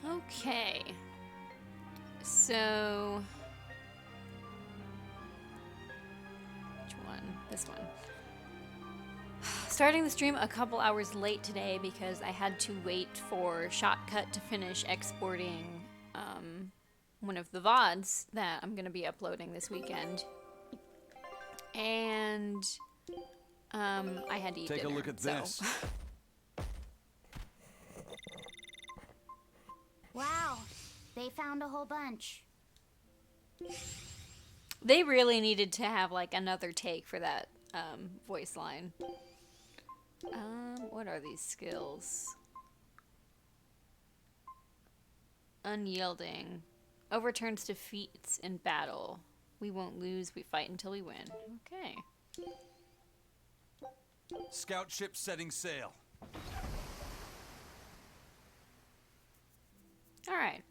Okay. So... which one? This one. Starting the stream a couple hours late today because I had to wait for Shotcut to finish exporting one of the VODs that I'm going to be uploading this weekend. And I had to eat dinner. Take a look at this. Wow, they found a whole bunch. They really needed to have like another take for that voice line. What are these skills? Unyielding. Overturns defeats in battle. We won't lose, we fight until we win. Okay. Scout ship setting sail. Alright.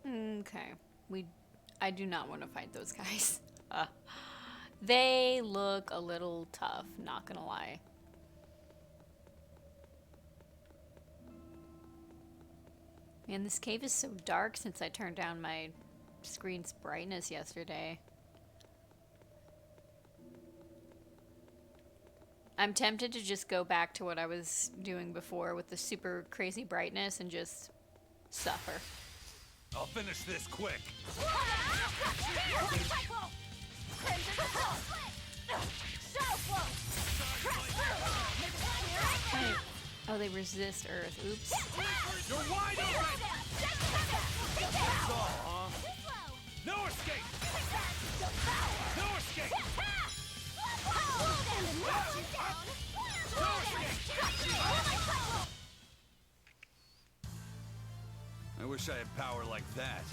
Okay. I do not want to fight those guys. They look a little tough, not gonna lie. Man, this cave is so dark since I turned down my screen's brightness yesterday. I'm tempted to just go back to what I was doing before with the super crazy brightness and just suffer. I'll finish this quick. Wait. Oh, they resist Earth. Oops. You're wide open! That's all, huh? No escape! No escape! I wish I had power like that.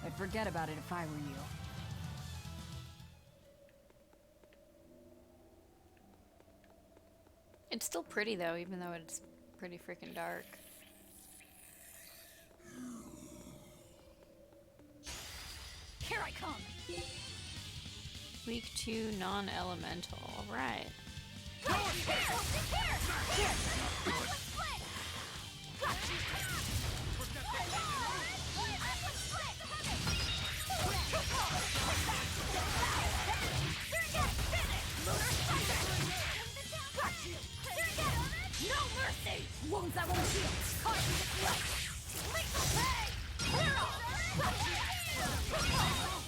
I'd forget about it if I were you. It's still pretty though, even though it's pretty freaking dark. Here I come. Weak to non-elemental. All right. No mercy! Wounds that won't heal! Caution deflect! Lethal pay! Clear off!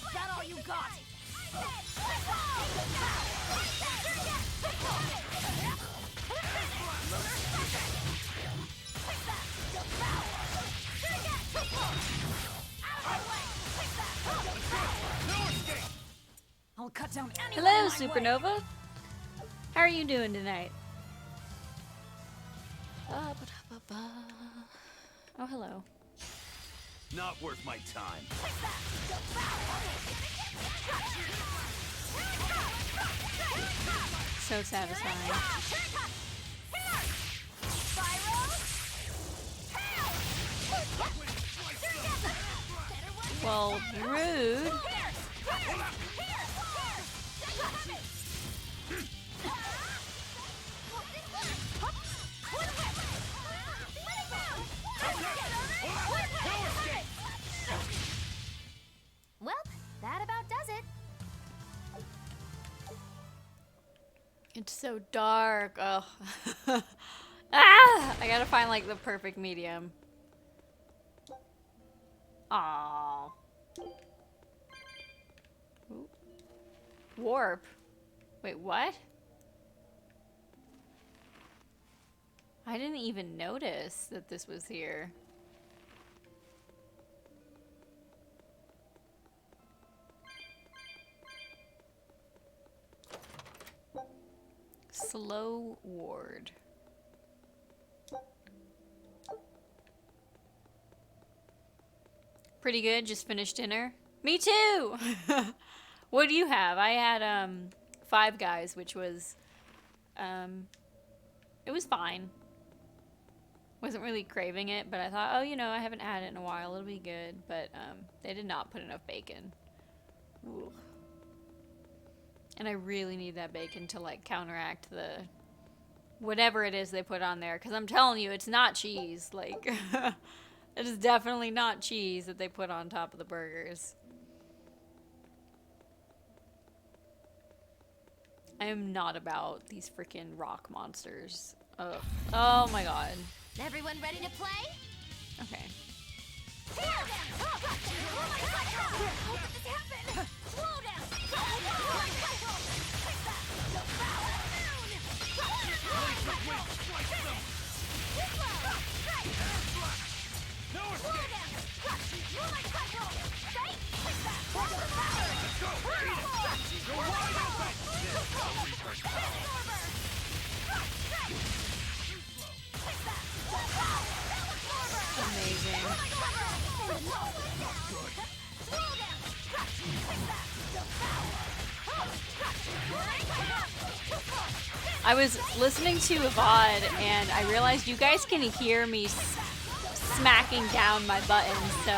Is that all you got? I'll cut down anyone Hello, in my way. Supernova. How are you doing tonight? Oh, hello. Not worth my time. So satisfying. Well, rude. Well, that about does it. It's so dark. Ugh. Ah! I gotta find like the perfect medium. Aww. Ooh. Warp. Wait, what? I didn't even notice that this was here. Slow ward. Pretty good, just finished dinner. Me too! What do you have? I had Five Guys, which was it was fine. Wasn't really craving it, but I thought, oh, you know, I haven't had it in a while, it'll be good. But they did not put enough bacon. Ooh. And I really need that bacon to like counteract the whatever it is they put on there, because I'm telling you, it's not cheese. Like it is definitely not cheese that they put on top of the burgers. I am not about these freaking rock monsters. Oh my god. Everyone ready to play? Okay. Amazing. I was listening to a VOD and I realized you guys can hear me smacking down my buttons, so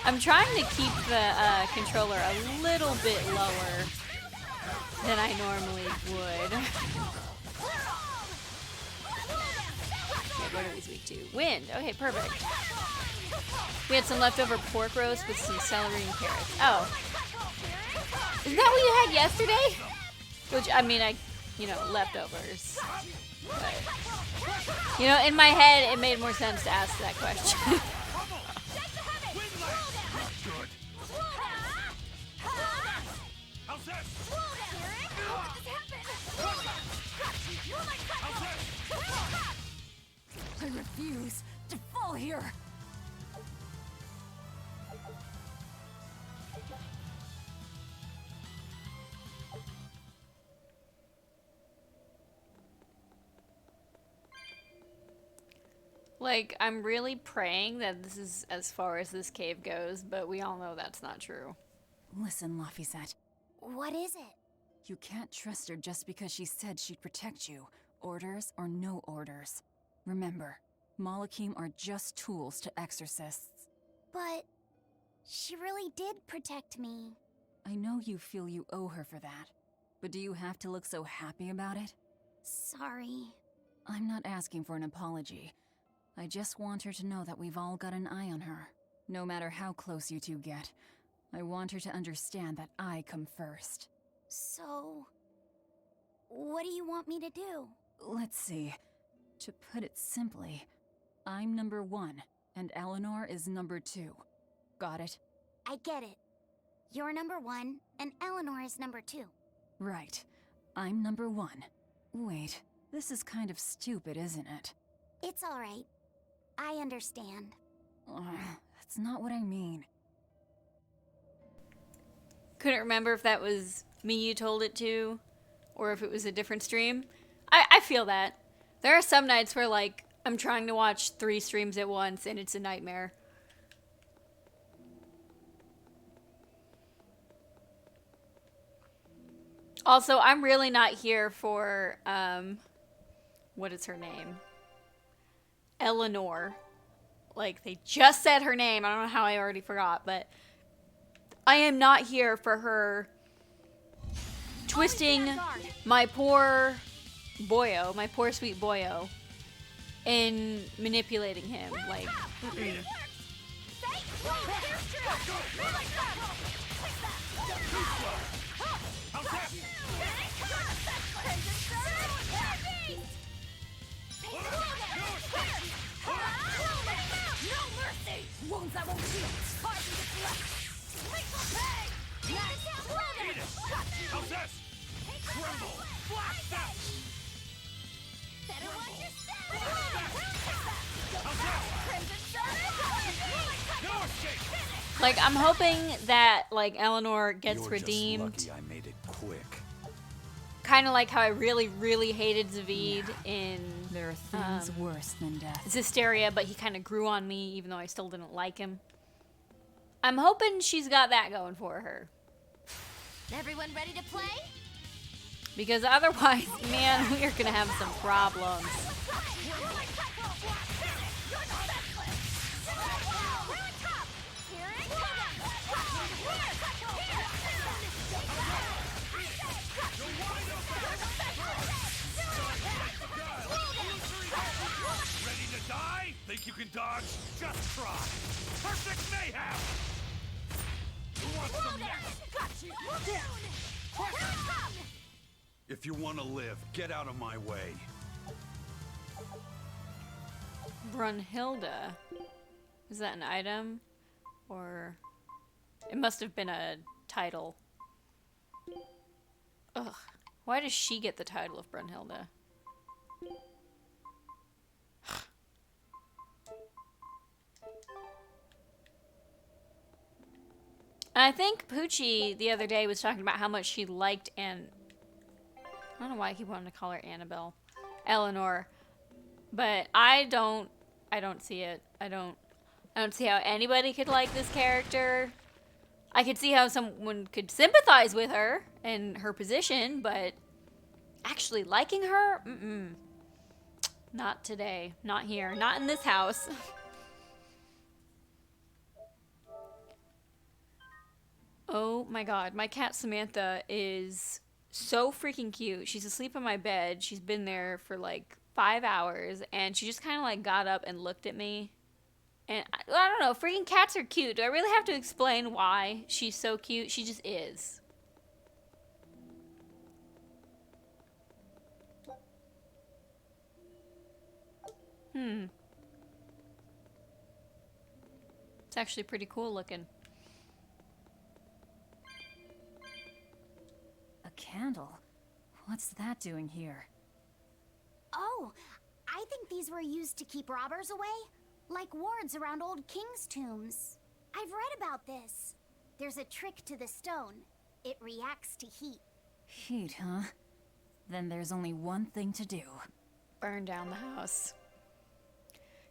I'm trying to keep the controller a little bit lower than I normally would. Okay, what are these weak to? Wind. Okay, perfect. We had some leftover pork roast with some celery and carrots. Oh. Isn't that what you had yesterday? Which, I mean, you know, leftovers. But, you know, in my head, it made more sense to ask that question. I refuse to fall here. Like, I'm really praying that this is as far as this cave goes, but we all know that's not true. Listen, Laphicet. What is it? You can't trust her just because she said she'd protect you, orders or no orders. Remember, Malakim are just tools to exorcists. But she really did protect me. I know you feel you owe her for that, but do you have to look so happy about it? Sorry. I'm not asking for an apology. I just want her to know that we've all got an eye on her. No matter how close you two get, I want her to understand that I come first. So, what do you want me to do? Let's see. To put it simply, I'm number 1, and Eleanor is number 2. Got it? I get it. You're number 1, and Eleanor is number 2. Right. I'm number 1. Wait, this is kind of stupid, isn't it? It's alright. I understand. That's not what I mean. Couldn't remember if that was me you told it to, or if it was a different stream. I feel that. There are some nights where, like, I'm trying to watch 3 streams at once, and it's a nightmare. Also, I'm really not here for, what is her name? Eleanor. Like, they just said her name. I don't know how I already forgot, but I am not here for her twisting my poor boyo, my poor sweet boyo, and manipulating him. Like, Wounds I won't heal. How's this? Tremble! Blast out! Better watch your step. No escape! like, I'm hoping that, like, Eleanor gets You're redeemed. just lucky I made it quick. Kind of like how I really, really hated Zavid in There are things worse than death. Berseria, but he kind of grew on me, even though I still didn't like him. I'm hoping she's got that going for her. Everyone ready to play? Because otherwise, man, we're gonna have some problems. Ready to die? Think you can dodge? Just try. Perfect mayhem! You want some next? If you want to live, get out of my way. Brunhilde. Is that an item? Or... It must have been a title. Ugh. Why does she get the title of Brunhilde? I think Poochie the other day was talking about how much she liked I don't know why I keep wanting to call her Annabelle. Eleanor. But I don't see it. I don't see how anybody could like this character. I could see how someone could sympathize with her and her position, but actually liking her? Not today. Not here. Not in this house. Oh my god, my cat Samantha is so freaking cute. She's asleep in my bed. She's been there for like 5 hours, and she just kind of like got up and looked at me. And I don't know, freaking cats are cute. Do I really have to explain why she's so cute? She just is. It's actually pretty cool looking. A candle? What's that doing here? Oh, I think these were used to keep robbers away. Like wards around old kings' tombs. I've read about this. There's a trick to the stone. It reacts to heat. Heat, huh? Then there's only one thing to do. Burn down the house.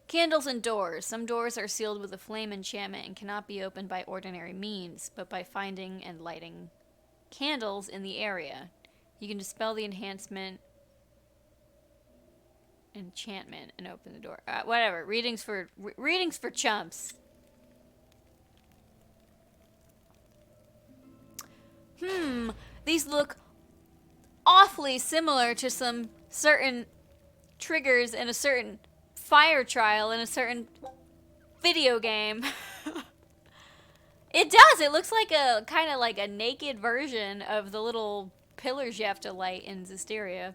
Candles and doors. Some doors are sealed with a flame enchantment and cannot be opened by ordinary means, but by finding and lighting candles in the area. You can dispel the enchantment and open the door. Whatever. Readings for chumps. These look awfully similar to some certain triggers in a certain fire trial in a certain video game. It does. It looks like a kind of like a naked version of the little pillars you have to light in Berseria.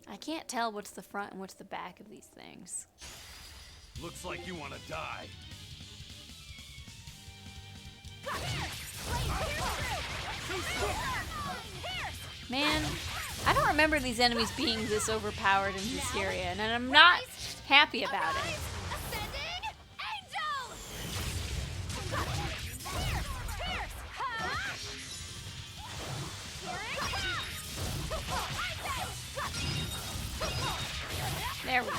I can't tell what's the front and what's the back of these things. Looks like you want to die. Man, I don't remember these enemies being this overpowered in Berseria, and I'm not happy about it. There we go.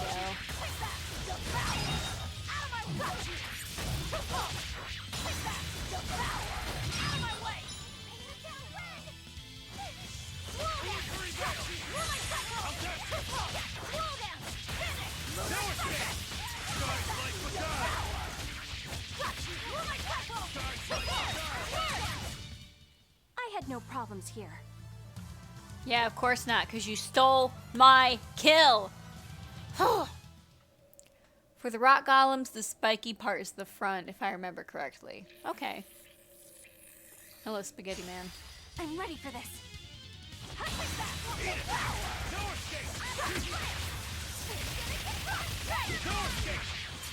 I had no problems here. Yeah, of course not, because you stole my kill. For the rock golems, the spiky part is the front, if I remember correctly. Okay. Hello, Spaghetti Man. I'm ready for this.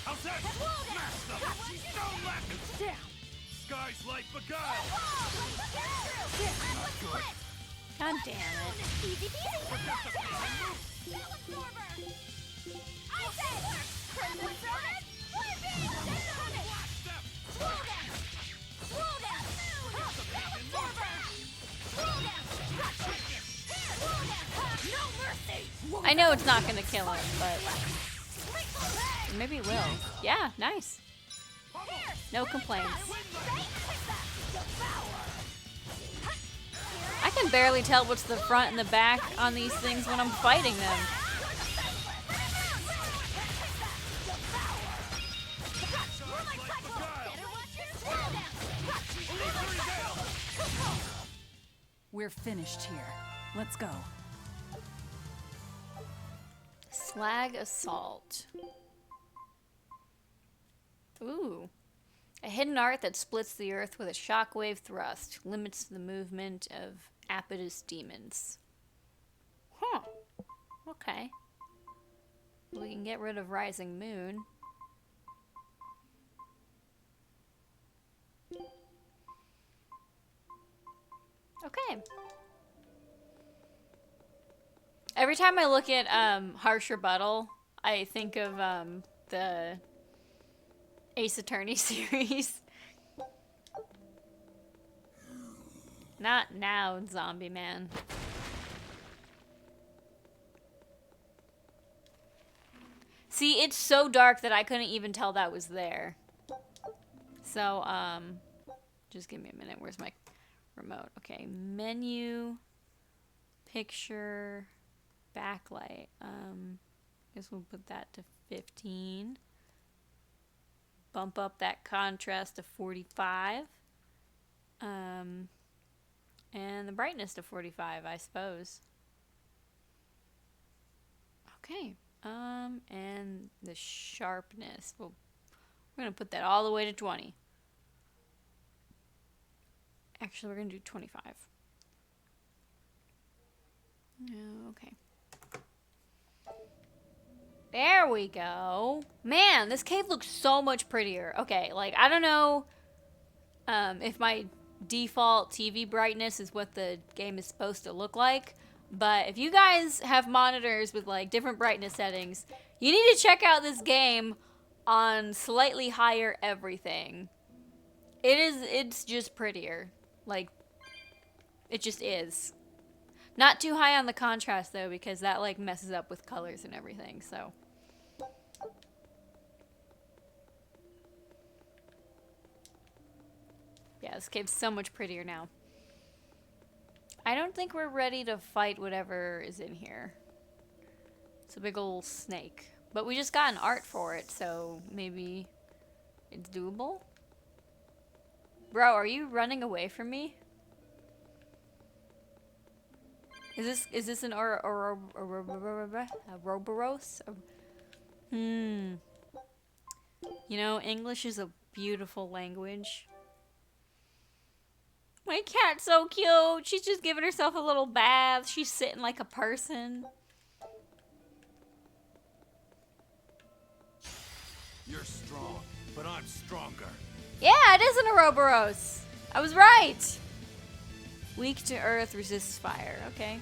How's that? Smash them! Don't let them down! Skies like beguile! God damn it. Easy peasy. Spell absorber. I say, critical threat. Slow down. Slow down. Spell absorber. Slow down. No mercy. I know it's not gonna kill him, but maybe it will. Yeah, nice. No complaints. I can barely tell what's the front and the back on these things when I'm fighting them. We're finished here. Let's go. Slag Assault. Ooh. A hidden art that splits the earth with a shockwave thrust. Limits the movement of Apidus demons. Huh. Okay. We can get rid of Rising Moon. Okay. Every time I look at Harsh Rebuttal, I think of the Ace Attorney series. Not now, Zombie Man. See, it's so dark that I couldn't even tell that was there. So, just give me a minute. Where's my remote? Okay, menu, picture, backlight. Guess we'll put that to 15. Bump up that contrast to 45. And the brightness to 45, I suppose. Okay. And the sharpness. Well, we're going to put that all the way to 20. Actually, we're going to do 25. Okay. There we go. Man, this cave looks so much prettier. Okay, like, I don't know if my default TV brightness is what the game is supposed to look like, but if you guys have monitors with, like, different brightness settings, you need to check out this game on slightly higher everything. It's just prettier. Like, it just is. Not too high on the contrast, though, because that, like, messes up with colors and everything, so. Yeah, this cave's so much prettier now. I don't think we're ready to fight whatever is in here. It's a big old snake, But we just got an art for it, so maybe it's doable? Bro, are you running away from me? Is this an Ouroboros? You know, English is a beautiful language. My cat's so cute. She's just giving herself a little bath. She's sitting like a person. You're strong, but I'm stronger. Yeah, it is an Ouroboros. I was right. Weak to earth, resists fire. Okay.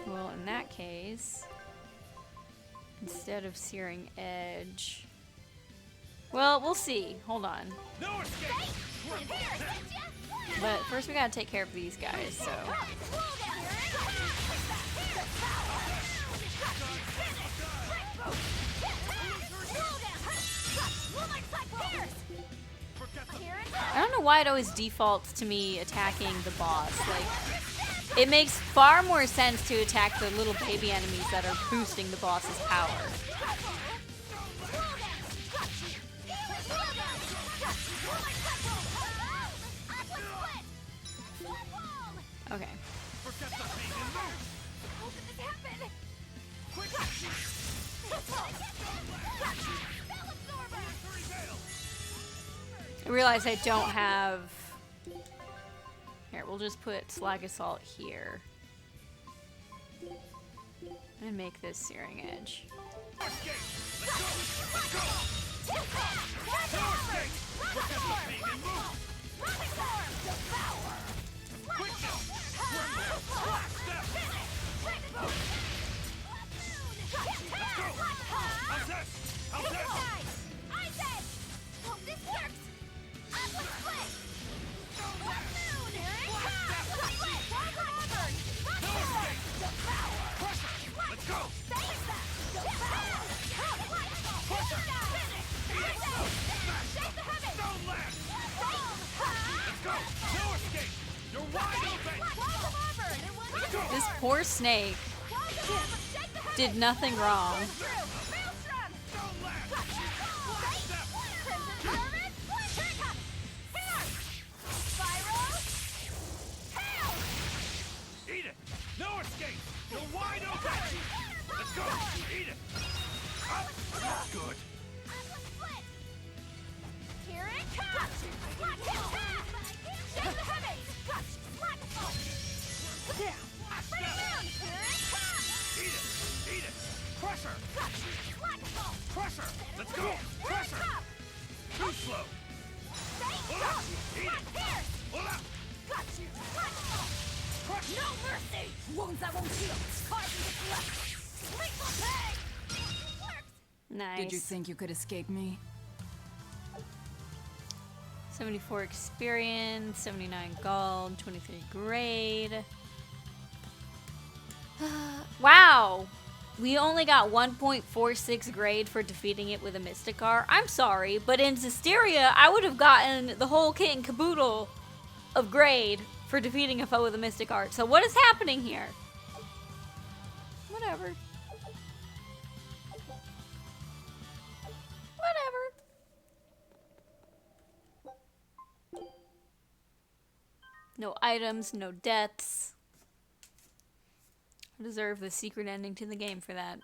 Well, in that case, instead of searing edge, well, we'll see. Hold on. No escape! But first, we gotta take care of these guys. So. I don't know why it always defaults to me attacking the boss. Like, it makes far more sense to attack the little baby enemies that are boosting the boss's power. Okay. I realize I don't have... Here, we'll just put Slag Assault here. And make this Searing Edge. This poor snake did nothing wrong. Eat it! No escape! You're wide open! Let's go! Eat it! Up! That's good. Here it comes! Shake the heavy! Bring it down! Here it comes! Eat it! Eat it! Crusher! Crusher! Let's go! Crusher! Too slow! Pull up! Eat it! Pull up! Crush! No mercy! Wounds that won't heal! Carving the flesh! Lethal pain! Works! Nice. Did you think you could escape me? 74 experience, 79 gold, 23 grade. Wow! We only got 1.46 grade for defeating it with a Mysticar. I'm sorry, but in Zestiria, I would have gotten the whole kit and caboodle of grade for defeating a foe with a Mysticar. So what is happening here? Whatever. Whatever. No items, no deaths. I deserve the secret ending to the game for that.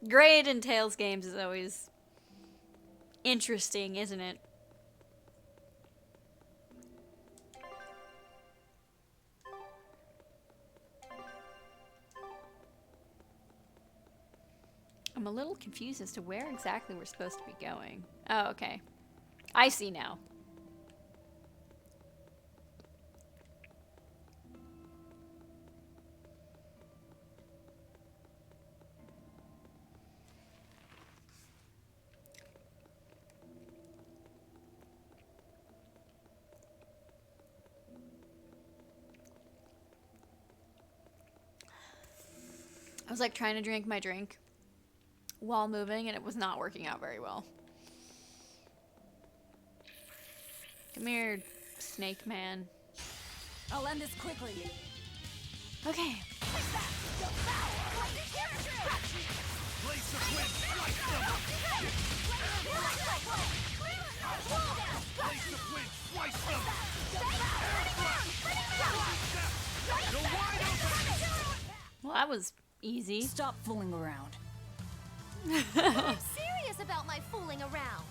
Grade in Tales games is always interesting, isn't it? I'm a little confused as to where exactly we're supposed to be going. Oh, okay. I see now. I was like trying to drink my drink while moving and it was not working out very well. Come here, snake man. I'll end this quickly. Okay. Place of wind, slice them! Place of wind, slice them! You're wide open! Well, that was easy. Stop fooling around. I'm serious about my fooling around.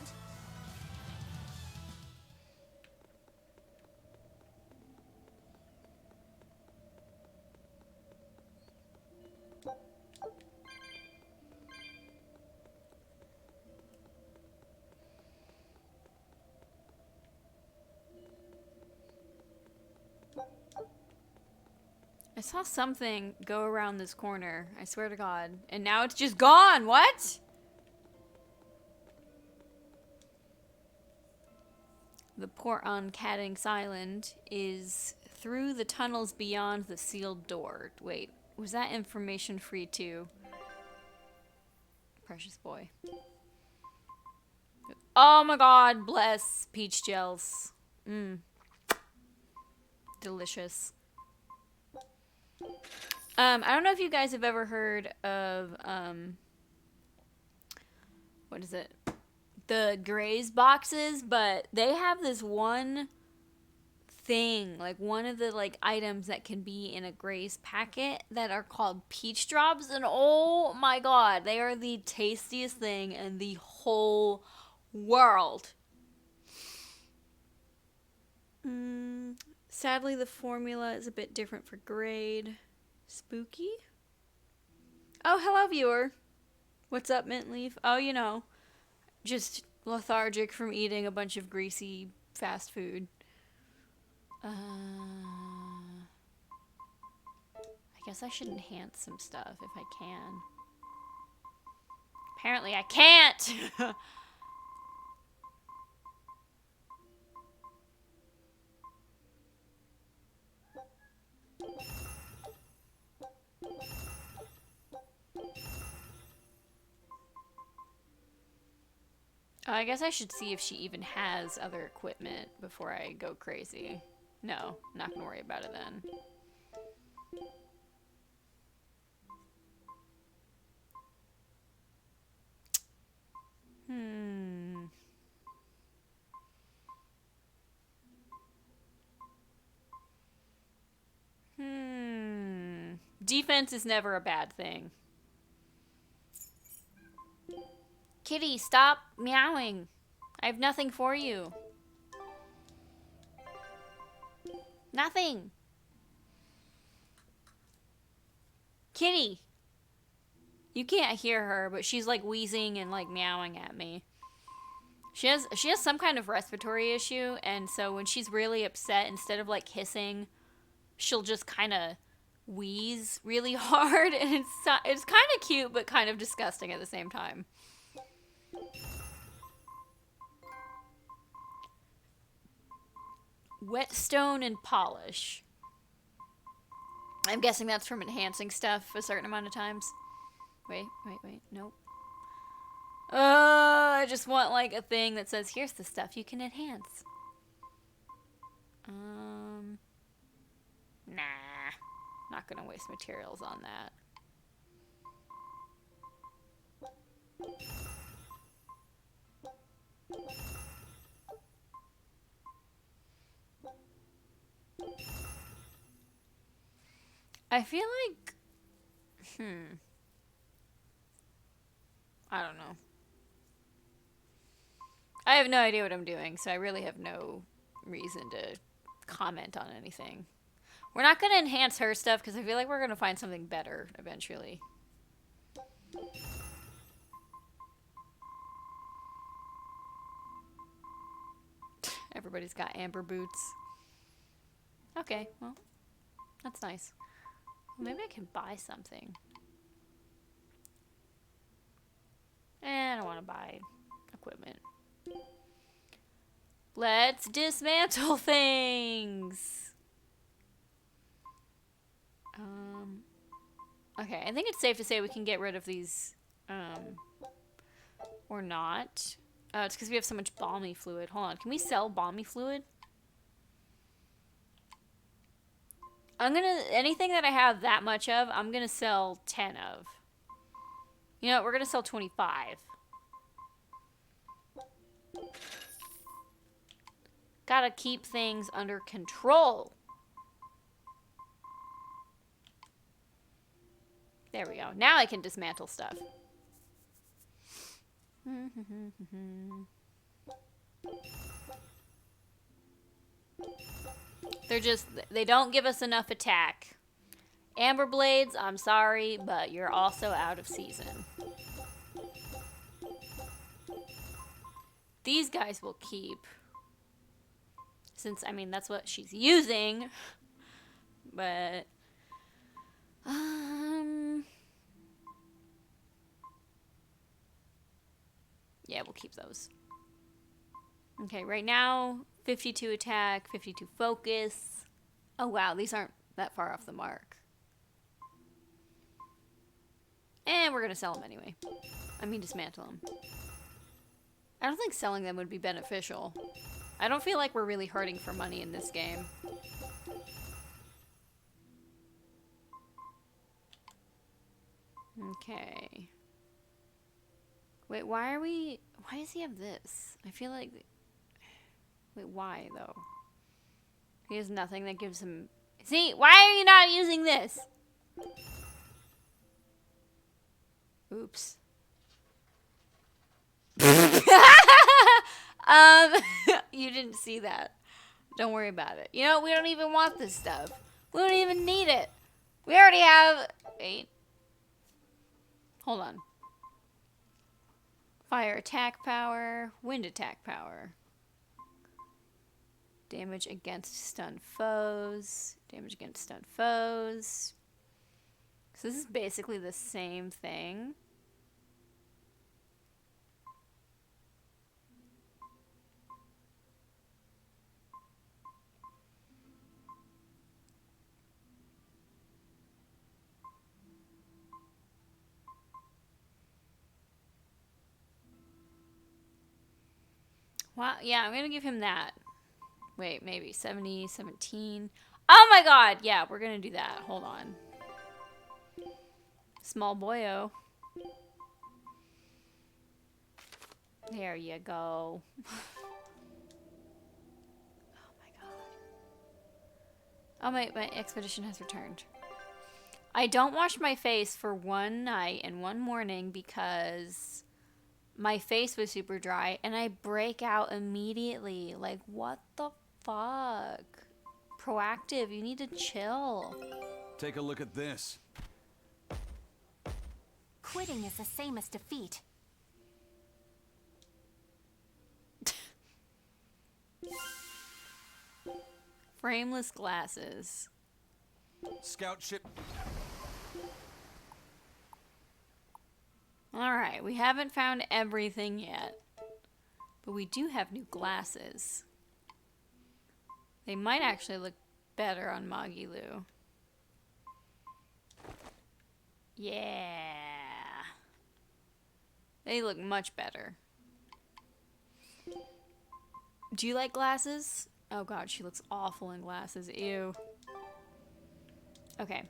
I saw something go around this corner. I swear to God. And now it's just gone. What? The port on Cadding's Island is through the tunnels beyond the sealed door. Wait, was that information free too? Precious boy. Oh my God, bless peach gels. Mmm. Delicious. I don't know if you guys have ever heard of, what is it? The Graze boxes, but they have this one thing, like one of the like items that can be in a Graze packet that are called peach drops, and oh my God, they are the tastiest thing in the whole world. Sadly, the formula is a bit different for grade. Spooky? Oh, hello, viewer. What's up, Mint Leaf? Oh, you know, just lethargic from eating a bunch of greasy fast food. I guess I should enhance some stuff if I can. Apparently I can't! I guess I should see if she even has other equipment before I go crazy. No, not gonna worry about it then. Defense is never a bad thing. Kitty, stop meowing. I have nothing for you. Nothing. Kitty. You can't hear her, but she's like wheezing and like meowing at me. She has some kind of respiratory issue, and so when she's really upset, instead of like hissing, she'll just kind of wheeze really hard, and it's kind of cute but kind of disgusting at the same time. Whetstone and polish. I'm guessing that's from enhancing stuff a certain amount of times. Wait, nope. I just want like a thing that says, here's the stuff you can enhance. Nah. Not gonna waste materials on that. I feel like, I don't know. I have no idea what I'm doing, so I really have no reason to comment on anything. We're not going to enhance her stuff because I feel like we're going to find something better eventually. Everybody's got amber boots. Okay, well, that's nice. Maybe I can buy something. I don't want to buy equipment. Let's dismantle things! Okay, I think it's safe to say we can get rid of these, or not. It's because we have so much balmy fluid. Hold on, can we sell balmy fluid? anything that I have that much of, I'm gonna sell 10 of. You know what, we're gonna sell 25. Gotta keep things under control. There we go. Now I can dismantle stuff. They don't give us enough attack. Amber Blades, I'm sorry, but you're also out of season. These guys will keep. Since, I mean, that's what she's using. But, yeah, we'll keep those. Okay, right now, 52 attack, 52 focus. Oh, wow, these aren't that far off the mark. And we're going to sell them anyway. I mean, dismantle them. I don't think selling them would be beneficial. I don't feel like we're really hurting for money in this game. Okay. Wait, why does he have this? I feel like... Wait, why, though? He has nothing that gives him... See, why are you not using this? Oops. You didn't see that. Don't worry about it. You know, we don't even want this stuff. We don't even need it. We already have... Wait. Hold on. Fire attack power. Wind attack power. Damage against stunned foes. Damage against stunned foes. So this is basically the same thing. Wow, yeah, I'm gonna give him that. Wait, maybe 70, 17. Oh my god! Yeah, we're gonna do that. Hold on. Small boyo. There you go. Oh my god. Oh, my expedition has returned. I don't wash my face for one night and one morning because my face was super dry and I break out immediately. Like, what the fuck? Proactive, you need to chill. Take a look at this. Quitting is the same as defeat. Frameless glasses. Scout ship. Alright, we haven't found everything yet. But we do have new glasses. They might actually look better on Magilu. Yeah. They look much better. Do you like glasses? Oh god, she looks awful in glasses. Ew. Okay.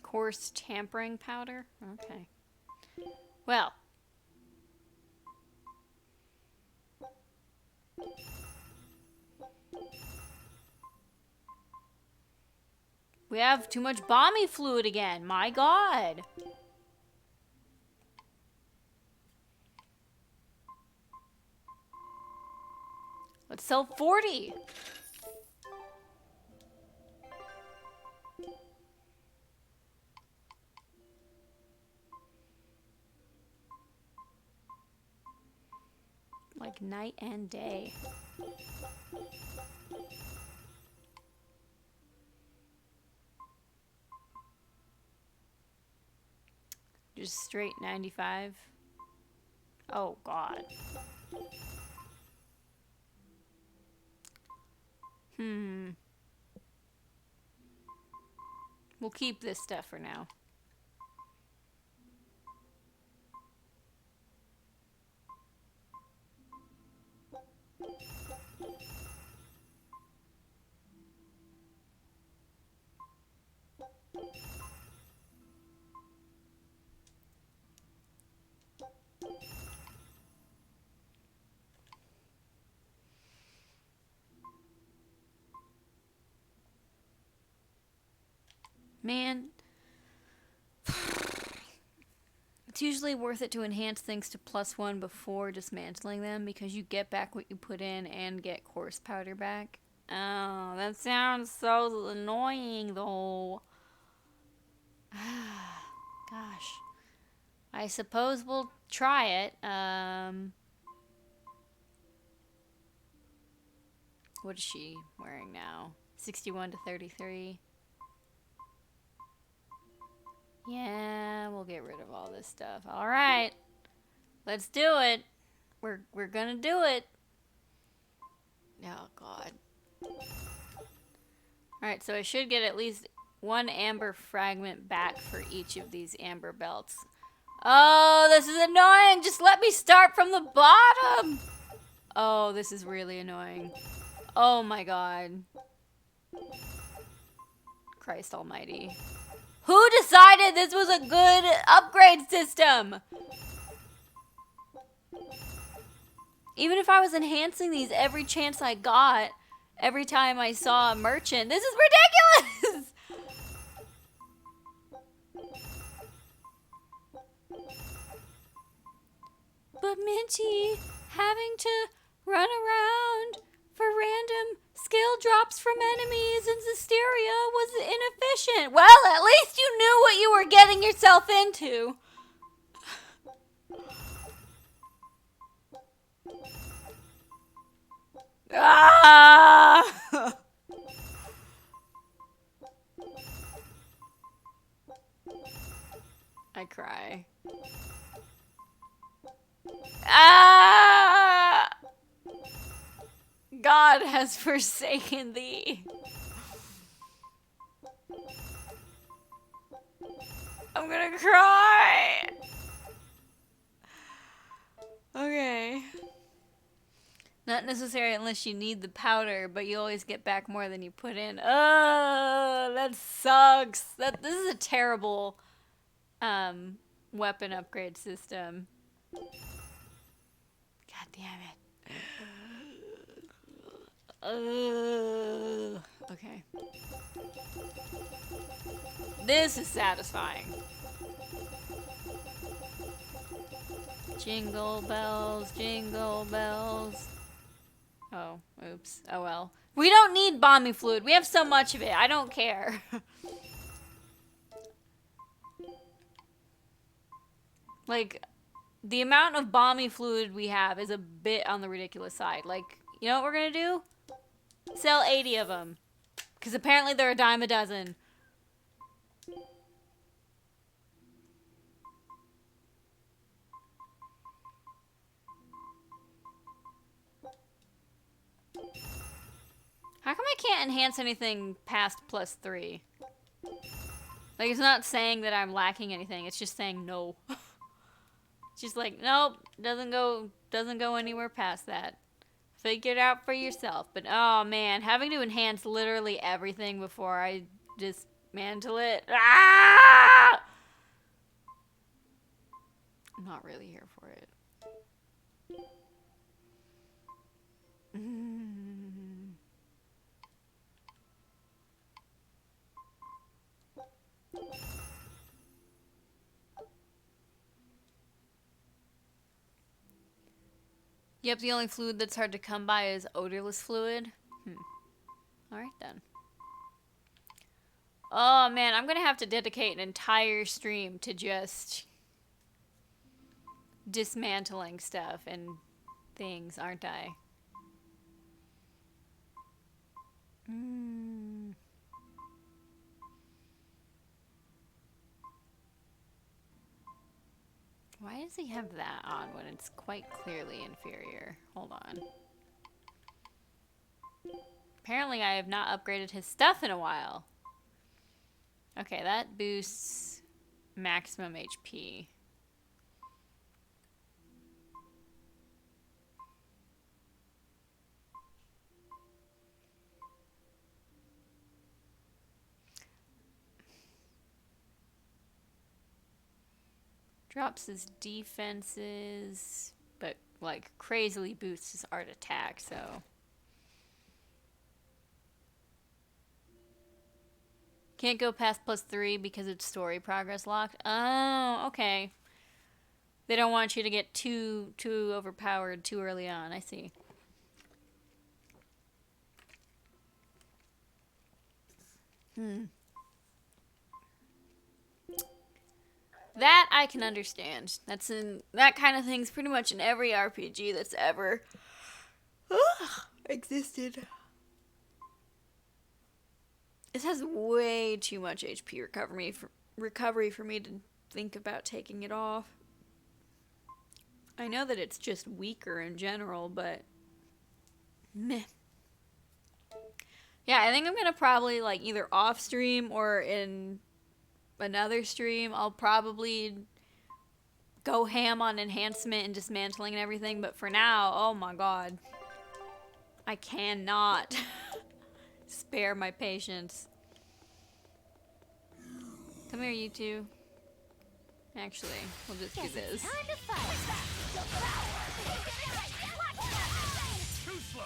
Coarse tampering powder? Okay. Well. We have too much balmy fluid again. My god. Let's sell 40. Like night and day. Just straight 95. Oh god. We'll keep this stuff for now. Man, it's usually worth it to enhance things to +1 before dismantling them because you get back what you put in and get course powder back. Oh, that sounds so annoying though. Gosh. I suppose we'll try it. What is she wearing now? 61 to 33. Yeah, we'll get rid of all this stuff. All right, let's do it. We're gonna do it. Oh God. All right, so I should get at least 1 amber fragment back for each of these amber belts. Oh, this is annoying. Just let me start from the bottom. Oh, this is really annoying. Oh my God. Christ almighty. Who decided this was a good upgrade system? Even if I was enhancing these every chance I got, every time I saw a merchant, this is ridiculous! But Minty, having to run around for random skill drops from enemies in Zestiria was inefficient. Well, at least you knew what you were getting yourself into. Ah! I cry. Ah! God has forsaken thee. I'm gonna cry. Okay. Not necessary unless you need the powder, but you always get back more than you put in. Oh, that sucks. This is a terrible weapon upgrade system. God damn it. Okay. This is satisfying. Jingle bells, jingle bells. Oh, oops. Oh well. We don't need bombing fluid. We have so much of it. I don't care. Like, the amount of bombing fluid we have is a bit on the ridiculous side. Like, you know what we're gonna do? Sell 80 of them. Because apparently they're a dime a dozen. How come I can't enhance anything past +3? Like, it's not saying that I'm lacking anything. It's just saying no. It's just like, nope, doesn't go anywhere past that. Figure it out for yourself. But oh man, having to enhance literally everything before I dismantle it. Ah! I'm not really here for it. Yep, the only fluid that's hard to come by is odorless fluid. Alright then. Oh man, I'm gonna have to dedicate an entire stream to just dismantling stuff and things, aren't I? Why does he have that on when it's quite clearly inferior? Hold on. Apparently I have not upgraded his stuff in a while. Okay, that boosts maximum HP. Drops his defenses, but like crazily boosts his art attack, so. Can't go past +3 because it's story progress locked. Oh, okay. They don't want you to get too overpowered too early on. I see. That I can understand. That's in that kind of thing's pretty much in every RPG that's ever existed. This has way too much HP recovery for me to think about taking it off. I know that it's just weaker in general, but meh. Yeah, I think I'm gonna probably like either off stream or in another stream, I'll probably go ham on enhancement and dismantling and everything, but for now, oh my god. I cannot spare my patience. Come here, you two. Actually, we'll just do this. Too slow.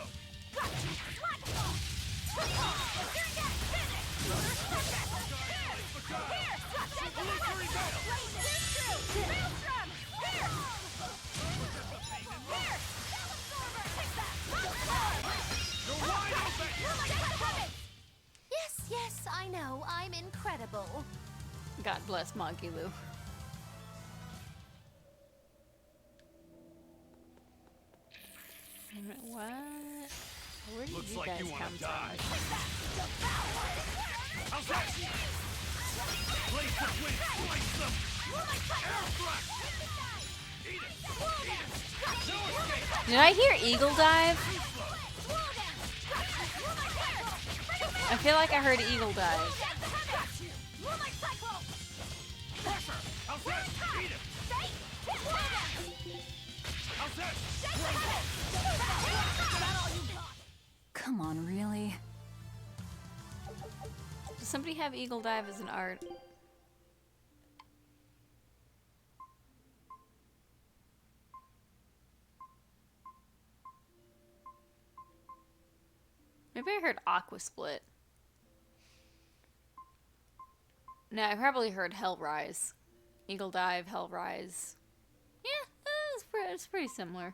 Yes, I know. I'm incredible. God bless Monkey Lou. What? Where did Looks you like guys you want come to die. from? How's that? Blaze the wind, slice them. Air thrust. Eat it. No escape. Did I hear Eagle Dive? I feel like I heard Eagle Dive. Pressure. How's that? Eat it. How's that? Come on, really? Does somebody have Eagle Dive as an art? Maybe I heard Aqua Split. No, I probably heard Hellrise. Eagle Dive, Hellrise. Yeah, it's pretty similar.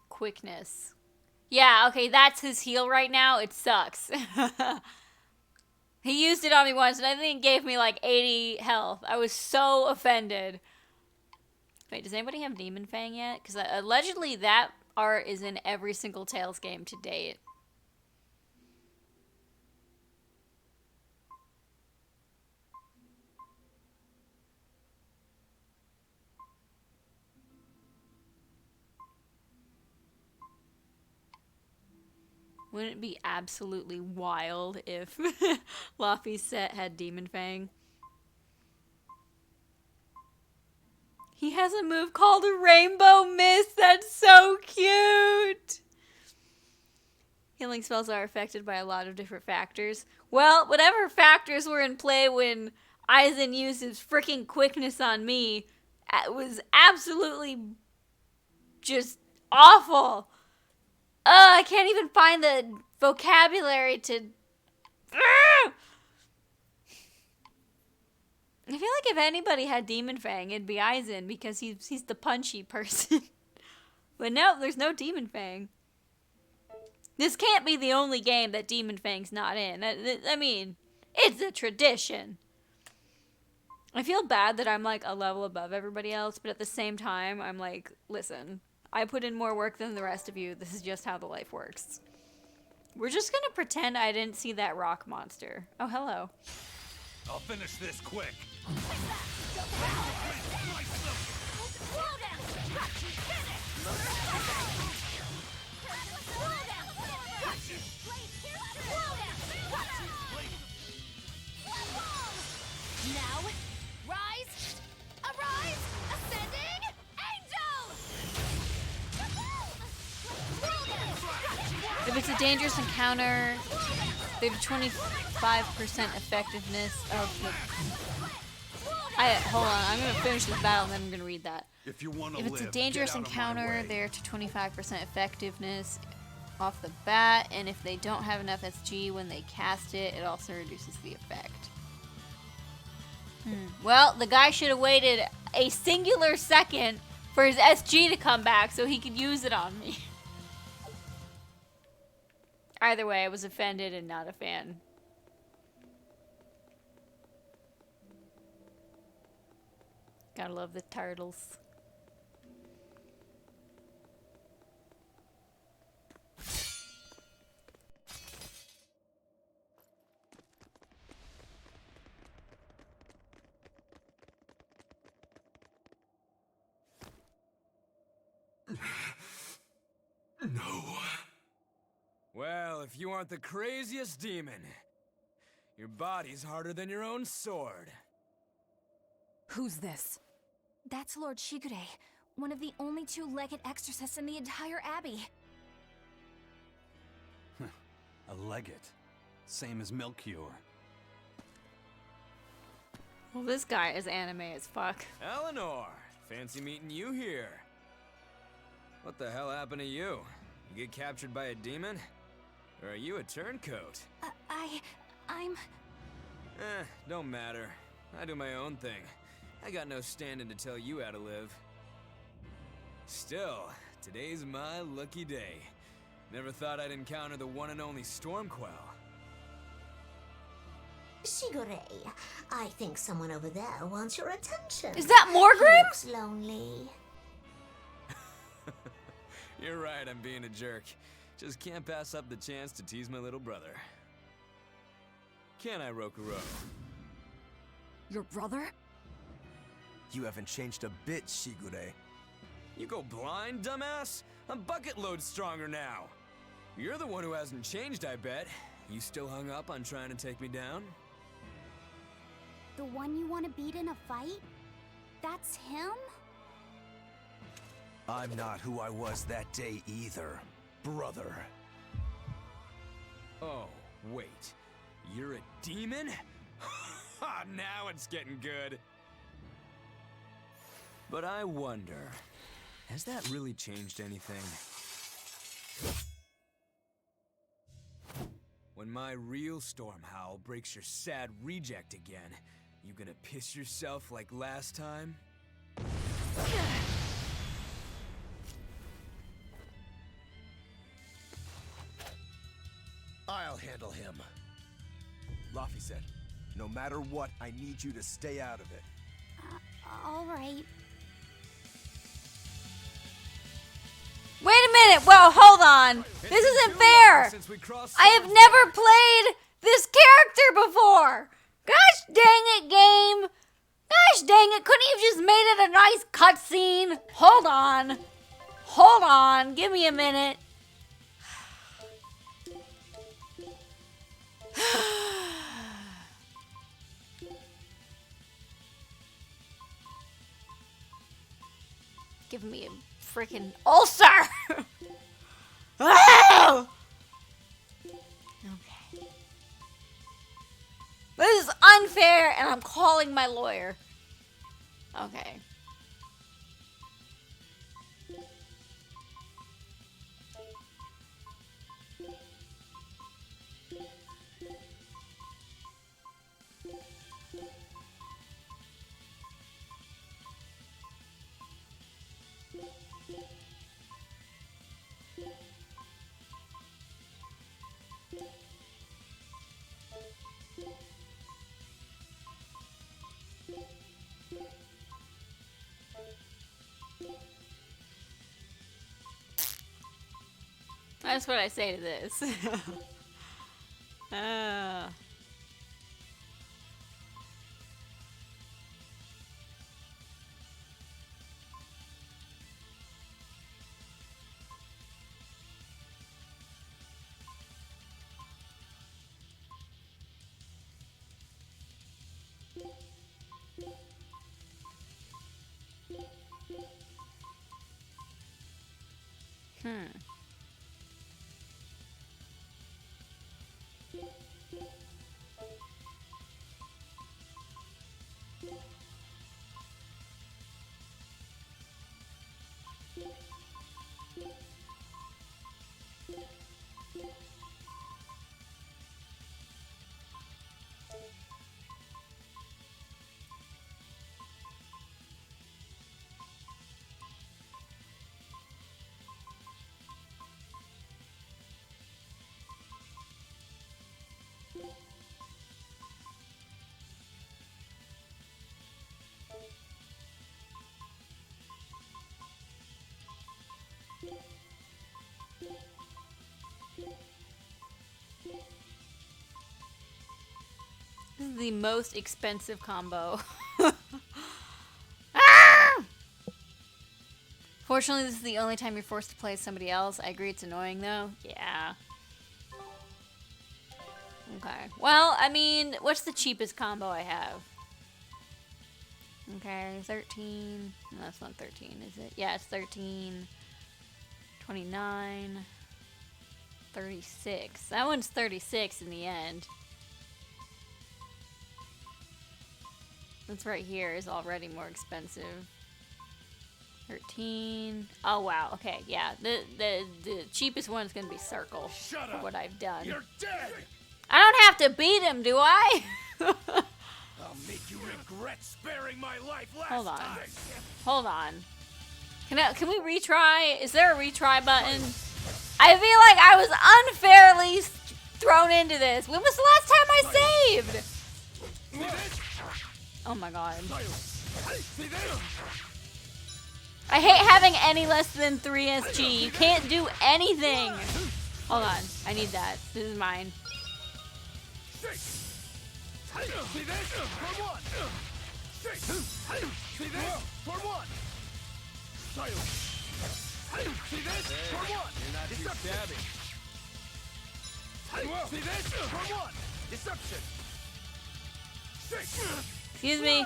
Quickness. Yeah, okay, that's his heal right now. It sucks. He used it on me once, and I think it gave me like 80 health. I was so offended. Wait, does anybody have Demon Fang yet? Because allegedly that art is in every single Tales game to date. Wouldn't it be absolutely wild if Laffy's set had Demon Fang? He has a move called a Rainbow Mist. That's so cute. Healing spells are affected by a lot of different factors. Well, whatever factors were in play when Aizen used his freaking quickness on me, it was absolutely just awful. I can't even find the vocabulary to... I feel like if anybody had Demon Fang, it'd be Aizen, because he's the punchy person. But no, there's no Demon Fang. This can't be the only game that Demon Fang's not in. I mean, it's a tradition. I feel bad that I'm like a level above everybody else, but at the same time, I'm like, listen... I put in more work than the rest of you. This is just how the life works. We're just gonna pretend I didn't see that rock monster. Oh, hello. I'll finish this quick. If it's a dangerous encounter, they have 25% effectiveness of the... hold on, I'm gonna finish this battle and then I'm gonna read that. If you want to If live, it's a get dangerous out of my encounter, way. they're to 25% effectiveness off the bat, and if they don't have enough SG when they cast it, it also reduces the effect. Well, the guy should have waited a singular second for his SG to come back so he could use it on me. Either way, I was offended and not a fan. Gotta love the turtles. No. Well, if you aren't the craziest demon, your body's harder than your own sword. Who's this? That's Lord Shigure, one of the only two-legged exorcists in the entire abbey. A legate. Same as Melchior. Well, this guy is anime as fuck. Eleanor, fancy meeting you here. What the hell happened to you? You get captured by a demon? Or are you a turncoat? I'm... Don't matter. I do my own thing. I got no standing to tell you how to live. Still, today's my lucky day. Never thought I'd encounter the one and only Stormquell. Shigure, I think someone over there wants your attention. Is that Morgrim? Looks lonely. You're right, I'm being a jerk. Just can't pass up the chance to tease my little brother. Can I, Rokuro? Your brother? You haven't changed a bit, Shigure. You go blind, dumbass? I'm bucket load stronger now. You're the one who hasn't changed, I bet. You still hung up on trying to take me down? The one you want to beat in a fight? That's him? I'm not who I was that day either, brother. Oh, wait. You're a demon? Now it's getting good. But I wonder, has that really changed anything? When my real storm howl breaks your sad reject again, you gonna piss yourself like last time? I'll handle him. Laffy said, no matter what, I need you to stay out of it. All right. Wait a minute! Whoa, hold on! This isn't fair! Since we crossed I have never played this character before! Gosh dang it, game! Gosh dang it, couldn't you have just made it a nice cutscene? Hold on. Hold on, give me a minute. Give me a freaking ulcer! Oh! Okay. This is unfair, and I'm calling my lawyer. Okay. That's what I say to this. This is the most expensive combo. Ah! Fortunately, this is the only time you're forced to play as somebody else. I agree it's annoying, though. Yeah. Okay. Well, I mean, what's the cheapest combo I have? Okay, 13. No, that's not 13, is it? Yeah, it's 13. 29. 36. That one's 36 in the end. This right here is already more expensive. 13. Oh wow. Okay, yeah. The cheapest one is gonna be Circle. Shut for up. what I've done. You're dead! I don't have to beat him, do I? I'll make you regret sparing my life last Hold on. time! Hold on. Can we retry? Is there a retry button? I feel like I was unfairly thrown into this. When was the last time I saved? See this? Oh my god. See this? I hate having any less than 3 SG. You can't do anything. Hold on. I need that. This is mine. See this? For one! See this? For one! See this? For one! You're not too shabby. See this? For one! Deception! Excuse me.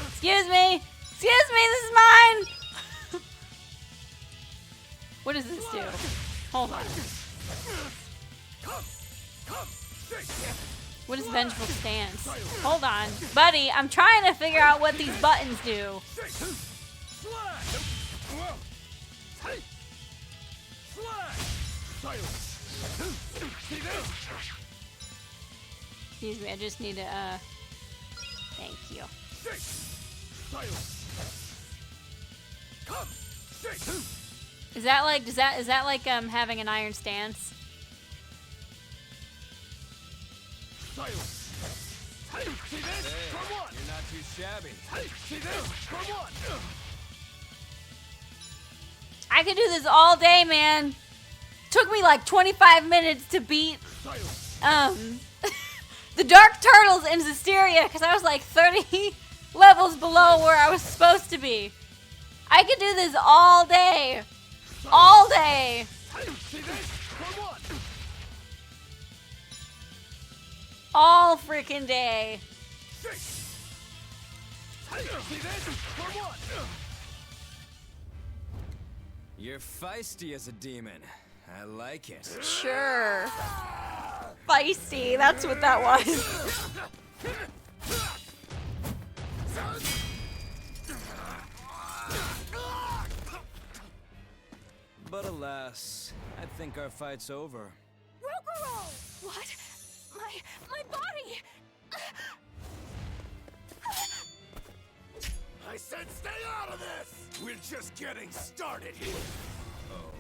Excuse me. Excuse me. This is mine. What does this do? Hold on. What is Vengeful Stance? Hold on. Buddy, I'm trying to figure out what these buttons do. Excuse me, I just need to, thank you. Is that like, is that like, having an iron stance? See this? For one! You're not too shabby. See this? For one! I could do this all day, man. Took me like 25 minutes to beat, the Dark Turtles in Zestiria, because I was like 30 levels below where I was supposed to be. I could do this all day. All day. See this? For one! All freaking day. See this? For one! You're feisty as a demon. I like it. Sure. Feisty, that's what that was. But alas, I think our fight's over. Rokuro! What? My body! I said stay out of this! We're just getting started here. Oh?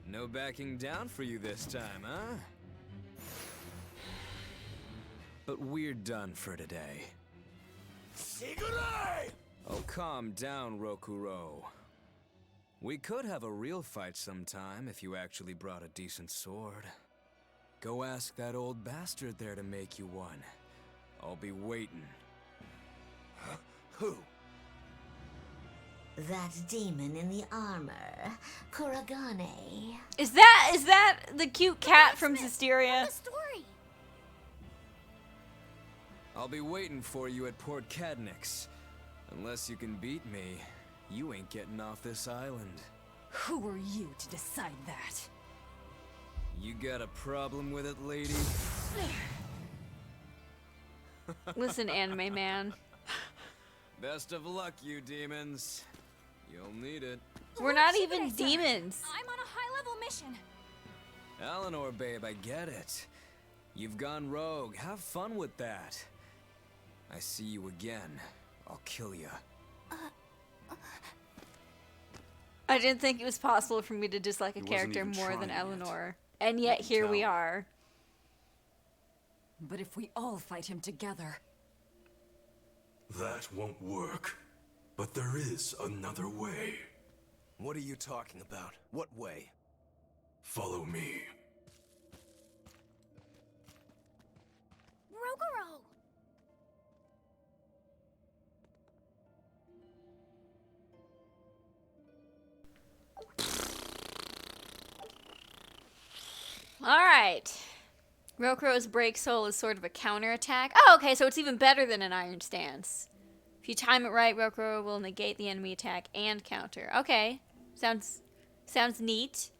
No backing down for you this time, huh? But we're done for today. Sigure! Oh, calm down, Rokuro. We could have a real fight sometime if you actually brought a decent sword. Go ask that old bastard there to make you one. I'll be waiting. Huh? Who? That demon in the armor, Kuragane. Is that the cute cat from Zestiria? The story. I'll be waiting for you at Port Cadnix. Unless you can beat me, you ain't getting off this island. Who are you to decide that? You got a problem with it, lady? Listen, anime man. Best of luck, you demons. You'll need it. We're not even demons. I'm on a high-level mission. Eleanor, babe, I get it. You've gone rogue. Have fun with that. I see you again. I'll kill you. I didn't think it was possible for me to dislike a He wasn't character even more than trying yet. Eleanor. And yet here we tell. are. But if we all fight him together... That won't work. But there is another way. What are you talking about? What way? Follow me. Alright. Rokuro's Break Soul is sort of a counterattack. Oh, okay, so it's even better than an Iron Stance. If you time it right, Rokuro will negate the enemy attack and counter. Okay. Sounds neat.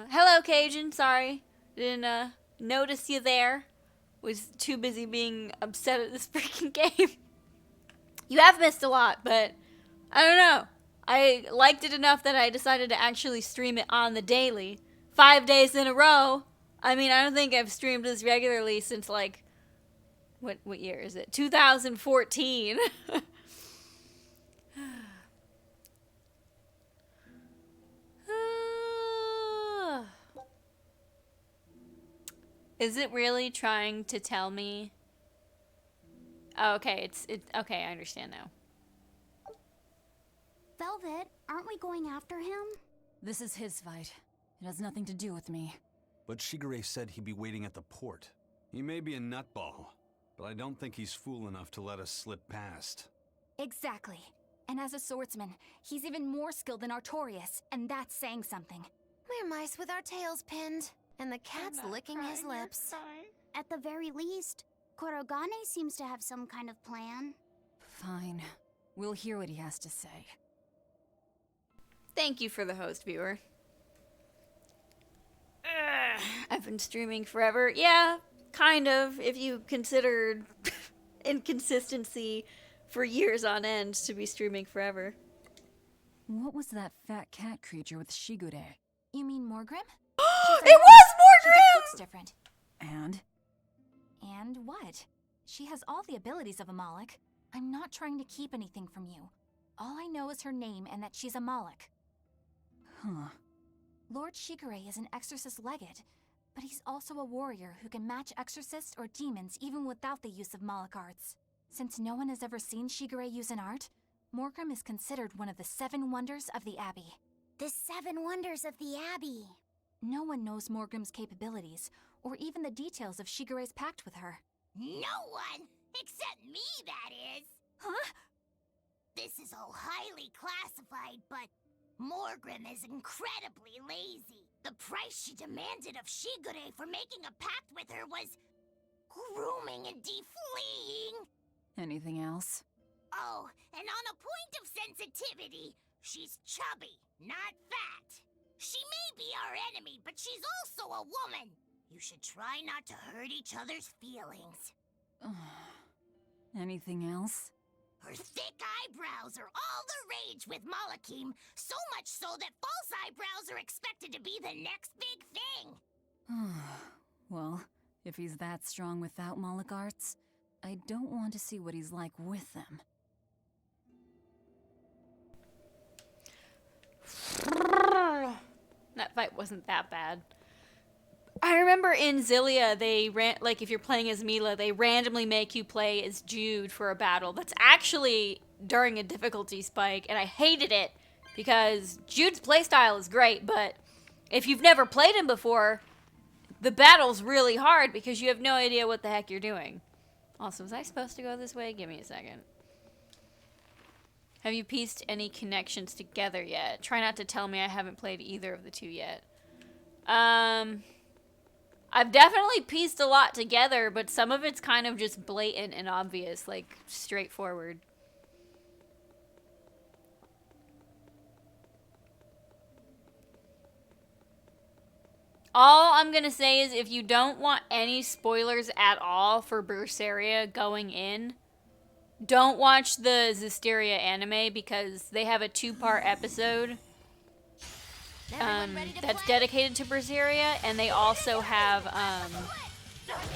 Hello, Cajun. Sorry. Didn't notice you there. Was too busy being upset at this freaking game. You have missed a lot, but I don't know. I liked it enough that I decided to actually stream it on the daily. 5 days in a row. I mean, I don't think I've streamed this regularly since, like, what year is it? 2014. Is it really trying to tell me? Oh, okay, okay, I understand now. Velvet, aren't we going after him? This is his fight. It has nothing to do with me. But Shigure said he'd be waiting at the port. He may be a nutball, but I don't think he's fool enough to let us slip past. Exactly. And as a swordsman, he's even more skilled than Artorias, and that's saying something. We're mice with our tails pinned, and the cat's licking his lips. At the very least, Korogane seems to have some kind of plan. Fine. We'll hear what he has to say. Thank you for the host, viewer. I've been streaming forever. Yeah, kind of, if you considered inconsistency for years on end to be streaming forever. What was that fat cat creature with Shigure? You mean Morgrim? It was She just Morgrim! looks different. And? And what? She has all the abilities of a Moloch. I'm not trying to keep anything from you. All I know is her name and that she's a Moloch. Huh. Lord Shigure is an exorcist legate, but he's also a warrior who can match exorcists or demons even without the use of Moloch arts. Since no one has ever seen Shigure use an art, Morgrim is considered one of the 7 wonders of the Abbey. The 7 wonders of the Abbey. No one knows Morgrim's capabilities, or even the details of Shigure's pact with her. No one! Except me, that is! Huh? This is all highly classified, but Morgrim is incredibly lazy. The price she demanded of Shigure for making a pact with her was grooming and defleeing. Anything else? Oh, and on a point of sensitivity, she's chubby, not fat. She may be our enemy, but she's also a woman. You should try not to hurt each other's feelings. Anything else? Her thick eyebrows are all the rage with Malakim, so much so that false eyebrows are expected to be the next big thing. Well, if he's that strong without Moloch arts, I don't want to see what he's like with them. That fight wasn't that bad. I remember in Zillia, they like if you're playing as Mila, they randomly make you play as Jude for a battle. That's actually during a difficulty spike, and I hated it because Jude's playstyle is great, but if you've never played him before, the battle's really hard because you have no idea what the heck you're doing. Also, was I supposed to go this way? Give me a second. Have you pieced any connections together yet? Try not to tell me I haven't played either of the two yet. I've definitely pieced a lot together, but some of it's kind of just blatant and obvious, like straightforward. All I'm gonna say is if you don't want any spoilers at all for Berseria going in, don't watch the Zestiria anime because they have a 2-part episode that's dedicated to Berseria, and they also have,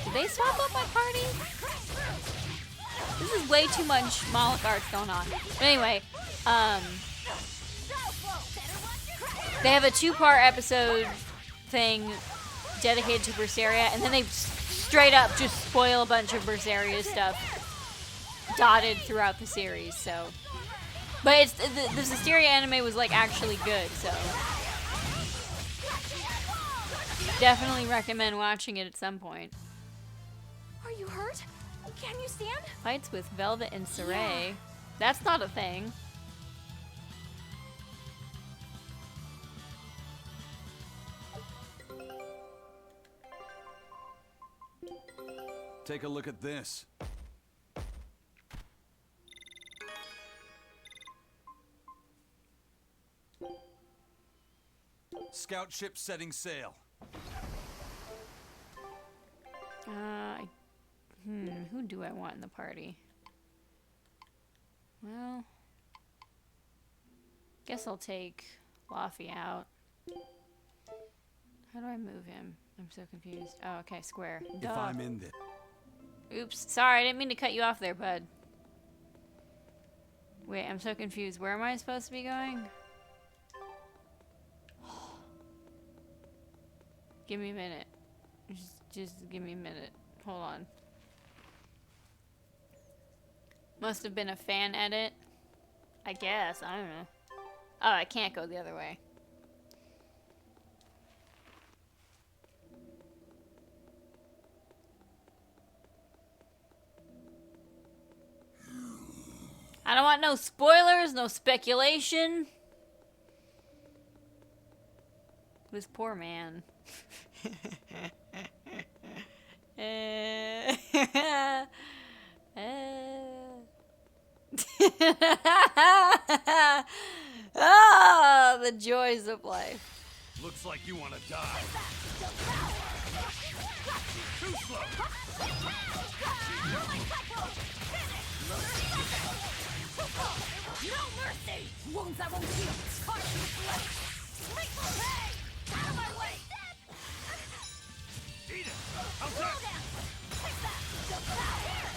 did they swap up my party? This is way too much Moloch arts going on. But anyway, they have a 2-part episode thing dedicated to Berseria, and then they straight up just spoil a bunch of Berseria stuff dotted throughout the series, so. But it's the Zestiria anime was like actually good, so. Definitely recommend watching it at some point. Are you hurt? Can you stand? Fights with Velvet and Saray. Yeah. That's not a thing. Take a look at this. Scout ship setting sail. Who do I want in the party? Well, guess I'll take Laffy out. How do I move him? I'm so confused. Oh, okay, square. If Duh. I'm in this. Oops, sorry, I didn't mean to cut you off there, bud. Wait, I'm so confused. Where am I supposed to be going? Give me a minute. Just give me a minute. Hold on. Must have been a fan edit. I guess. I don't know. Oh, I can't go the other way. I don't want no spoilers, no speculation. This poor man. Ah, the joys of life. Looks like you want to die. Too slow. No mercy! Wounds that won't heal. Scar to the flesh. Lethal pain! Out of my way! Eat it! How's that? Take that! Here!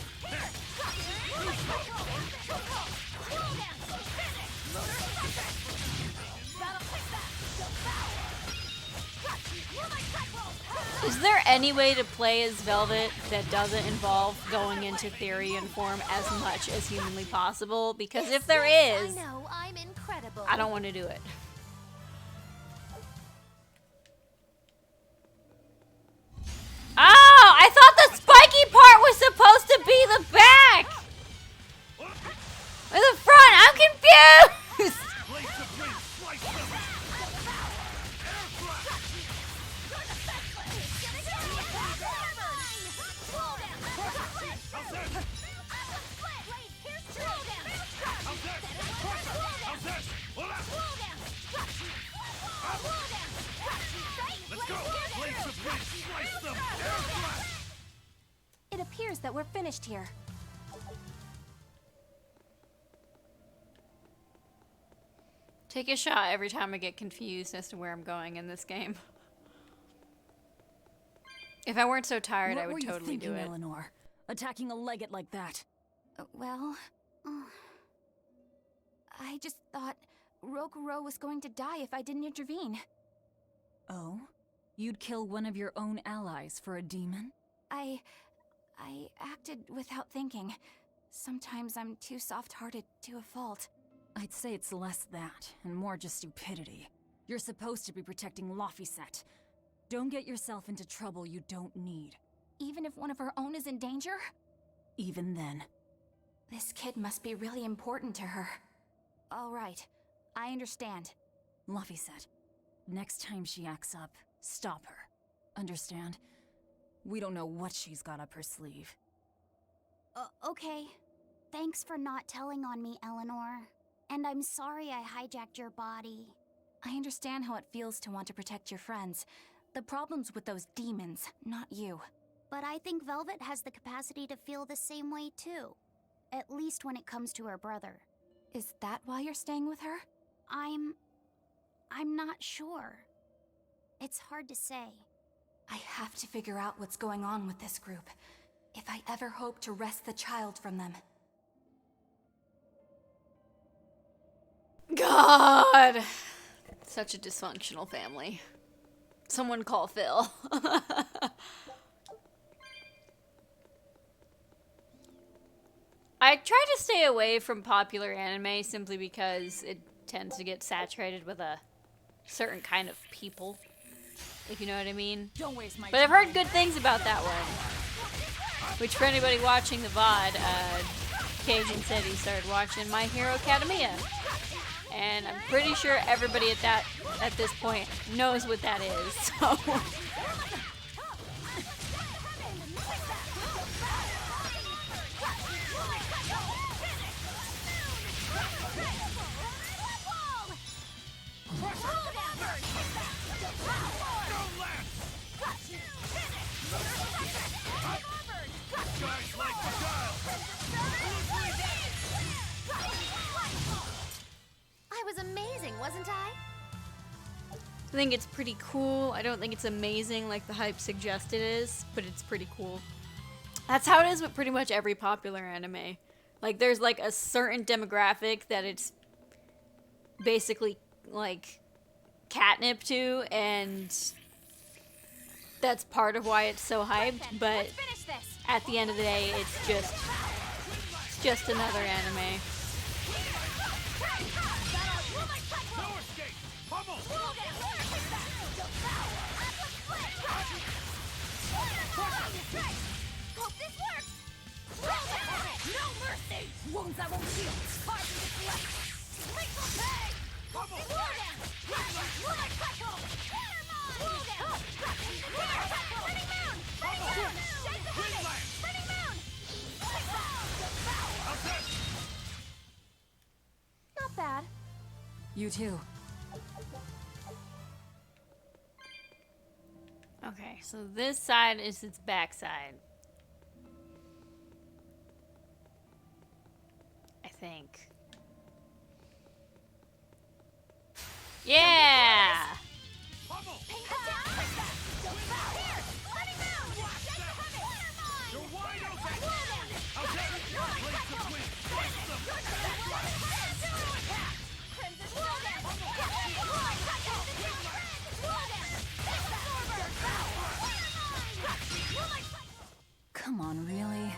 Is there any way to play as Velvet that doesn't involve going into Therian form as much as humanly possible? Because if there is, I know, I'm incredible. I don't want to do it. Oh, I thought the spiky part was supposed to be the back! Or the front, I'm confused! It appears that we're finished here. Take a shot every time I get confused as to where I'm going in this game. If I weren't so tired, I would totally do it. What were you thinking, Eleanor? Attacking a legate like that? Well, I just thought Rokuro was going to die if I didn't intervene. Oh? You'd kill one of your own allies for a demon? I acted without thinking. Sometimes I'm too soft-hearted to a fault. I'd say it's less that, and more just stupidity. You're supposed to be protecting Laffyset. Don't get yourself into trouble you don't need. Even if one of her own is in danger? Even then. This kid must be really important to her. All right, I understand. Laffyset, next time she acts up, stop her. Understand? We don't know what she's got up her sleeve. Okay. Thanks for not telling on me, Eleanor. And I'm sorry I hijacked your body. I understand how it feels to want to protect your friends. The problem's with those demons, not you. But I think Velvet has the capacity to feel the same way too. At least when it comes to her brother. Is that why you're staying with her? I'm not sure. It's hard to say. I have to figure out what's going on with this group. If I ever hope to wrest the child from them. God! Such a dysfunctional family. Someone call Phil. I try to stay away from popular anime simply because it tends to get saturated with a certain kind of people, if you know what I mean. Don't waste my But I've heard good things about that one. Which, for anybody watching the VOD, Cajun said he started watching My Hero Academia. And I'm pretty sure everybody at this point knows what that is, so... Guys like Beguile! I was amazing, wasn't I? I think it's pretty cool. I don't think it's amazing like the hype suggested is, but it's pretty cool. That's how it is with pretty much every popular anime. Like, there's like a certain demographic that it's basically like catnip to, and that's part of why it's so hyped, but at the end of the day, it's just another anime. No escape! Pummel! Hope this works! No mercy! Wounds I won't heal! Hard to deflect! Lethal pay! Pummel! Not bad. You too. Okay, so this side is its backside. I think. Yeah! Pummel! You're wide open! I'll get it! Blades of wind! Slice them! Come on, really?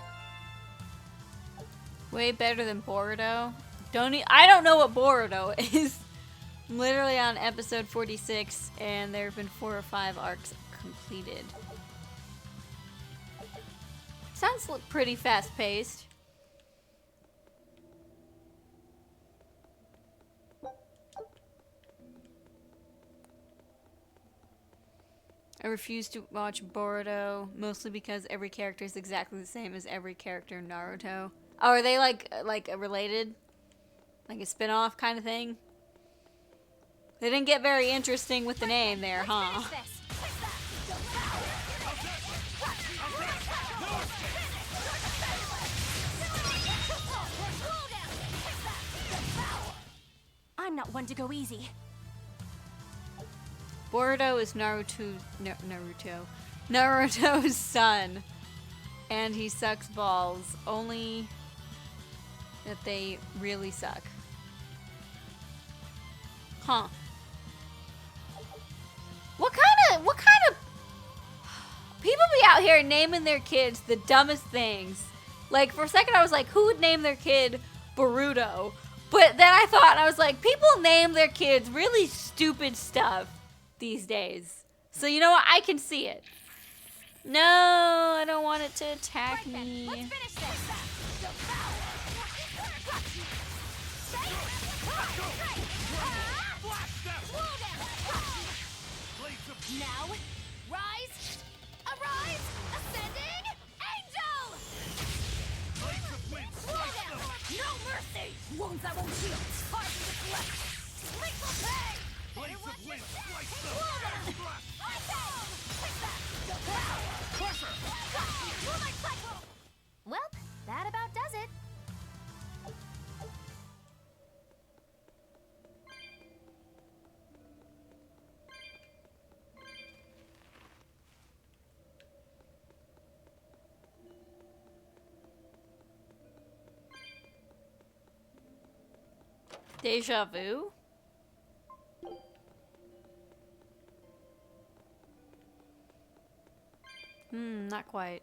Way better than Boruto. I don't know what Boruto is. I'm literally on episode 46, and there have been 4 or 5 arcs completed. Sounds pretty fast-paced. I refuse to watch Boruto, mostly because every character is exactly the same as every character in Naruto. Oh, are they like related? Like a spin-off kind of thing? They didn't get very interesting with the name there, huh? I'm not one to go easy. Boruto is Naruto's son, and he sucks balls, only that they really suck. Huh. What kind of people be out here naming their kids the dumbest things? Like, for a second I was like, who would name their kid Boruto? But then I thought, and I was like, people name their kids really stupid stuff these days. So you know what? I can see it. No, I don't want it to attack me. Let's finish this! Now, rise, arise, ascending, angel! Blades of wind! Slice them! No mercy! Wounds I won't heal! Hard to deflect! Lethal pay! Blades of wind! Slice them! Crusher! Well, that about does it. Deja vu? Not quite.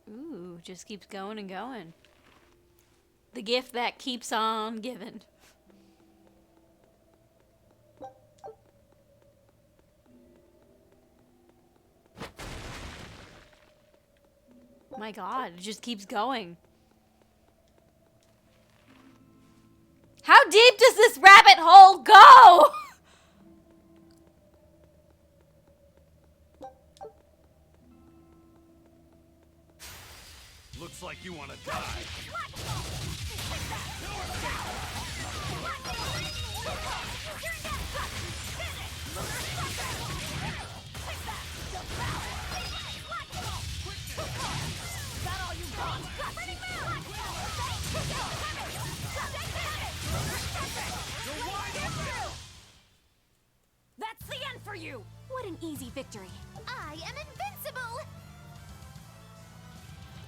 Ooh, just keeps going and going. The gift that keeps on giving. My God, it just keeps going. How deep does this rabbit hole go? Looks like you want to die. through. What an easy victory. I am invincible!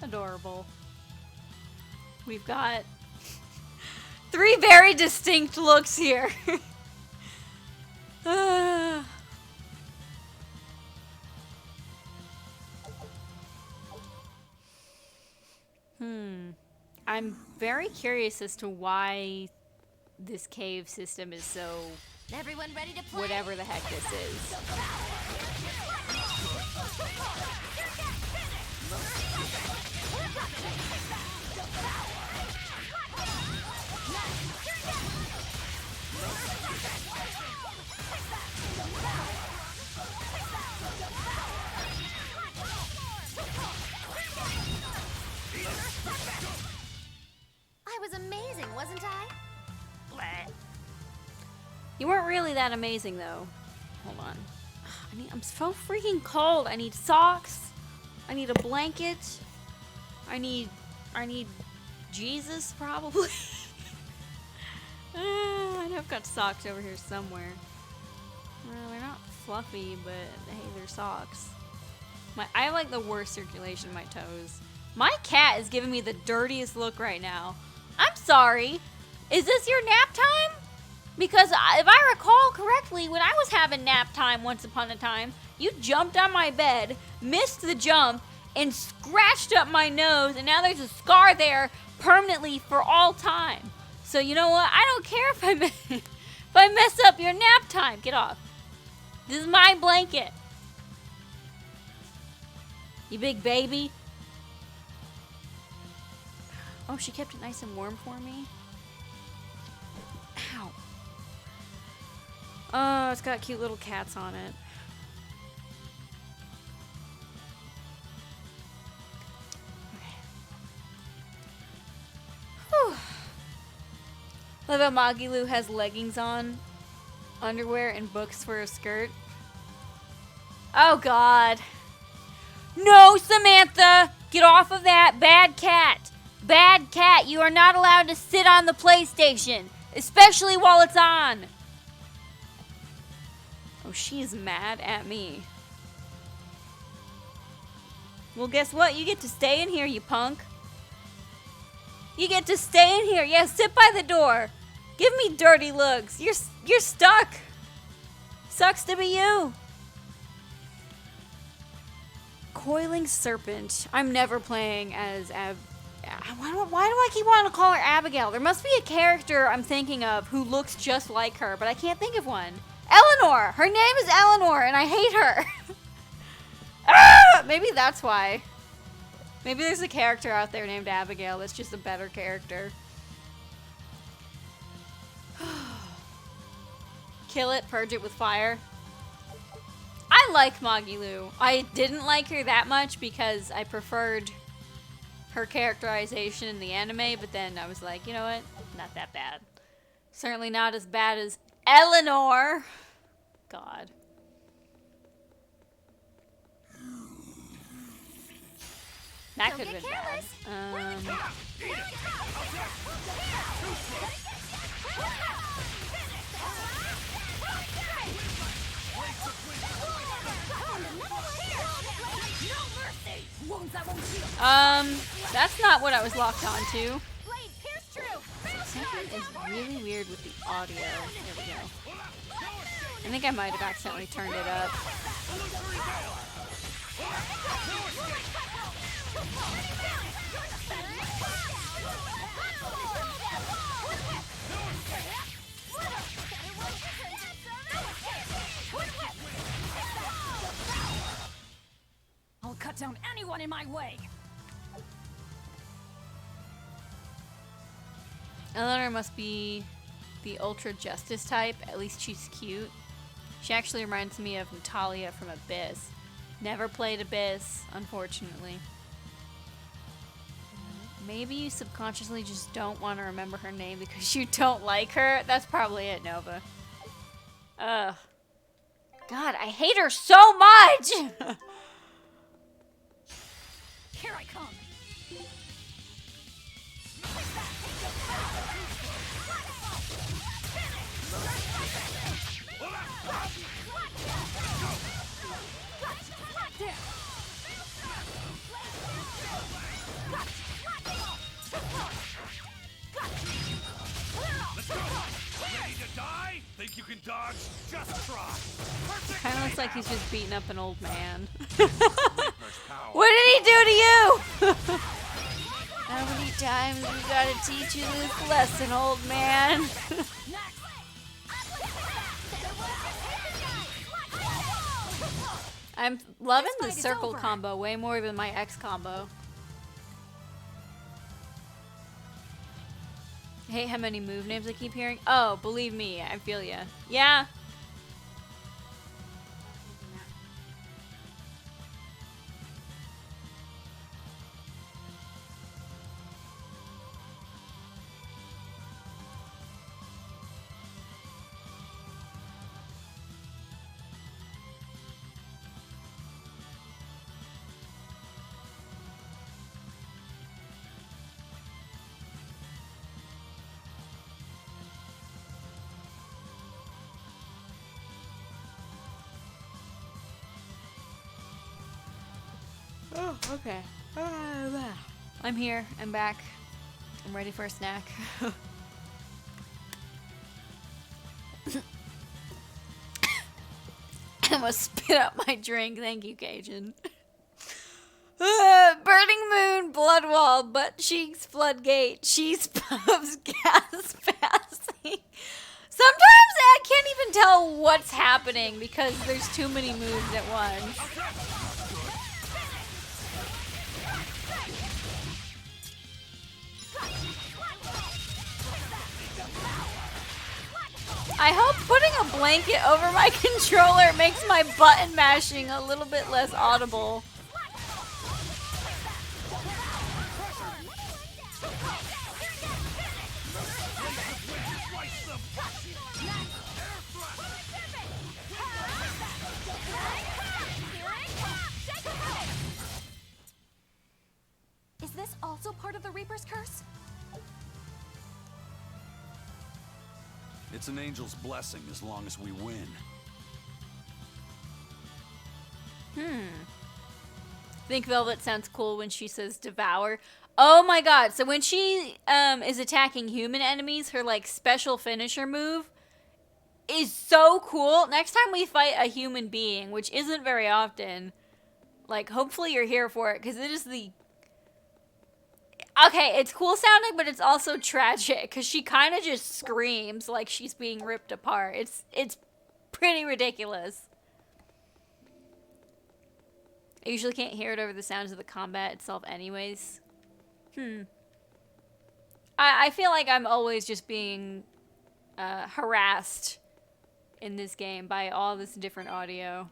Adorable. We've got 3 very distinct looks here. I'm very curious as to why this cave system is so... Everyone ready to play? whatever the heck this is. I was amazing, wasn't I? You weren't really that amazing, though. Hold on. I'm so freaking cold. I need socks. I need a blanket. I need Jesus, probably. I know I've got socks over here somewhere. Well, they're not fluffy, but hey, they're socks. I have like the worst circulation in my toes. My cat is giving me the dirtiest look right now. I'm sorry. Is this your nap time? Because if I recall correctly, when I was having nap time once upon a time, you jumped on my bed, missed the jump, and scratched up my nose, and now there's a scar there permanently for all time. So you know what? I don't care if I mess up your nap time. Get off. This is my blanket. You big baby. Oh, she kept it nice and warm for me. Ow. Oh, it's got cute little cats on it. Whew. Love how Magilu has leggings on, underwear, and books for a skirt. Oh, God. No, Samantha! Get off of that. Bad cat. Bad cat. You are not allowed to sit on the PlayStation, especially while it's on. Oh, she's mad at me. Well, guess what? You get to stay in here, you punk. You get to stay in here. Yeah, sit by the door. Give me dirty looks. You're stuck. Sucks to be you. Coiling Serpent. I'm never playing as why do I keep wanting to call her Abigail? There must be a character I'm thinking of who looks just like her, but I can't think of one. Eleanor! Her name is Eleanor, and I hate her. Ah! Maybe that's why. Maybe there's a character out there named Abigail that's just a better character. Kill it, purge it with fire. I like Magilu. I didn't like her that much because I preferred her characterization in the anime, but then I was like, you know what? Not that bad. Certainly not as bad as Eleanor. God. That could have been bad. That's not what I was locked onto. Something is really weird with the audio. There we go. I think I might have accidentally turned it up. I'll cut down anyone in my way. Eleanor must be the Ultra Justice type. At least she's cute. She actually reminds me of Natalia from Abyss. Never played Abyss, unfortunately. Maybe you subconsciously just don't want to remember her name because you don't like her. That's probably it, Nova. Ugh. God, I hate her so much! Here I come. dodge, just try. Kind of looks like he's just beating up an old man. Reaper's power. What did he do to you? How many times we gotta teach you this lesson, old man? I'm loving the circle combo way more than my X combo. I hate how many move names I keep hearing. Oh, believe me, I feel ya. Yeah. Oh, okay. I'm here. I'm back. I'm ready for a snack. I almost spit out my drink. Thank you, Cajun. Burning moon, blood wall, butt cheeks, floodgate, cheese puffs, gas passing. Sometimes I can't even tell what's happening because there's too many moves at once. I hope putting a blanket over my controller makes my button mashing a little bit less audible. Is this also part of the Reaper's curse? It's an angel's blessing as long as we win. Think Velvet sounds cool when she says devour. Oh my god, so when she is attacking human enemies, her like special finisher move is so cool. Next time we fight a human being, which isn't very often, like hopefully you're here for it, because it is the... Okay, it's cool sounding, but it's also tragic, because she kind of just screams like she's being ripped apart. It's pretty ridiculous. I usually can't hear it over the sounds of the combat itself anyways. I feel like I'm always just being harassed in this game by all this different audio.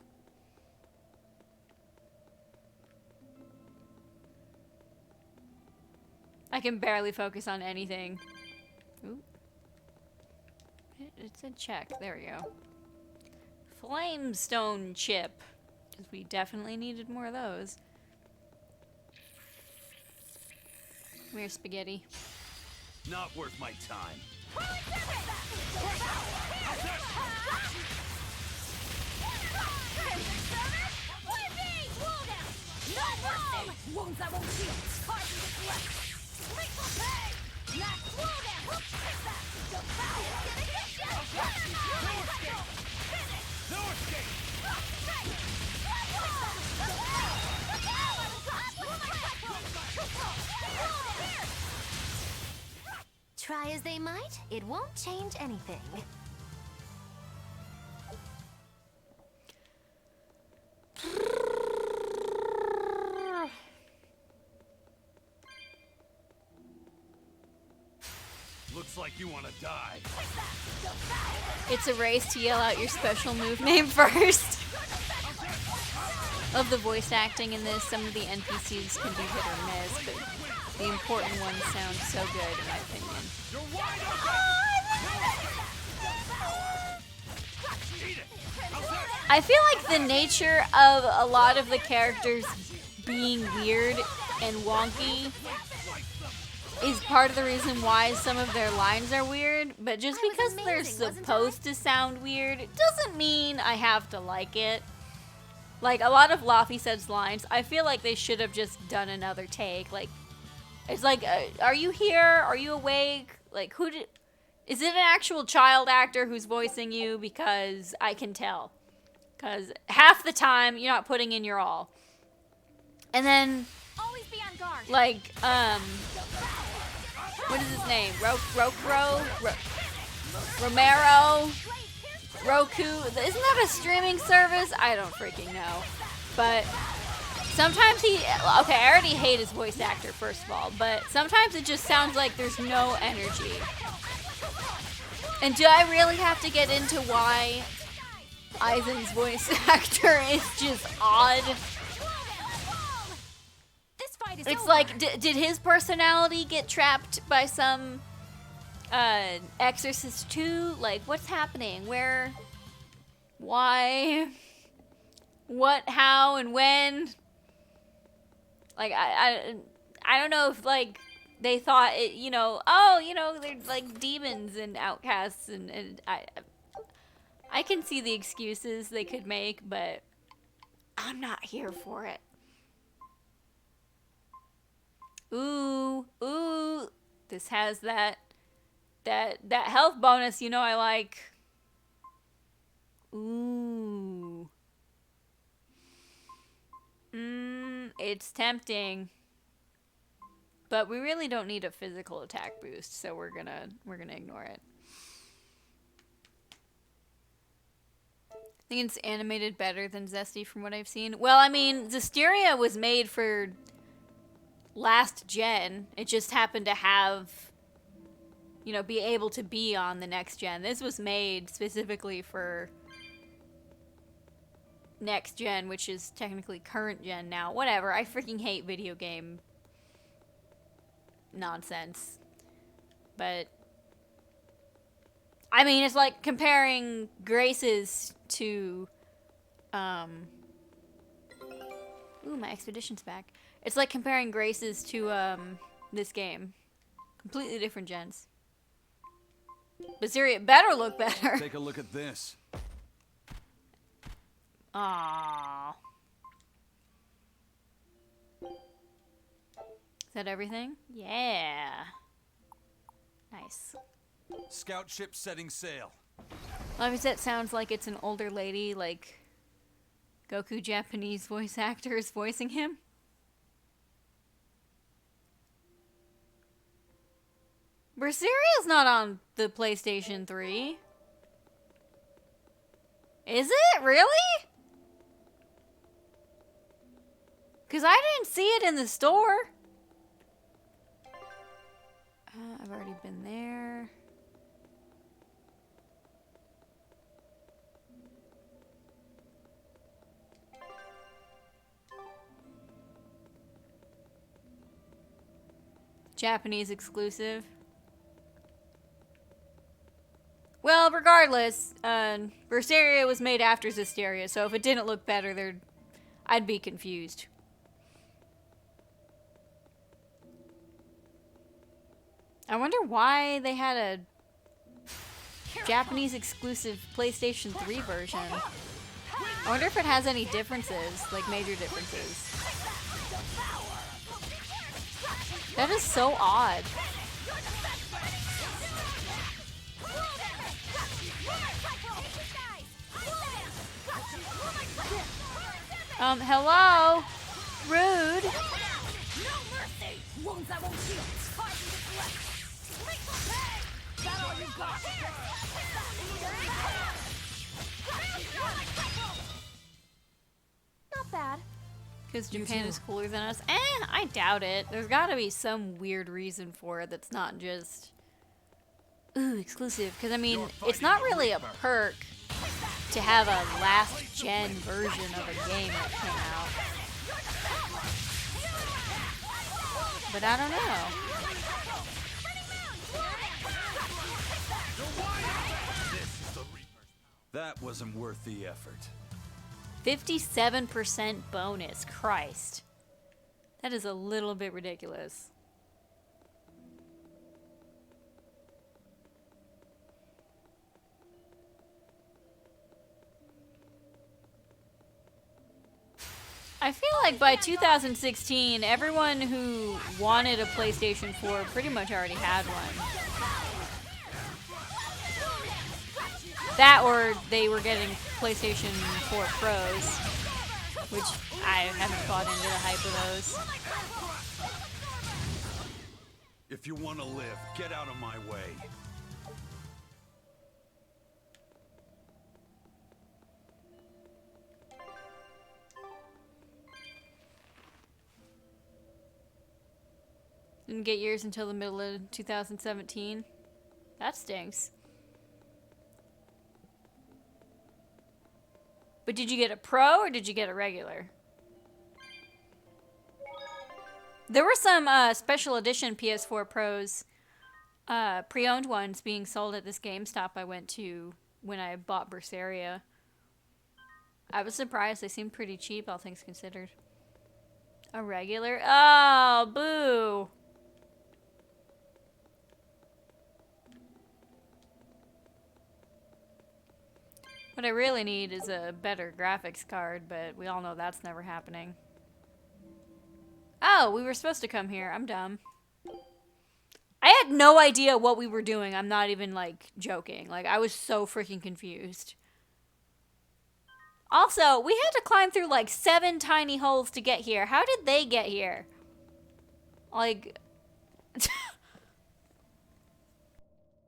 I can barely focus on anything. Ooh. It said check. There we go. Flamestone chip. Because we definitely needed more of those. Come here, spaghetti. Not worth my time. Wounds that won't heal. Scars in the flesh. Lethal pain. Max cooldown. Take that. No escape! Try as they might, it won't change anything. Looks like you want to die. It's a race to yell out your special move name first. Of the voice acting in this, some of the NPCs can be hit or miss, but the important ones sound so good in my opinion. I feel like the nature of a lot of the characters being weird and wonky is part of the reason why some of their lines are weird, but just because they're supposed to sound weird, it doesn't mean I have to like it. Like, a lot of Laufeysed's lines, I feel like they should have just done another take. Like, it's like, are you here? Are you awake? Like, Is it an actual child actor who's voicing you? Because I can tell. Because half the time, you're not putting in your all. And then, Always be on guard. like, what is his name? Romero? Roku? Isn't that a streaming service? I don't freaking know. But sometimes okay, I already hate his voice actor, first of all, but sometimes it just sounds like there's no energy. And do I really have to get into why Aizen's voice actor is just odd? This fight is It's over. like, did his personality get trapped by some Exorcist 2? Like, what's happening? Where? Why? What? How? And when? Like, I don't know if, like, they thought it, you know, oh, you know, they're like demons and outcasts, and I can see the excuses they could make, but I'm not here for it. Ooh, this has that health bonus, you know I like. Ooh. It's tempting. But we really don't need a physical attack boost, so we're gonna ignore it. I think it's animated better than Zesty from what I've seen. Well, I mean, Zestiria was made for last gen. It just happened to have, you know, be able to be on the next gen. This was made specifically for next gen, which is technically current gen now. Whatever, I freaking hate video game nonsense. But I mean, it's like comparing Graces to ooh, my expedition's back. It's like comparing Graces to this game. Completely different gens. Berseria better look better. Take a look at this. Aww. Is that everything? Yeah. Nice. Scout ship setting sail. Obviously, that sounds like it's an older lady, like Goku Japanese voice actor is voicing him. Berseria's not on the PlayStation 3. Is it? Really? Because I didn't see it in the store. I've already been there. Japanese exclusive. Well, regardless, Berseria was made after Zestiria, so if it didn't look better, I'd be confused. I wonder why they had a Japanese exclusive PlayStation 3 version. I wonder if it has any differences, like major differences. That is so odd. Hello? Rude. No mercy! Wounds that won't heal. Is that all you got? Not bad. Because Japan is cooler than us? I doubt it. There's gotta be some weird reason for it that's not just, ooh, exclusive. Because, I mean, it's not really a perk to have a last-gen version of a game that came out. But I don't know. That wasn't worth the effort. 57% bonus. Christ. That is a little bit ridiculous. I feel like by 2016, everyone who wanted a PlayStation 4 pretty much already had one. That or they were getting PlayStation 4 Pros, which I haven't bought into the hype of those. If you want to live, get out of my way. Didn't get yours until the middle of 2017. That stinks. But did you get a Pro or did you get a regular? There were some special edition PS4 Pros, pre-owned ones being sold at this GameStop I went to when I bought Berseria. I was surprised. They seemed pretty cheap, all things considered. A regular? Oh, boo! What I really need is a better graphics card, but we all know that's never happening. Oh, we were supposed to come here. I'm dumb. I had no idea what we were doing. I'm not even, like, joking. Like, I was so freaking confused. Also, we had to climb through, like, 7 tiny holes to get here. How did they get here? Like...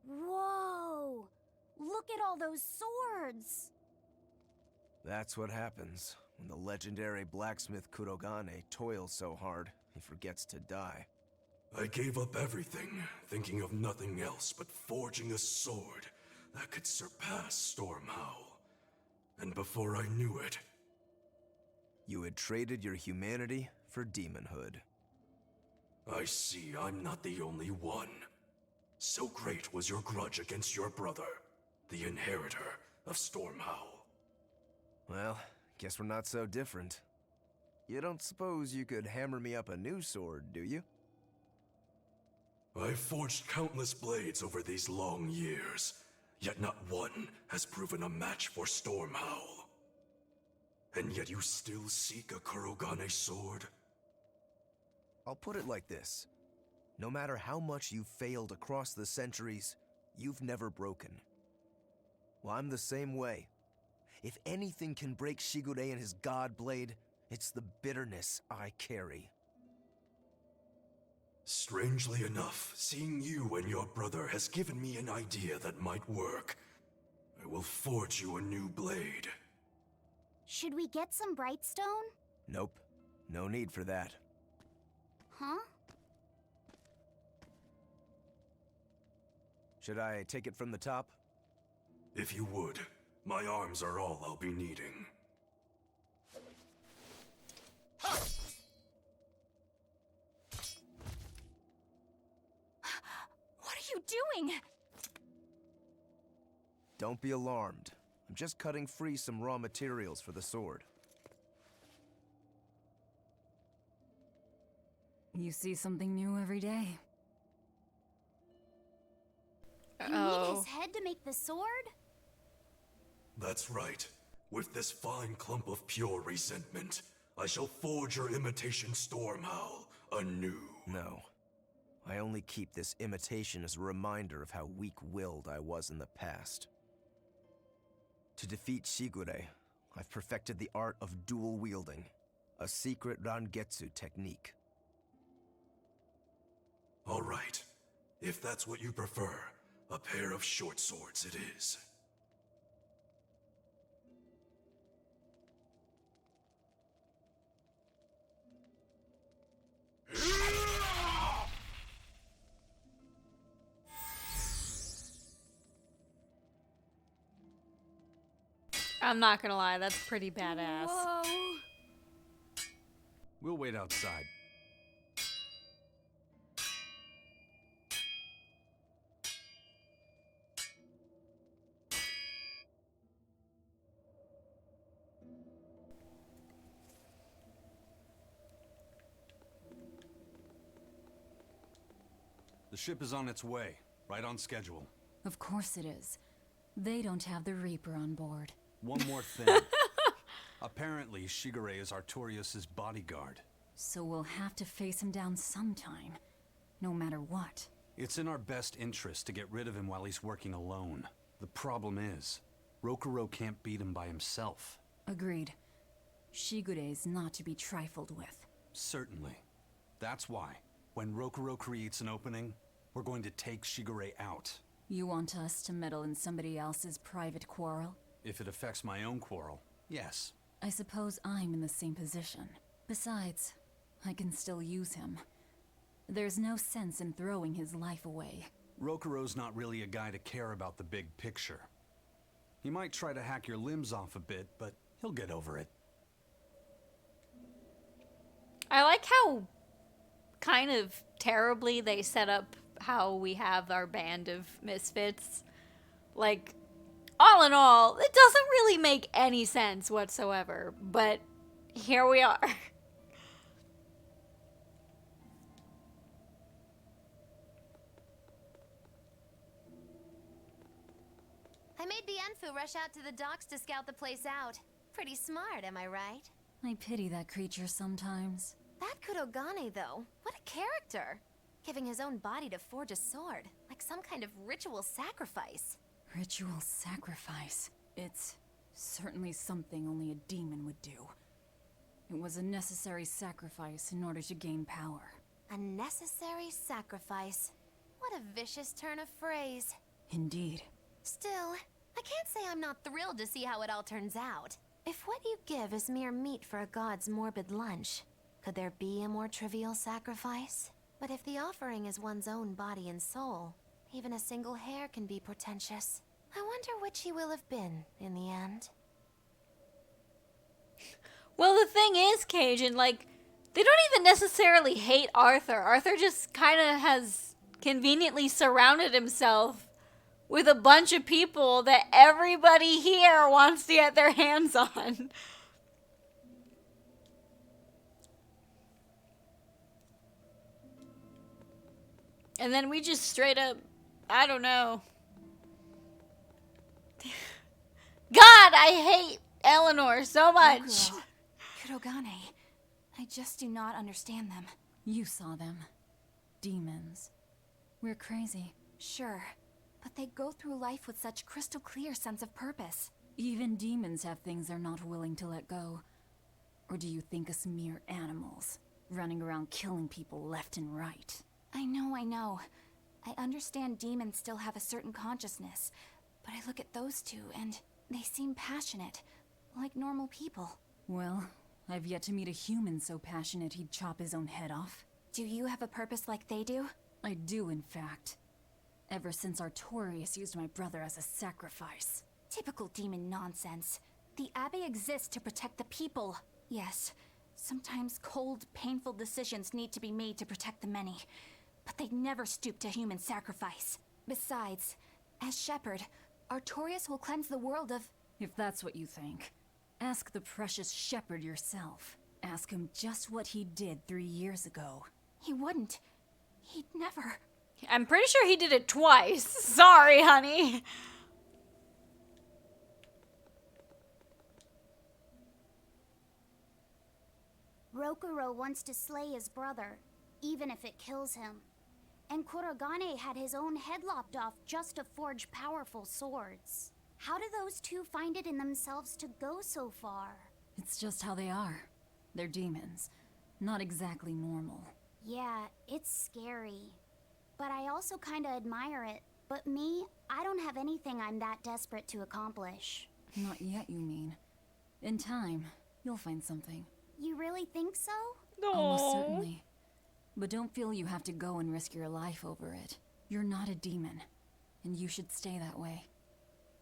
Whoa! Look at all those swords! That's what happens when the legendary blacksmith Kurogane toils so hard, he forgets to die. I gave up everything, thinking of nothing else but forging a sword that could surpass Stormhowl. And before I knew it... You had traded your humanity for demonhood. I see I'm not the only one. So great was your grudge against your brother, the inheritor of Stormhowl. Well, guess we're not so different. You don't suppose you could hammer me up a new sword, do you? I've forged countless blades over these long years, yet not one has proven a match for Stormhowl. And yet you still seek a Kurogane sword? I'll put it like this. No matter how much you've failed across the centuries, you've never broken. Well, I'm the same way. If anything can break Shigure and his god blade, it's the bitterness I carry. Strangely enough, seeing you and your brother has given me an idea that might work. I will forge you a new blade. Should we get some Brightstone? Nope. No need for that. Huh? Should I take it from the top? If you would. My arms are all I'll be needing. What are you doing? Don't be alarmed. I'm just cutting free some raw materials for the sword. You see something new every day. You need his head to make the sword? That's right. With this fine clump of pure resentment, I shall forge your imitation Stormhowl anew. No. I only keep this imitation as a reminder of how weak-willed I was in the past. To defeat Shigure, I've perfected the art of dual wielding, a secret Rangetsu technique. All right. If that's what you prefer, a pair of short swords it is. I'm not gonna lie, that's pretty badass. Whoa. We'll wait outside. The ship is on its way, right on schedule. Of course it is. They don't have the Reaper on board. One more thing. Apparently, Shigure is Artorias' bodyguard. So we'll have to face him down sometime, no matter what. It's in our best interest to get rid of him while he's working alone. The problem is, Rokuro can't beat him by himself. Agreed. Shigure is not to be trifled with. Certainly. That's why, when Rokuro creates an opening, we're going to take Shigure out. You want us to meddle in somebody else's private quarrel? If it affects my own quarrel, yes. I suppose I'm in the same position. Besides, I can still use him. There's no sense in throwing his life away. Rokuro's not really a guy to care about the big picture. He might try to hack your limbs off a bit, but he'll get over it. I like how kind of terribly they set up how we have our band of misfits. Like, all in all, it doesn't really make any sense whatsoever, but here we are. I made Bienfu rush out to the docks to scout the place out. Pretty smart, am I right? I pity that creature sometimes. That Kurogane, though, what a character! Giving his own body to forge a sword, like some kind of ritual sacrifice. Ritual sacrifice. It's certainly something only a demon would do. It was a necessary sacrifice in order to gain power. A necessary sacrifice. What a vicious turn of phrase. Indeed. Still, I can't say I'm not thrilled to see how it all turns out. If what you give is mere meat for a god's morbid lunch, could there be a more trivial sacrifice? But if the offering is one's own body and soul, even a single hair can be portentous. I wonder which he will have been in the end. Well, the thing is, Cajun, like, they don't even necessarily hate Arthur. Arthur just kind of has conveniently surrounded himself with a bunch of people that everybody here wants to get their hands on. And then we just straight up, I don't know. God, I hate Eleanor so much. Rokuro, Kurogane, I just do not understand them. You saw them. Demons. We're crazy. Sure, but they go through life with such crystal clear sense of purpose. Even demons have things they're not willing to let go. Or do you think us mere animals, running around killing people left and right? I know. I understand demons still have a certain consciousness, but I look at those two and they seem passionate, like normal people. Well, I've yet to meet a human so passionate he'd chop his own head off. Do you have a purpose like they do? I do, in fact. Ever since Artorius used my brother as a sacrifice. Typical demon nonsense. The Abbey exists to protect the people. Yes, sometimes cold, painful decisions need to be made to protect the many. But they'd never stoop to human sacrifice. Besides, as shepherd, Artorius will cleanse the world of... If that's what you think, ask the precious shepherd yourself. Ask him just what he did 3 years ago. He wouldn't. He'd never... I'm pretty sure he did it twice. Sorry, honey. Rokuro wants to slay his brother, even if it kills him. And Kurogane had his own head lopped off just to forge powerful swords. How do those two find it in themselves to go so far? It's just how they are. They're demons. Not exactly normal. Yeah, it's scary. But I also kinda admire it. But me, I don't have anything I'm that desperate to accomplish. Not yet, you mean. In time, you'll find something. You really think so? Almost certainly. But don't feel you have to go and risk your life over it. You're not a demon, and you should stay that way.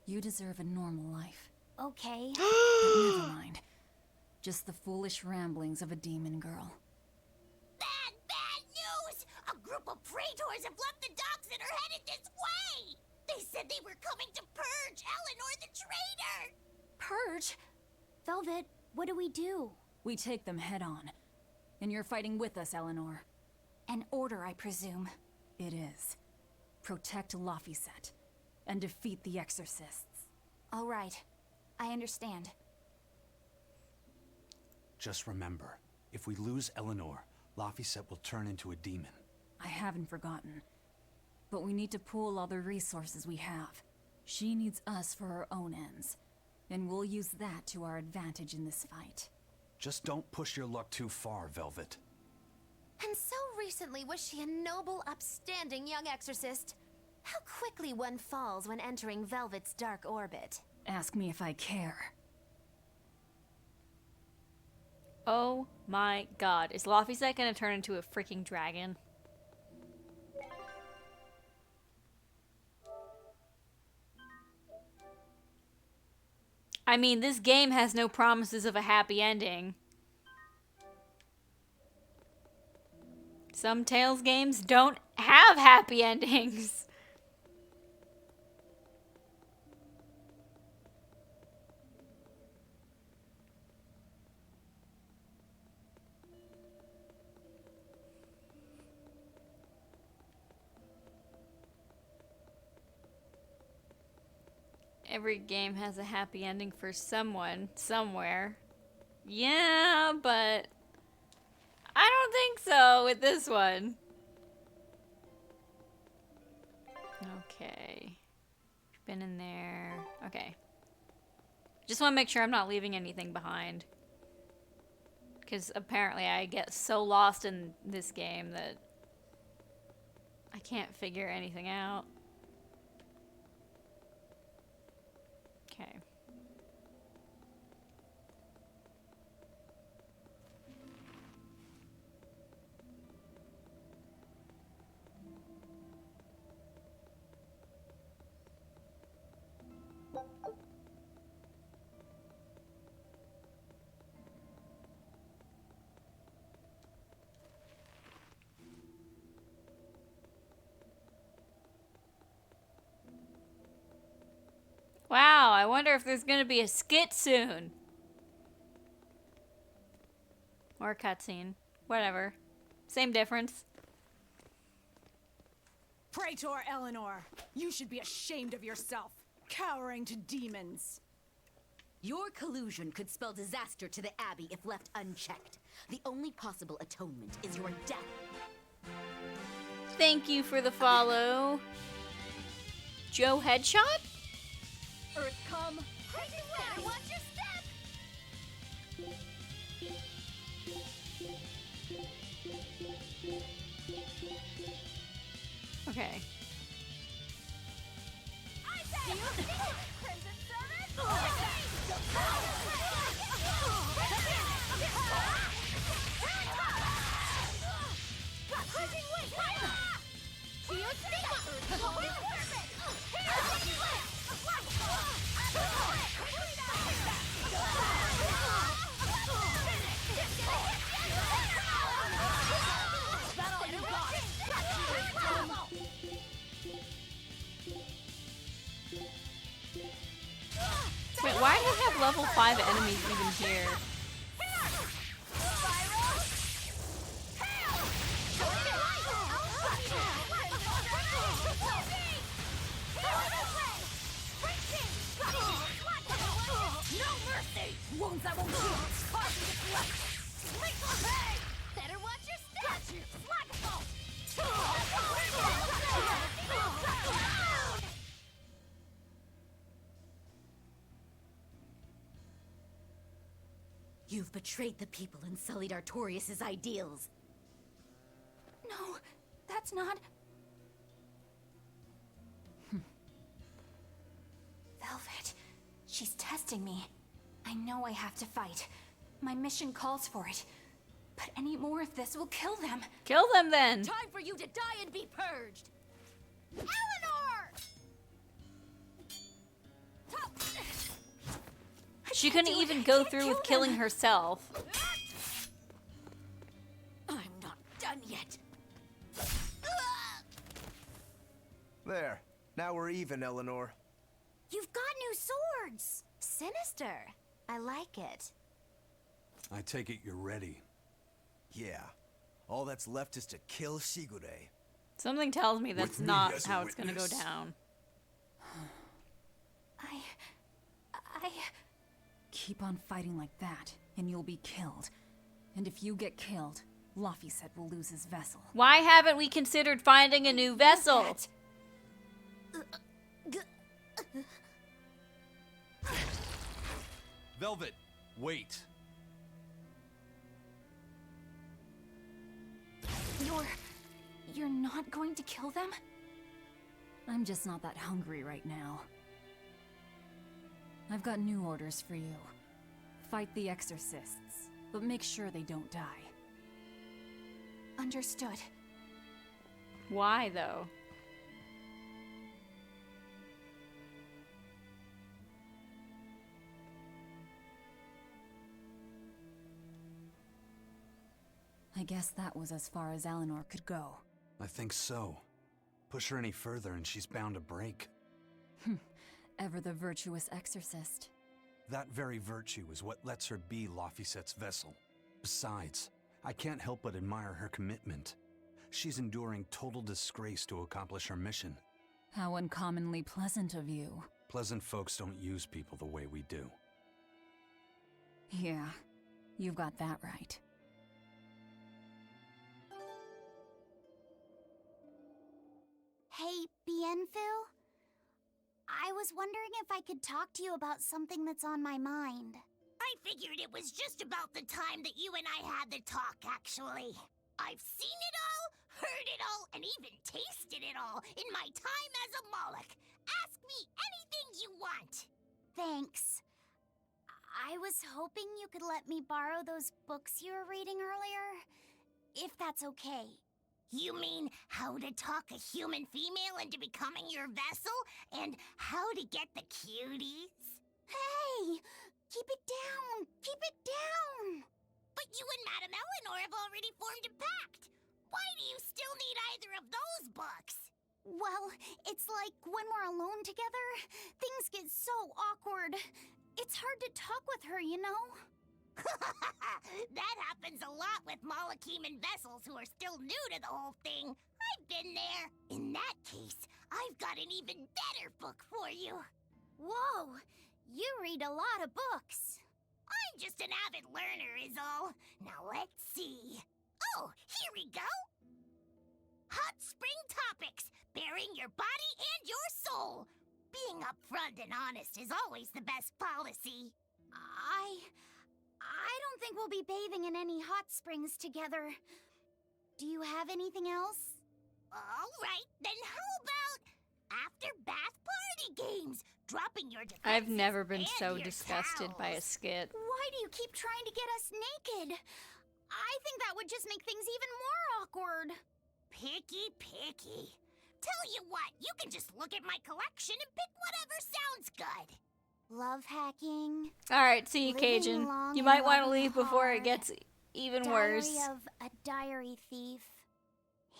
You deserve a normal life. Okay. But never mind. Just the foolish ramblings of a demon girl. Bad news! A group of praetors have left the docks and are headed this way! They said they were coming to purge Eleanor the traitor! Purge? Velvet, what do we do? We take them head on. And you're fighting with us, Eleanor. An order, I presume. It is. Protect Laphicet and defeat the exorcists. All right. I understand. Just remember, if we lose Eleanor, Laphicet will turn into a demon. I haven't forgotten. But we need to pool all the resources we have. She needs us for her own ends, and we'll use that to our advantage in this fight. Just don't push your luck too far, Velvet. And so recently was she a noble, upstanding young exorcist. How quickly one falls when entering Velvet's dark orbit. Ask me if I care. Oh my god. Is Laphicet gonna turn into a freaking dragon? I mean, this game has no promises of a happy ending. Some Tales games don't have happy endings. Every game has a happy ending for someone, somewhere. Yeah, but I don't think so with this one. Okay. Been in there. Okay. Just want to make sure I'm not leaving anything behind. Because apparently I get so lost in this game that I can't figure anything out. Okay. Wow, I wonder if there's gonna be a skit soon. Or a cutscene. Whatever. Same difference. Praetor Eleanor, you should be ashamed of yourself, cowering to demons. Your collusion could spell disaster to the Abbey if left unchecked. The only possible atonement is your death. Thank you for the follow. Joe Headshot? Earth come. Better watch your step! Okay. I say, Crimson Servant! Crushing Wing! Wait, why do we have level 5 enemies even here? Wounds that won't heal. Causing deflect. Better watch your step. You've betrayed the people and sullied Artorius' ideals. No, that's not... Velvet, she's testing me. I know I have to fight. My mission calls for it. But any more of this will kill them. Kill them then! Time for you to die and be purged! Eleanor! She couldn't even go through with killing herself. I'm not done yet. There. Now we're even, Eleanor. You've got new swords! Sinister. I like it. I take it you're ready. Yeah. All that's left is to kill Shigure. Something tells me that's With me not as a how it's gonna go witness. down. I... Keep on fighting like that, and you'll be killed. And if you get killed, Laphicet will lose his vessel. Why haven't we considered finding a new vessel? Velvet, wait. You're not going to kill them? I'm just not that hungry right now. I've got new orders for you. Fight the exorcists, but make sure they don't die. Understood. Why, though? I guess that was as far as Eleanor could go. I think so. Push her any further and she's bound to break. Ever the virtuous exorcist. That very virtue is what lets her be Laphicet's vessel. Besides, I can't help but admire her commitment. She's enduring total disgrace to accomplish her mission. How uncommonly pleasant of you. Pleasant folks don't use people the way we do. Yeah, you've got that right. Hey, Bienfu? I was wondering if I could talk to you about something that's on my mind. I figured it was just about the time that you and I had the talk, actually. I've seen it all, heard it all, and even tasted it all in my time as a Moloch. Ask me anything you want. Thanks. I was hoping you could let me borrow those books you were reading earlier, if that's okay. You mean how to talk a human female into becoming your vessel, and how to get the cuties? Hey! Keep it down! Keep it down! But you and Madame Eleanor have already formed a pact. Why do you still need either of those books? Well, it's like when we're alone together, things get so awkward. It's hard to talk with her, you know? That happens a lot with Malachiman vessels who are still new to the whole thing. I've been there. In that case, I've got an even better book for you. Whoa! You read a lot of books. I'm just an avid learner is all. Now let's see. Oh, here we go. Hot Spring Topics, bearing your body and your soul. Being upfront and honest is always the best policy. I don't think we'll be bathing in any hot springs together. Do you have anything else? All right, then how about after bath party games? Dropping your defenses I've never been and so your disgusted by a towels. skit. Why do you keep trying to get us naked? I think that would just make things even more awkward. Picky. Tell you what, you can just look at my collection and pick whatever sounds good. Love hacking. Alright, see you, Living Cajun. long You and might want to loving leave before it hard. gets even Diary worse. of a diary thief.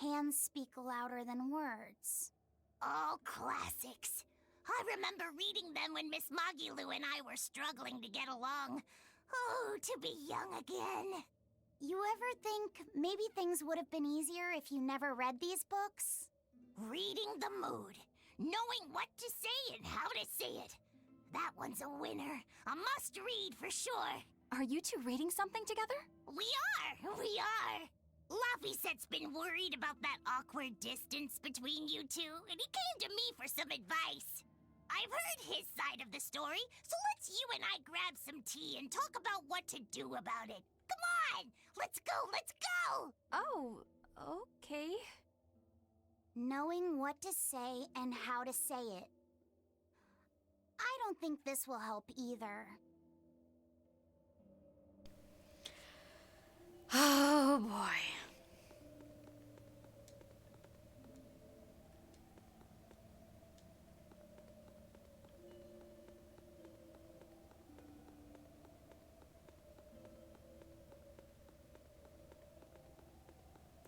Hands speak louder than words. All classics. I remember reading them when Miss Magilu and I were struggling to get along. Oh, to be young again. You ever think maybe things would have been easier if you never read these books? Reading the mood. Knowing what to say and how to say it. That one's a winner. A must-read for sure. Are you two reading something together? We are. Laphicet's been worried about that awkward distance between you two, and he came to me for some advice. I've heard his side of the story, so let's you and I grab some tea and talk about what to do about it. Come on! Let's go! Oh, okay. Knowing what to say and how to say it. I don't think this will help either. Oh boy.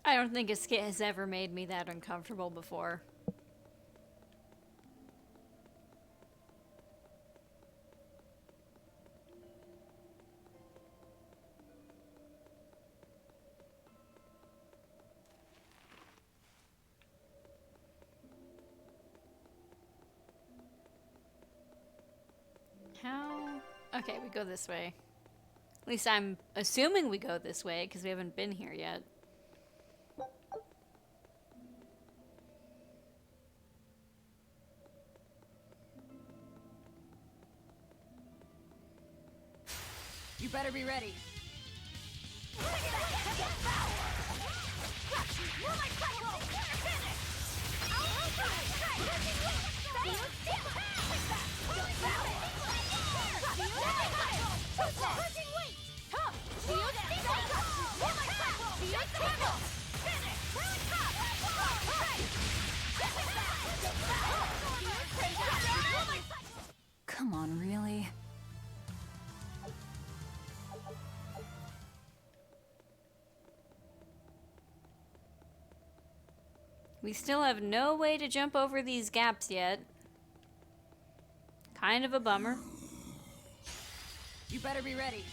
I don't think a skit has ever made me that uncomfortable before. How? Okay, we go this way. At least I'm assuming we go this way because we haven't been here yet. You better be ready. Come on, really? We still have no way to jump over these gaps yet. Kind of a bummer. You better be ready.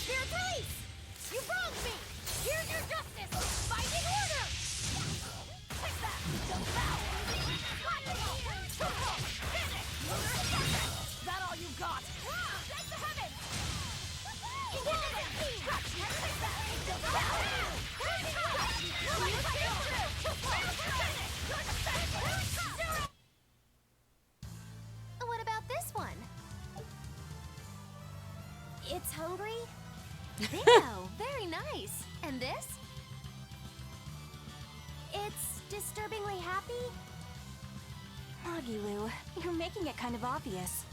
Spirit release! You wronged me! Here's your justice! Fighting order! Take that! Is that all you got? Take the heavens! What about this one? It's hungry? Bingo! Very nice. And this? It's disturbingly happy? Magilu, you're making it kind of obvious.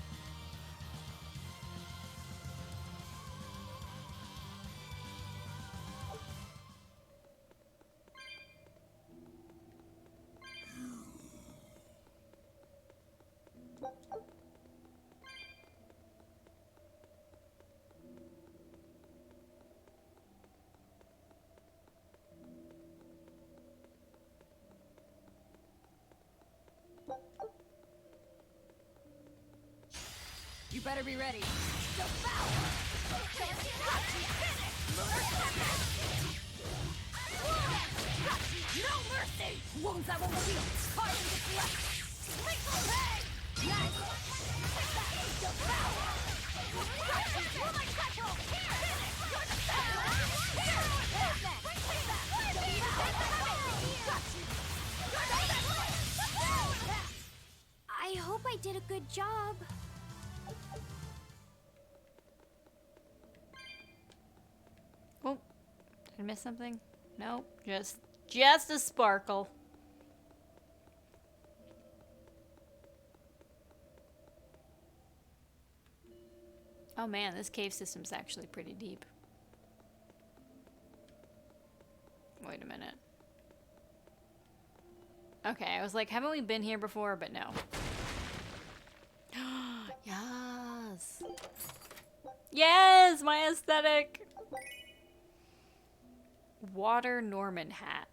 You better be ready. No mercy! Wounds that won't heal. Fire gets left. Lethal peg! Yes! I hope I did a good job. Oh, did I miss something? Nope, just a sparkle. Oh man, this cave system's actually pretty deep. Wait a minute. Okay, I was like, haven't we been here before? But no. Yes! Yes, my aesthetic! Water Norman hat.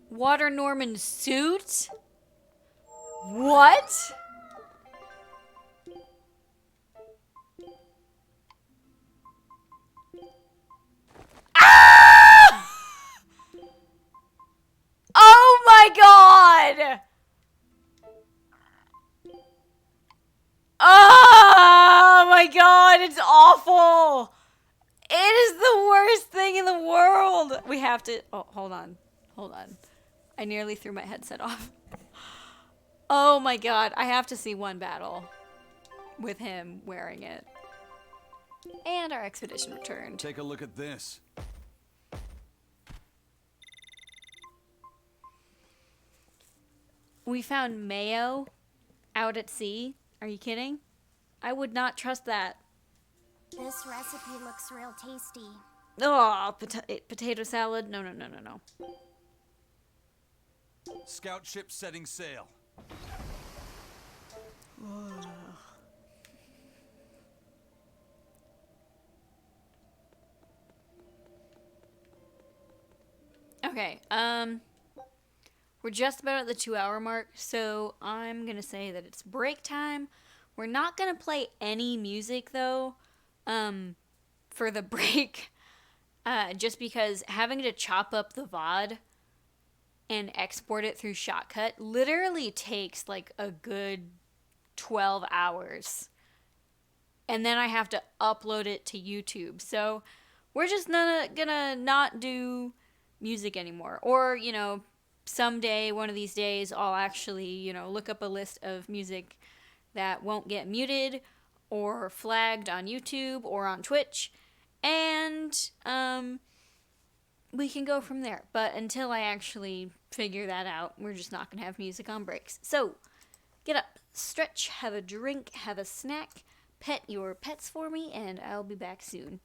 Water Norman suit? What? Ah! Oh my god! Oh my god, it's awful! It is the worst thing in the world! We have to... Oh, hold on. Hold on. I nearly threw my headset off. Oh my god, I have to see one battle with him wearing it. And our expedition returned. Take a look at this. We found mayo out at sea. Are you kidding? I would not trust that. This recipe looks real tasty. Oh, potato salad? No, no, no, no, no. Scout ship setting sail. Okay, we're just about at the 2-hour mark, so I'm gonna say that it's break time. We're not gonna play any music though, for the break, just because having to chop up the VOD and export it through Shotcut literally takes like a good 12 hours. and then I have to upload it to YouTube. So we're just gonna not do music anymore. Or, you know, someday, one of these days, I'll actually, you know, look up a list of music that won't get muted or flagged on YouTube or on Twitch, and we can go from there. But until I actually figure that out, we're just not gonna have music on breaks. So get up, stretch, have a drink, have a snack, pet your pets for me, and I'll be back soon.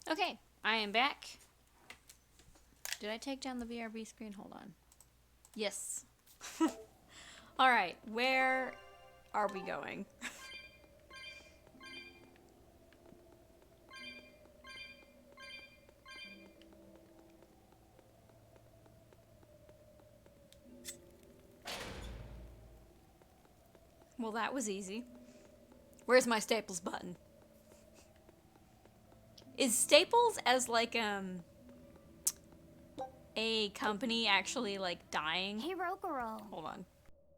Okay, I am back. Did I take down the BRB screen? Hold on. Yes. Alright, where are we going? Well, that was easy. Where's my Staples button? Is Staples as like a company actually like dying? Hey, Rokuro. Hold on.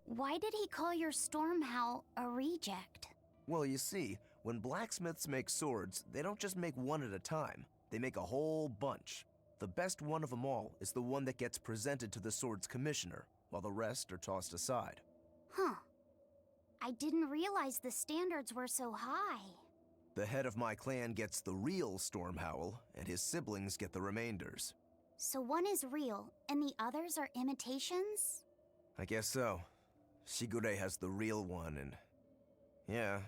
Why did he call your storm howl a reject? Well, you see, when blacksmiths make swords, they don't just make one at a time. They make a whole bunch. The best one of them all is the one that gets presented to the sword's commissioner, while the rest are tossed aside. Huh. I didn't realize the standards were so high. The head of my clan gets the real storm howl, and his siblings get the remainders. So one is real, and the others are imitations? I guess so. Shigure has the real one, and... yeah,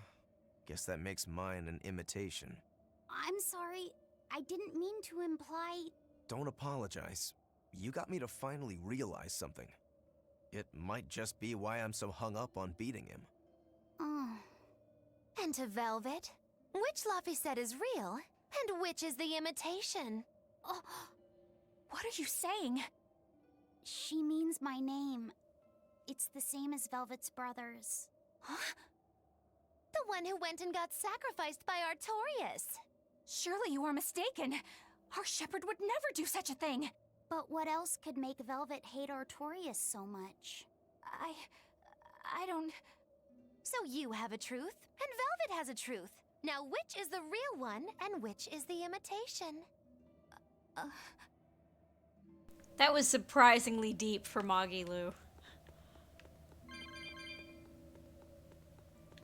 guess that makes mine an imitation. I'm sorry, I didn't mean to imply... Don't apologize. You got me to finally realize something. It might just be why I'm so hung up on beating him. Oh. And to Velvet, which Laphicet is real, and which is the imitation? Oh, what are you saying? She means my name. It's the same as Velvet's brothers. Huh? The one who went and got sacrificed by Artorias. Surely you are mistaken. Our shepherd would never do such a thing. But what else could make Velvet hate Artorias so much? I don't... So you have a truth, and Velvet has a truth. Now which is the real one, and which is the imitation? That was surprisingly deep for Magilu.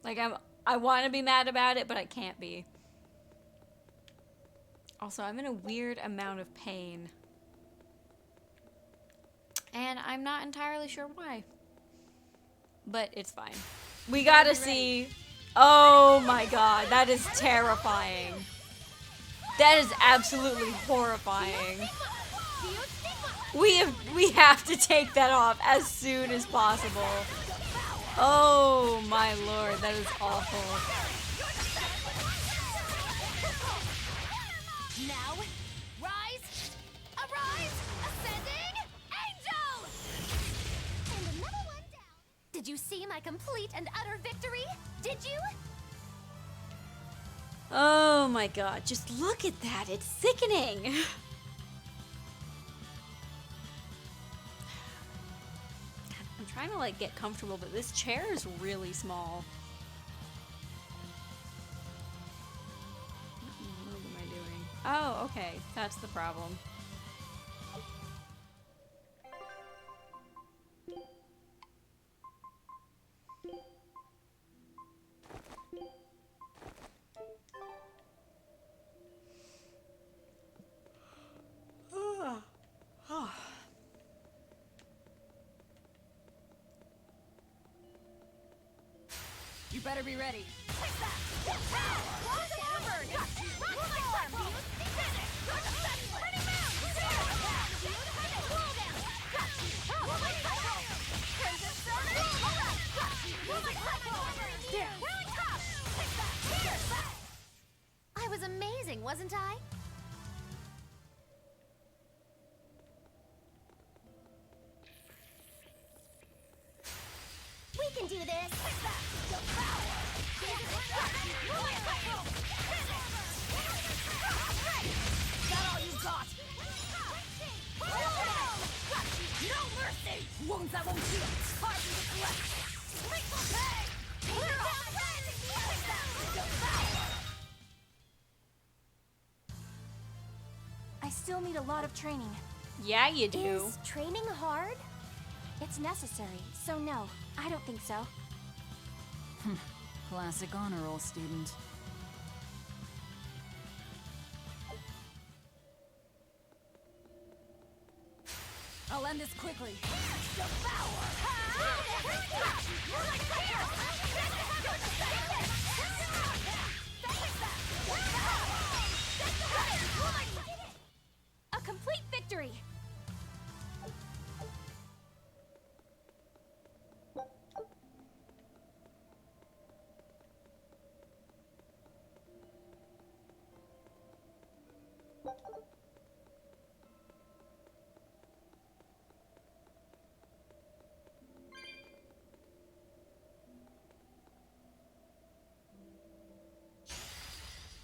Like, I want to be mad about it, but I can't be. Also, I'm in a weird amount of pain. And I'm not entirely sure why. But it's fine. We gotta see... Oh my god, that is terrifying. That is absolutely horrifying. We have to take that off as soon as possible. Oh my lord, that is awful. Now, rise, arise, ascending, angels! And another one down. Did you see my complete and utter victory? Did you? Oh my god, just look at that, it's sickening. I'm trying to like get comfortable, but this chair is really small. What am I doing? Oh, okay, that's the problem. You better be ready. I was amazing, wasn't I? We can do this! That all you got? No mercy! Wounds that won't heal! Hard to deflect! I still need a lot of training. Yeah, you do. Is training hard? It's necessary, so no, I don't think so. Classic honor roll student. I'll end this quickly.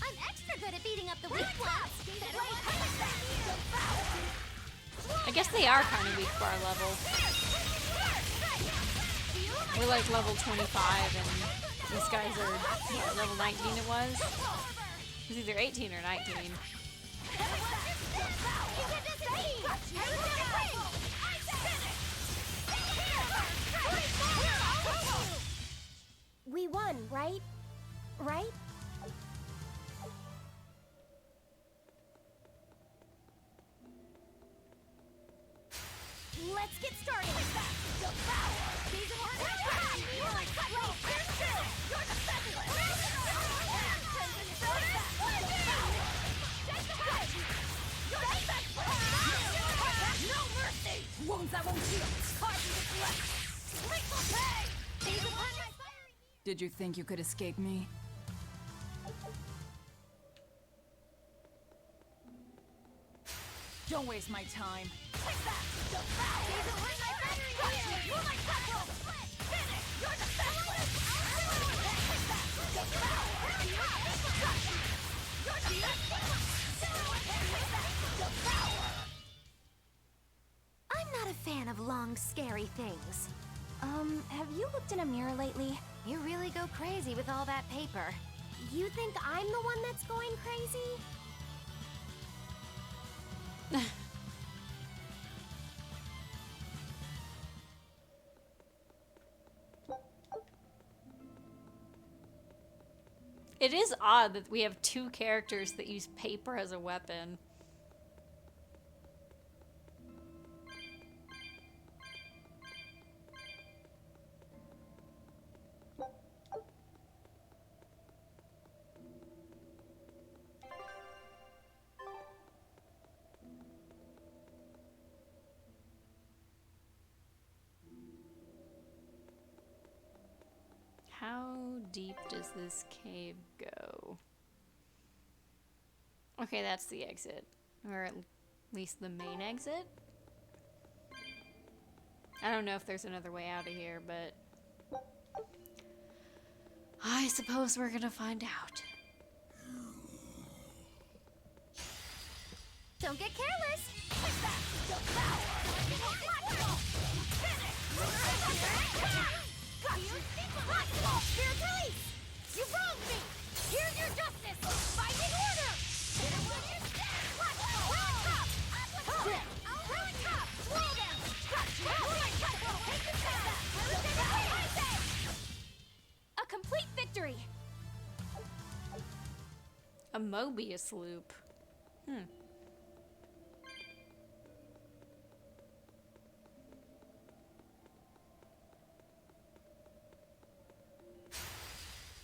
I'm extra good at beating up the weak ones. I guess they are kind of weak for our level. We're like level 25 and these guys are, what, level 19 it was? It was either 18 or 19. We won, right? Right? Let's get started. Season 1 No mercy! Wounds that won't heal. Did you think you could escape me? Don't waste my time. I'm not a fan of long, scary things. Have you looked in a mirror lately? You really go crazy with all that paper. You think I'm the one that's going crazy? It is odd that we have two characters that use paper as a weapon. How deep does this cave go? Okay, that's the exit. Or at least the main exit. I don't know if there's another way out of here, but I suppose we're gonna find out. Don't get careless. You wronged me! Here's your justice! Fighting order! A complete victory! A Mobius loop.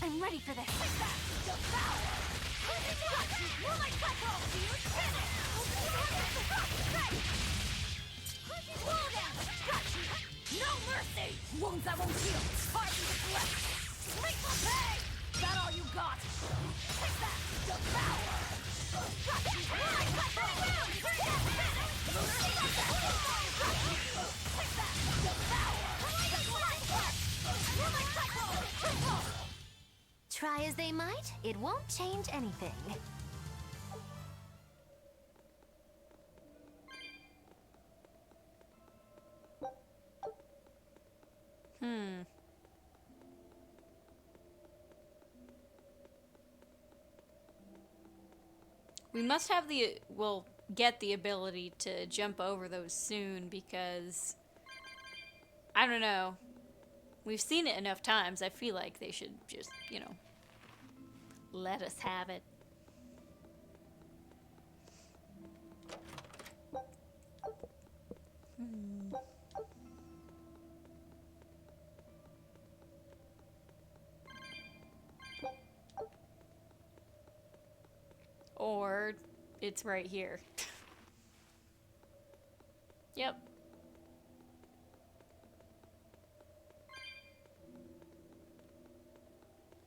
I'm ready for this. No mercy! Wounds that won't heal! Hard to deflect! Lethal pay! That all you got? Try as they might, it won't change anything. We must have we'll get the ability to jump over those soon because, I don't know, we've seen it enough times. I feel like they should just, you know, let us have it. Or it's right here. Yep.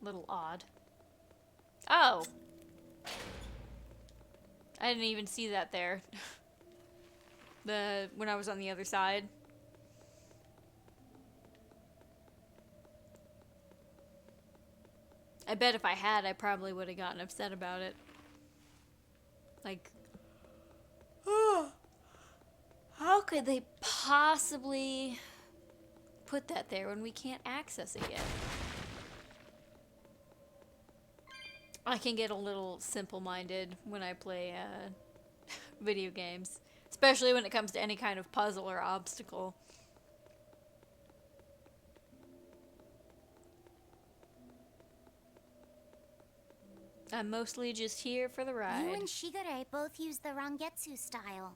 Little odd. Oh! I didn't even see that there. When I was on the other side. I bet if I had, I probably would have gotten upset about it. Like, how could they possibly put that there when we can't access it yet? I can get a little simple-minded when I play video games, especially when it comes to any kind of puzzle or obstacle. I'm mostly just here for the ride. You and Shigure both use the Rangetsu style.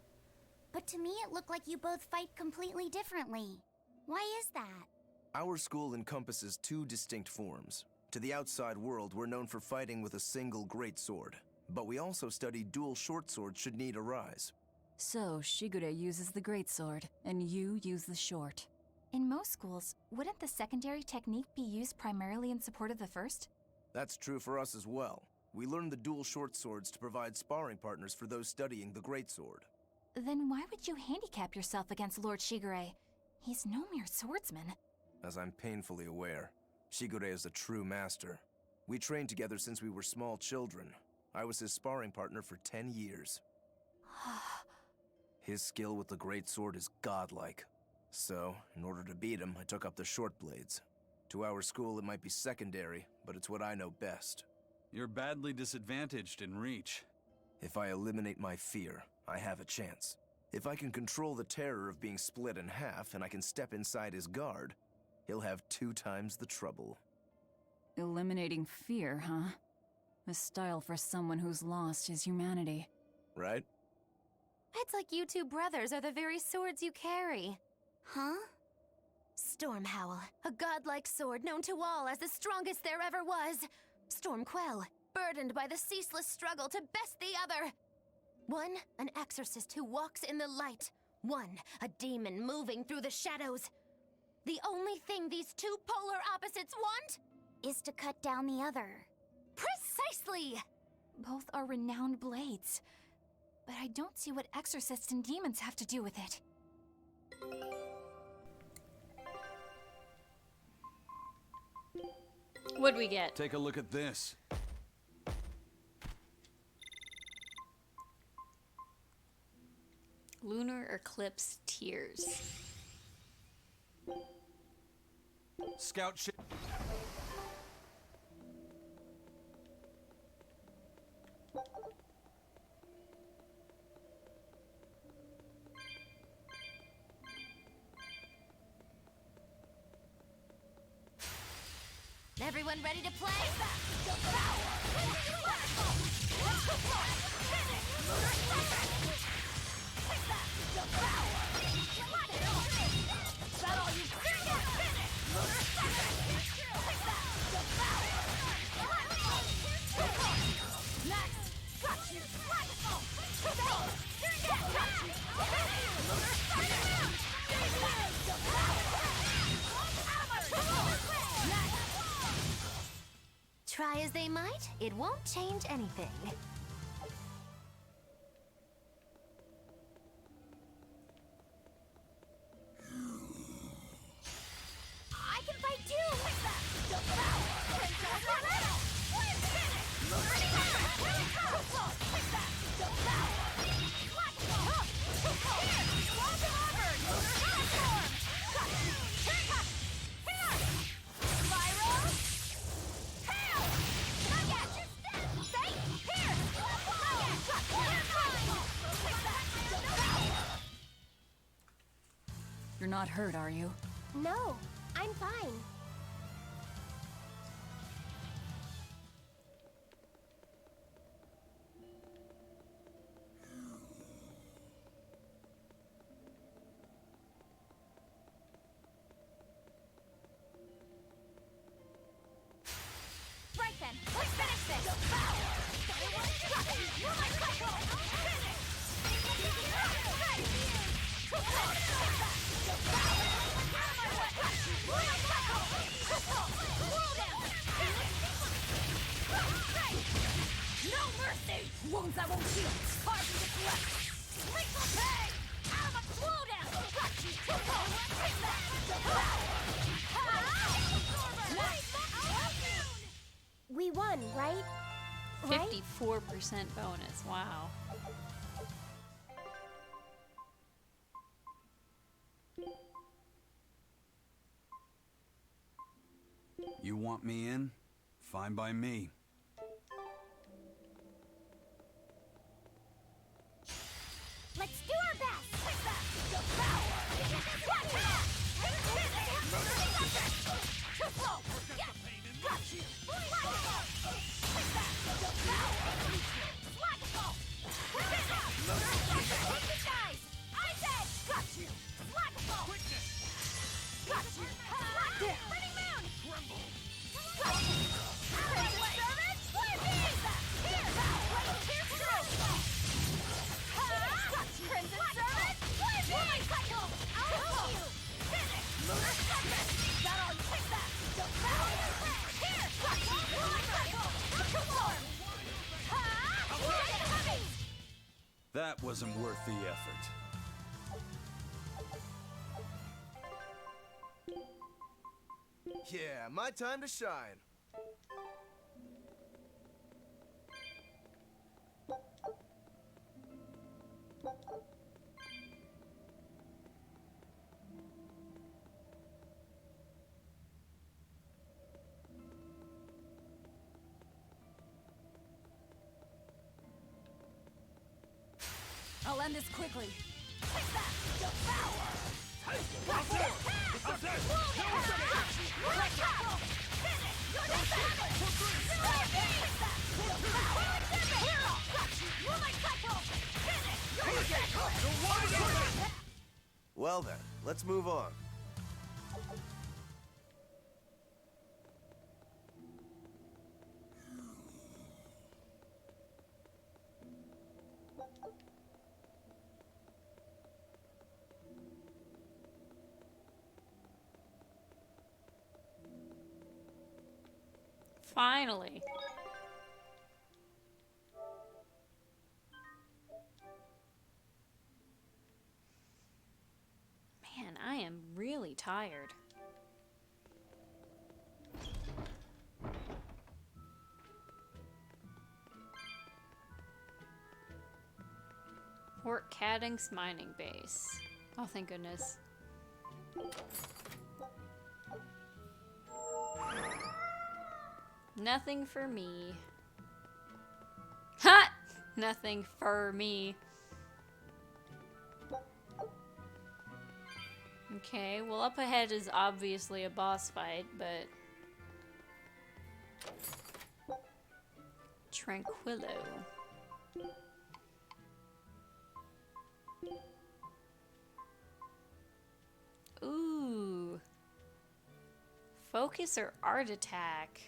But to me it looked like you both fight completely differently. Why is that? Our school encompasses two distinct forms. To the outside world, we're known for fighting with a single greatsword. But we also study dual short swords should need arise. So, Shigure uses the greatsword, and you use the short. In most schools, wouldn't the secondary technique be used primarily in support of the first? That's true for us as well. We learn the dual short swords to provide sparring partners for those studying the greatsword. Then why would you handicap yourself against Lord Shigure? He's no mere swordsman. As I'm painfully aware, Shigure is a true master. We trained together since we were small children. I was his sparring partner for 10 years. His skill with the greatsword is godlike. So, in order to beat him, I took up the short blades. To our school, it might be secondary, but it's what I know best. You're badly disadvantaged in reach. If I eliminate my fear, I have a chance. If I can control the terror of being split in half and I can step inside his guard, he'll have 2 times the trouble. Eliminating fear, huh? A style for someone who's lost his humanity. Right? It's like you two brothers are the very swords you carry. Huh? Stormhowl, a godlike sword known to all as the strongest there ever was. Stormquell, burdened by the ceaseless struggle to best the other. One, an exorcist who walks in the light. One, a demon moving through the shadows. The only thing these two polar opposites want is to cut down the other. Precisely! Both are renowned blades. But I don't see what exorcists and demons have to do with it. What'd we get? Take a look at this. Lunar Eclipse Tears. Scout ship. Everyone ready to play? Try as they might, it won't change anything. I can fight too! You're not hurt, are you? No, I'm fine. Right then, let's finish this! No mercy! Wounds that won't heal. Hard to deflect. Lethal pay! Out of a slowdown! Got you! Take that! We won, right? 54% bonus. Wow. You want me in? Fine by me. Let's do our best! Take that! Devour! Too slow! Got you! Take that! Devour! Slackable! Guys! I said! Got you! Slackable! Got you! There! Burning moon! Tremble! Got you! Servant! Here! Here's through! Crimson Servant! Woman Cycle! I'll help you! Finish! Lunar Serpent! That all you take that! Devour! Here! Got you! Woman Cycle! True form! Heavy! That wasn't worth the effort. Yeah, my time to shine. I'll end this quickly. Take that! Devour! How's that? How's that? Woman Cycle! Finish! You're the savage! Hero! Got you! Woman Cycle! Finish! You're the savage! Well then, let's move on. Finally. Man, I am really tired. Fort Cadding's mining base. Oh, thank goodness. Nothing for me. Ha! Nothing for me. Okay, well up ahead is obviously a boss fight, but... Tranquillo. Ooh. Focus or art attack?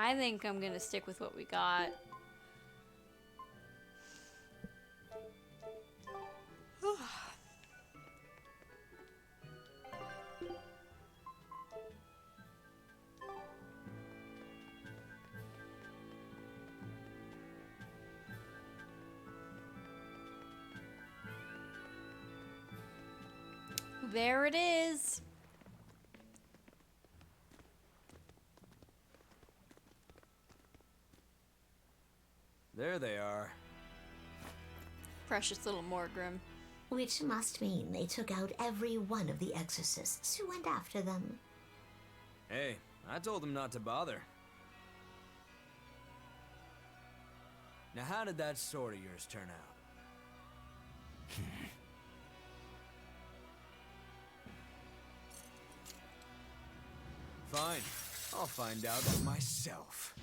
I think I'm gonna stick with what we got. There it is. There they are. Precious little Morgrim. Which must mean they took out every one of the exorcists who went after them. Hey, I told them not to bother. Now how did that sword of yours turn out? Fine. I'll find out for myself.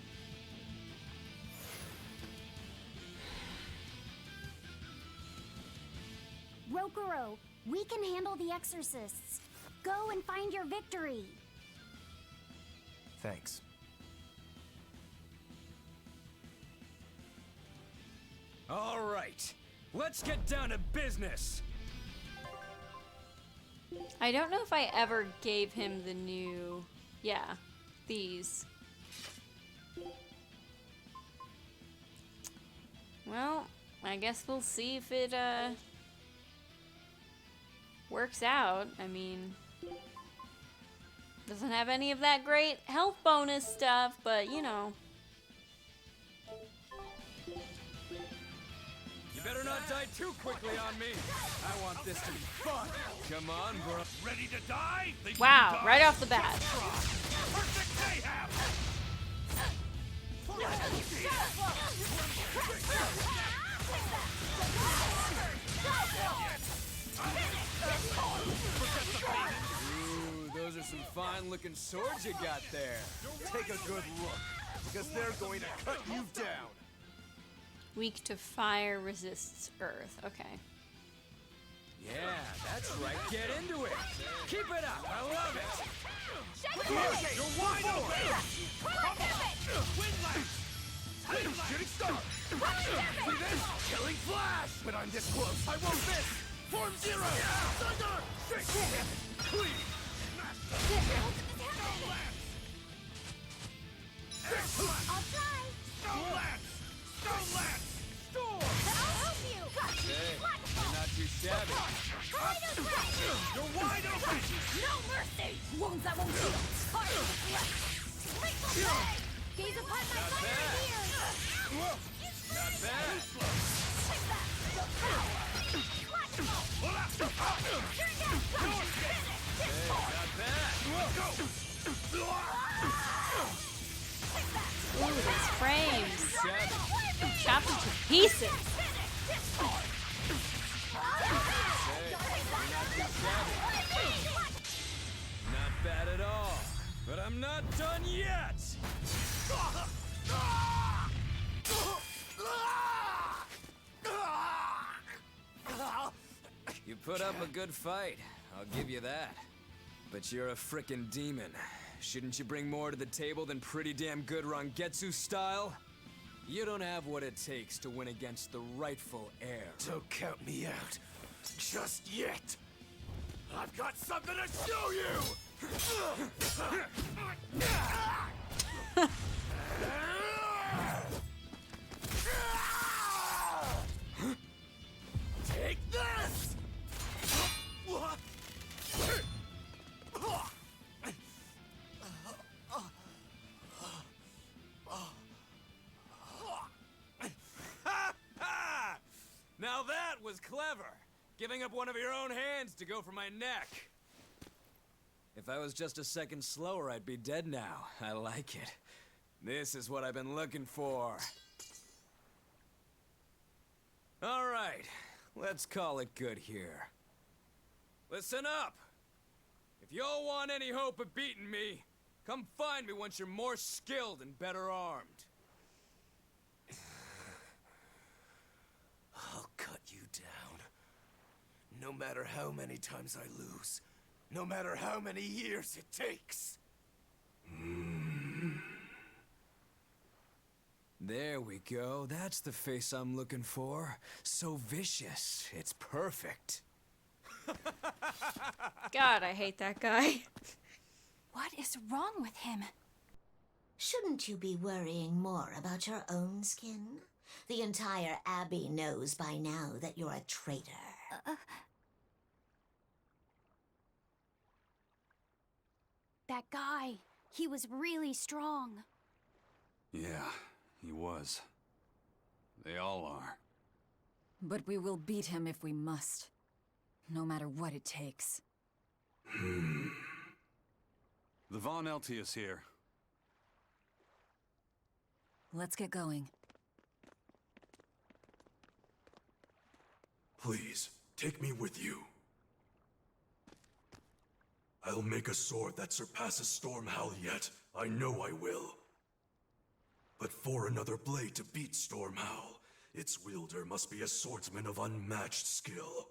Rokuro, we can handle the exorcists. Go and find your victory. Thanks. All right. Let's get down to business. I don't know if I ever gave him the new... Yeah, these. Well, I guess we'll see if it, works out. I mean... Doesn't have any of that great health bonus stuff, but, you know. You better not die too quickly on me. I want this to be fun. Come on, bro. Ready to die? Think Wow, you can right die? off the bat. Perfect mayhem! Ooh, those are some fine-looking swords you got there. Take a good look, because they're going to cut you down. Weak to fire, resists earth. Okay. Yeah, that's right. Get into it. Keep it up. I love it. You're wide open! Windlass! Shooting star! See this? Killing flash! When I'm this close, I won't miss! Form zero! Thunder! Shake! Clean! I'll try. Stone Lance! Stone Lance! Storm! I'll help you. Hey, you're not too shabby. You're wide open! No mercy! Wounds that won't heal. Heart of the flesh. Gaze upon my Not fire bad. here. Not bad. Hey, not bad. Ooh, these frames. Shabby. Chopped into pieces. Hey, you're not too shabby. Not bad at all. But I'm not done yet. You put up a good fight, I'll give you that. But you're a frickin' demon. Shouldn't you bring more to the table than pretty damn good Rangetsu style? You don't have what it takes to win against the rightful heir. Don't count me out. Just yet. I've got something to show you! Take this! Now that was clever! Giving up one of your own hands to go for my neck. If I was just a second slower, I'd be dead now. I like it. This is what I've been looking for. All right, let's call it good here. Listen up! If y'all want any hope of beating me, come find me once you're more skilled and better armed. I'll cut you down. No matter how many times I lose. No matter how many years it takes. There we go. That's the face I'm looking for. So vicious. It's perfect. God, I hate that guy. What is wrong with him? Shouldn't you be worrying more about your own skin? The entire Abbey knows by now that you're a traitor. That guy, he was really strong. Yeah, he was. They all are. But we will beat him if we must. No matter what it takes. The Von Eltius here. Let's get going. Please, take me with you. I'll make a sword that surpasses Stormhowl yet. I know I will. But for another blade to beat Stormhowl, its wielder must be a swordsman of unmatched skill.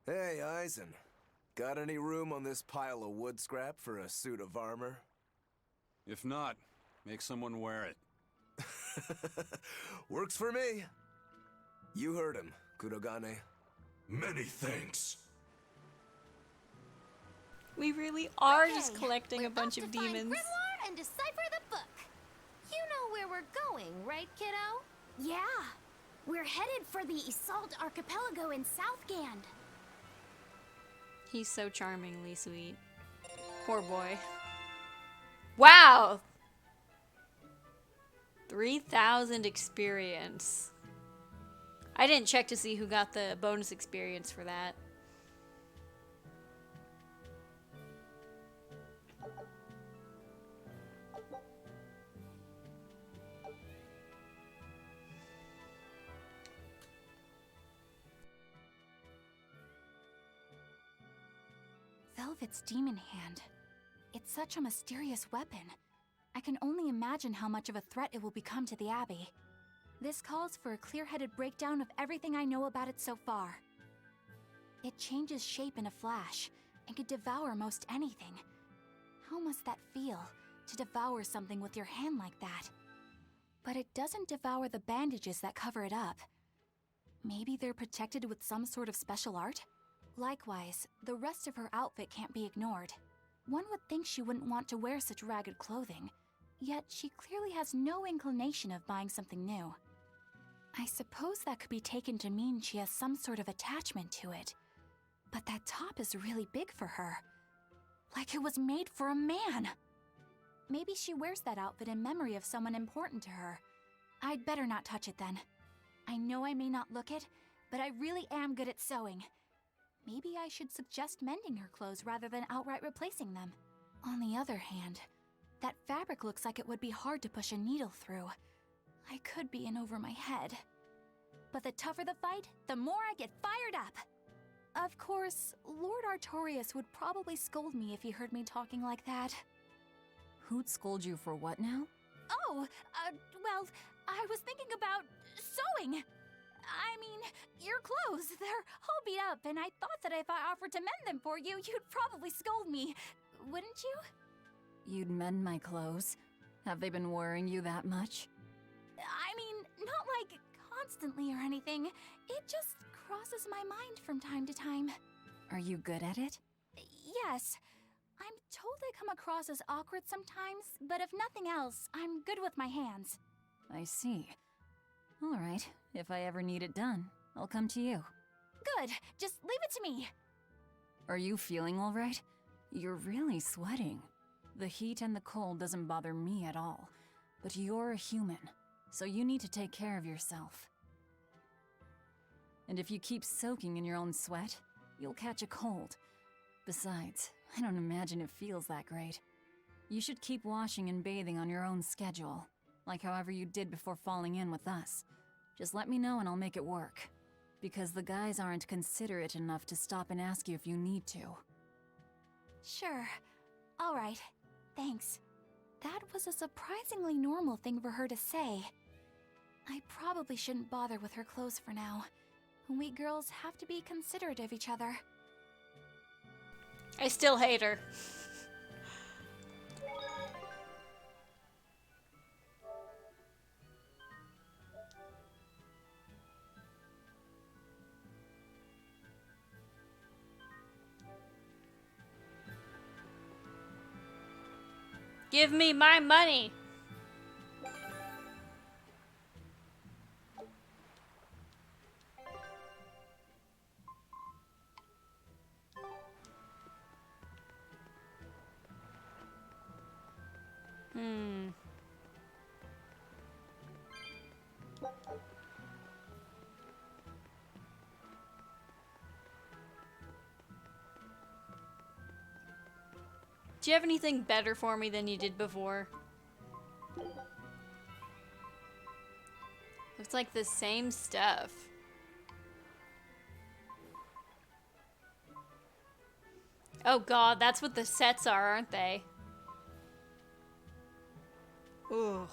Hey, Eisen. Got any room on this pile of wood scrap for a suit of armor? If not, make someone wear it. Works for me. You heard him, Kurogane. Many thanks. We really are Okay, just collecting we're a bunch off of to find demons. Grimoire and decipher the book. You know where we're going, right, kiddo? Yeah. We're headed for the Isolde Archipelago in Southgand. He's so charmingly sweet. Poor boy. Wow! 3,000 experience. I didn't check to see who got the bonus experience for that. Velvet's demon hand. It's such a mysterious weapon. I can only imagine how much of a threat it will become to the Abbey. This calls for a clear-headed breakdown of everything I know about it so far. It changes shape in a flash, and could devour most anything. How must that feel, to devour something with your hand like that? But it doesn't devour the bandages that cover it up. Maybe they're protected with some sort of special art? Likewise, the rest of her outfit can't be ignored. One would think she wouldn't want to wear such ragged clothing, yet she clearly has no inclination of buying something new. I suppose that could be taken to mean she has some sort of attachment to it. But that top is really big for her. Like it was made for a man. Maybe she wears that outfit in memory of someone important to her. I'd better not touch it then. I know I may not look it, but I really am good at sewing. Maybe I should suggest mending her clothes rather than outright replacing them. On the other hand, that fabric looks like it would be hard to push a needle through. I could be in over my head. But the tougher the fight, the more I get fired up. Of course, Lord Artorius would probably scold me if he heard me talking like that. Who'd scold you for what now? Oh, well, I was thinking about sewing. I mean, your clothes, they're all beat up, and I thought that if I offered to mend them for you, you'd probably scold me. Wouldn't you? You'd mend my clothes? Have they been worrying you that much? I mean, not like constantly or anything. It just crosses my mind from time to time. Are you good at it? Yes. I'm told I come across as awkward sometimes, but if nothing else, I'm good with my hands. I see. All right, if I ever need it done, I'll come to you. Good, just leave it to me. Are you feeling all right? You're really sweating. The heat and the cold doesn't bother me at all, but you're a human, so you need to take care of yourself. And if you keep soaking in your own sweat, you'll catch a cold. Besides, I don't imagine it feels that great. You should keep washing and bathing on your own schedule, like however you did before falling in with us. Just let me know and I'll make it work. Because the guys aren't considerate enough to stop and ask you if you need to. Sure. All right. Thanks. That was a surprisingly normal thing for her to say. I probably shouldn't bother with her clothes for now. We girls have to be considerate of each other. I still hate her. Give me my money. Do you have anything better for me than you did before? Looks like the same stuff. Oh god, that's what the sets are, aren't they? Ugh.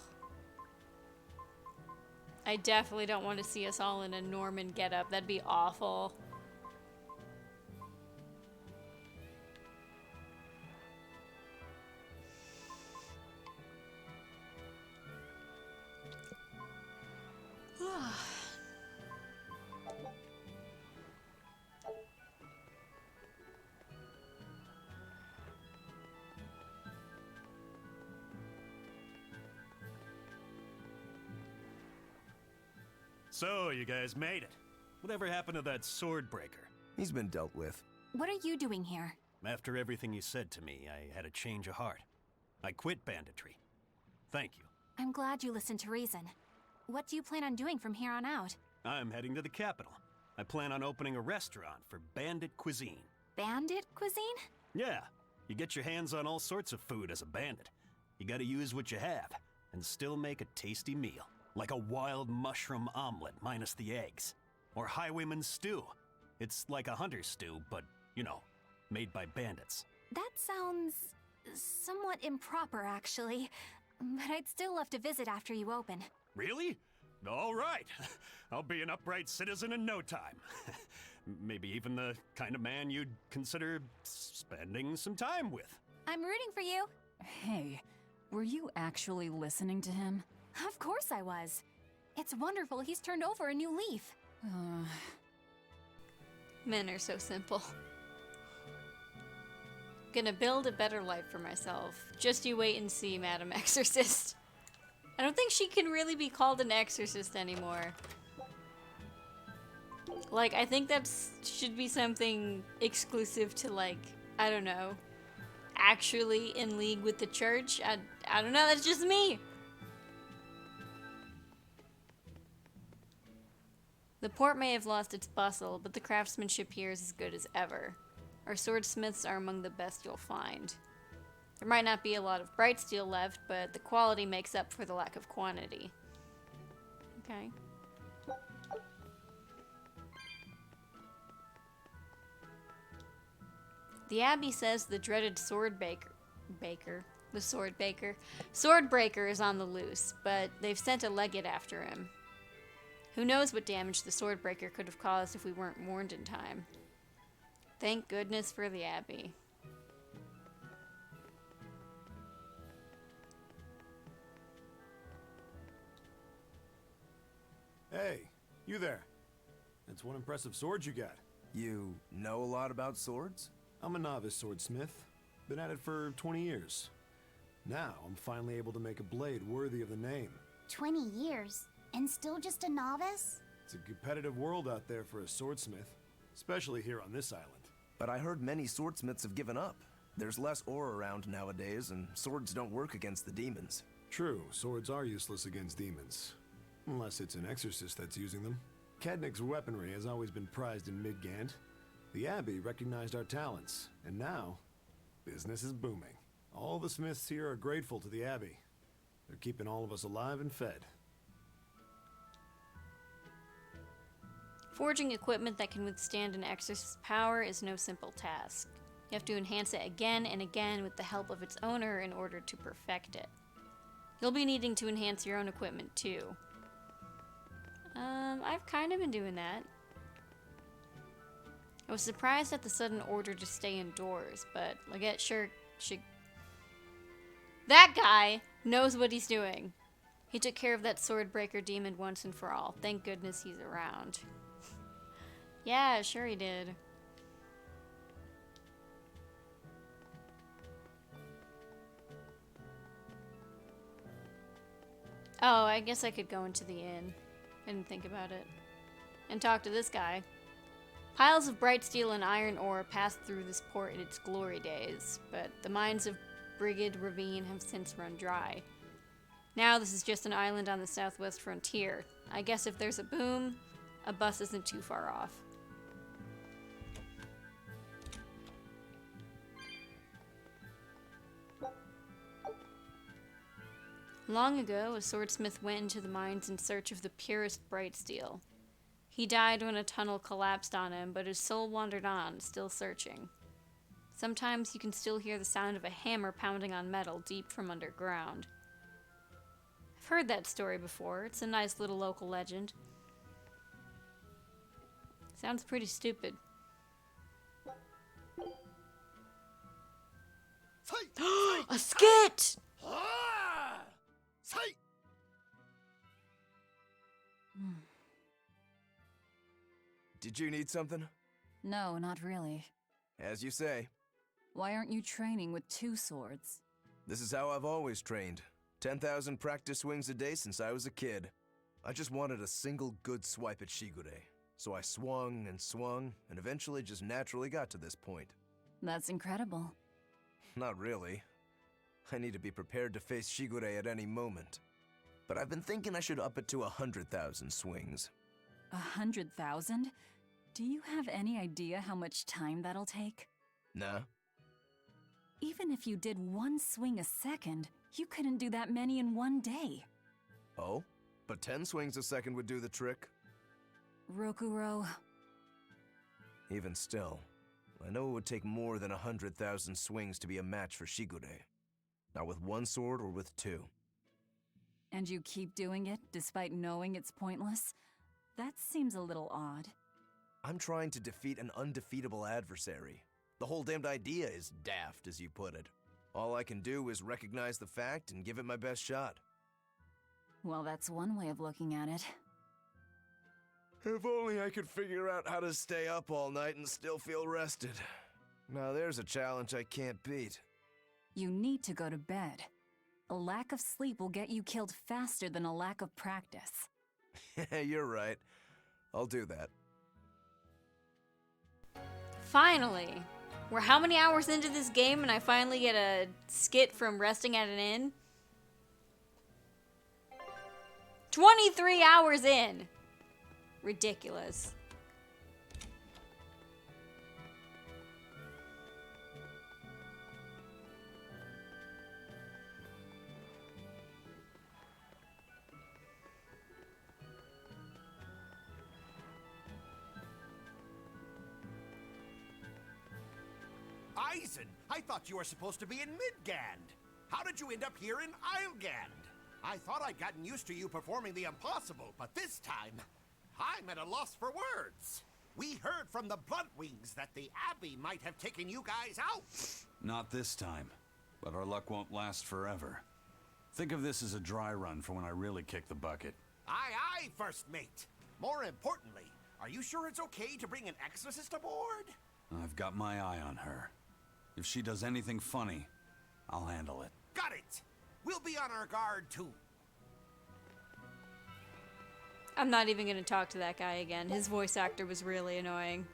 I definitely don't want to see us all in a Norman getup. That'd be awful. So, you guys made it. Whatever happened to that sword breaker? He's been dealt with. What are you doing here? After everything you said to me, I had a change of heart. I quit banditry. Thank you. I'm glad you listened to reason. What do you plan on doing from here on out? I'm heading to the capital. I plan on opening a restaurant for bandit cuisine. Bandit cuisine? Yeah, you get your hands on all sorts of food as a bandit. You gotta use what you have, and still make a tasty meal. Like a wild mushroom omelet minus the eggs. Or highwayman stew. It's like a hunter's stew, but, you know, made by bandits. That sounds somewhat improper, actually. But I'd still love to visit after you open. Really? All right. I'll be an upright citizen in no time. Maybe even the kind of man you'd consider spending some time with. I'm rooting for you. Hey, were you actually listening to him? Of course I was. It's wonderful he's turned over a new leaf. Men are so simple. Gonna build a better life for myself. Just you wait and see, Madam Exorcist. I don't think she can really be called an exorcist anymore. Like, I think should be something exclusive to, like, I don't know, actually in league with the church. I don't know, that's just me. The port may have lost its bustle, but the craftsmanship here is as good as ever. Our swordsmiths are among the best you'll find. There might not be a lot of bright steel left, but the quality makes up for the lack of quantity. Okay. The Abbey says the dreaded Swordbreaker is on the loose, but they've sent a legate after him. Who knows what damage the Swordbreaker could have caused if we weren't warned in time. Thank goodness for the Abbey. Hey, you there. That's one impressive sword you got. You know a lot about swords? I'm a novice swordsmith. Been at it for 20 years. Now, I'm finally able to make a blade worthy of the name. 20 years? And still just a novice? It's a competitive world out there for a swordsmith, especially here on this island. But I heard many swordsmiths have given up. There's less ore around nowadays, and swords don't work against the demons. True, swords are useless against demons. Unless it's an exorcist that's using them. Kadnik's weaponry has always been prized in Midgand. The Abbey recognized our talents, and now, business is booming. All the smiths here are grateful to the Abbey. They're keeping all of us alive and fed. Forging equipment that can withstand an exorcist's power is no simple task. You have to enhance it again and again with the help of its owner in order to perfect it. You'll be needing to enhance your own equipment too. I've kind of been doing that. I was surprised at the sudden order to stay indoors, but Leggett sure should... That guy knows what he's doing. He took care of that Swordbreaker demon once and for all. Thank goodness he's around. Yeah, sure he did. Oh, I guess I could go into the inn. I didn't think about it. And talk to this guy. Piles of bright steel and iron ore passed through this port in its glory days, but the mines of Brigid Ravine have since run dry. Now this is just an island on the southwest frontier. I guess if there's a boom, a bus isn't too far off. Long ago, a swordsmith went into the mines in search of the purest bright steel. He died when a tunnel collapsed on him, but his soul wandered on, still searching. Sometimes you can still hear the sound of a hammer pounding on metal deep from underground. I've heard that story before. It's a nice little local legend. Sounds pretty stupid. A skit! Did you need something? No, not really. As you say. Why aren't you training with 2 swords? This is how I've always trained. 10,000 practice swings a day since I was a kid. I just wanted a single good swipe at Shigure. So I swung, and eventually just naturally got to this point. That's incredible. Not really. I need to be prepared to face Shigure at any moment. But I've been thinking I should up it to 100,000 swings. 100,000? Do you have any idea how much time that'll take? Nah. Even if you did one swing a second, you couldn't do that many in one day. Oh? But 10 swings a second would do the trick? Rokuro. Even still, I know it would take more than 100,000 swings to be a match for Shigure. Not with one sword or with two. And you keep doing it despite knowing it's pointless? That seems a little odd. I'm trying to defeat an undefeatable adversary. The whole damned idea is daft, as you put it. All I can do is recognize the fact and give it my best shot. Well, that's one way of looking at it. If only I could figure out how to stay up all night and still feel rested. Now there's a challenge I can't beat. You need to go to bed. A lack of sleep will get you killed faster than a lack of practice. You're right. I'll do that. Finally! We're how many hours into this game and I finally get a skit from resting at an inn? 23 hours in! Ridiculous. Eisen, I thought you were supposed to be in Midgand. How did you end up here in Islegand? I thought I'd gotten used to you performing the impossible, but this time, I'm at a loss for words. We heard from the Bluntwings that the Abbey might have taken you guys out. Not this time, but our luck won't last forever. Think of this as a dry run for when I really kick the bucket. Aye, aye, First Mate. More importantly, are you sure it's okay to bring an exorcist aboard? I've got my eye on her. If she does anything funny, I'll handle it. Got it! We'll be on our guard, too. I'm not even gonna talk to that guy again. His voice actor was really annoying.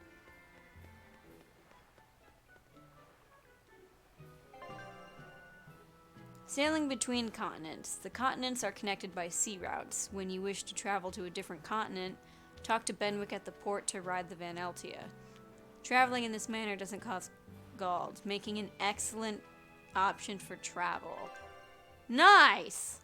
Sailing between continents. The continents are connected by sea routes. When you wish to travel to a different continent, talk to Benwick at the port to ride the Van Eltia. Traveling in this manner doesn't cost gold, making an excellent option for travel. Nice!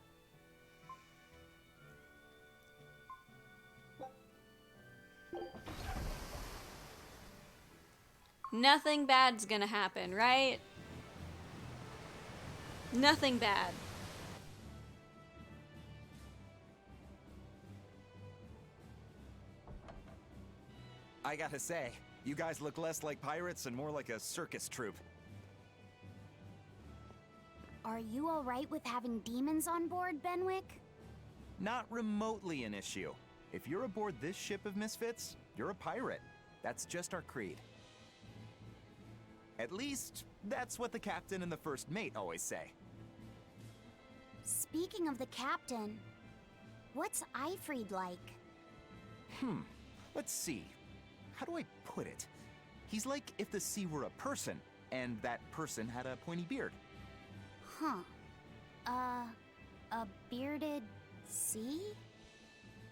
Nothing bad's gonna happen, right? Nothing bad. I gotta say, you guys look less like pirates and more like a circus troupe. Are you alright with having demons on board, Benwick? Not remotely an issue. If you're aboard this ship of misfits, you're a pirate. That's just our creed. At least, that's what the captain and the first mate always say. Speaking of the captain, what's Eifried like? Let's see. How do I put it? He's like if the sea were a person, and that person had a pointy beard. A bearded sea?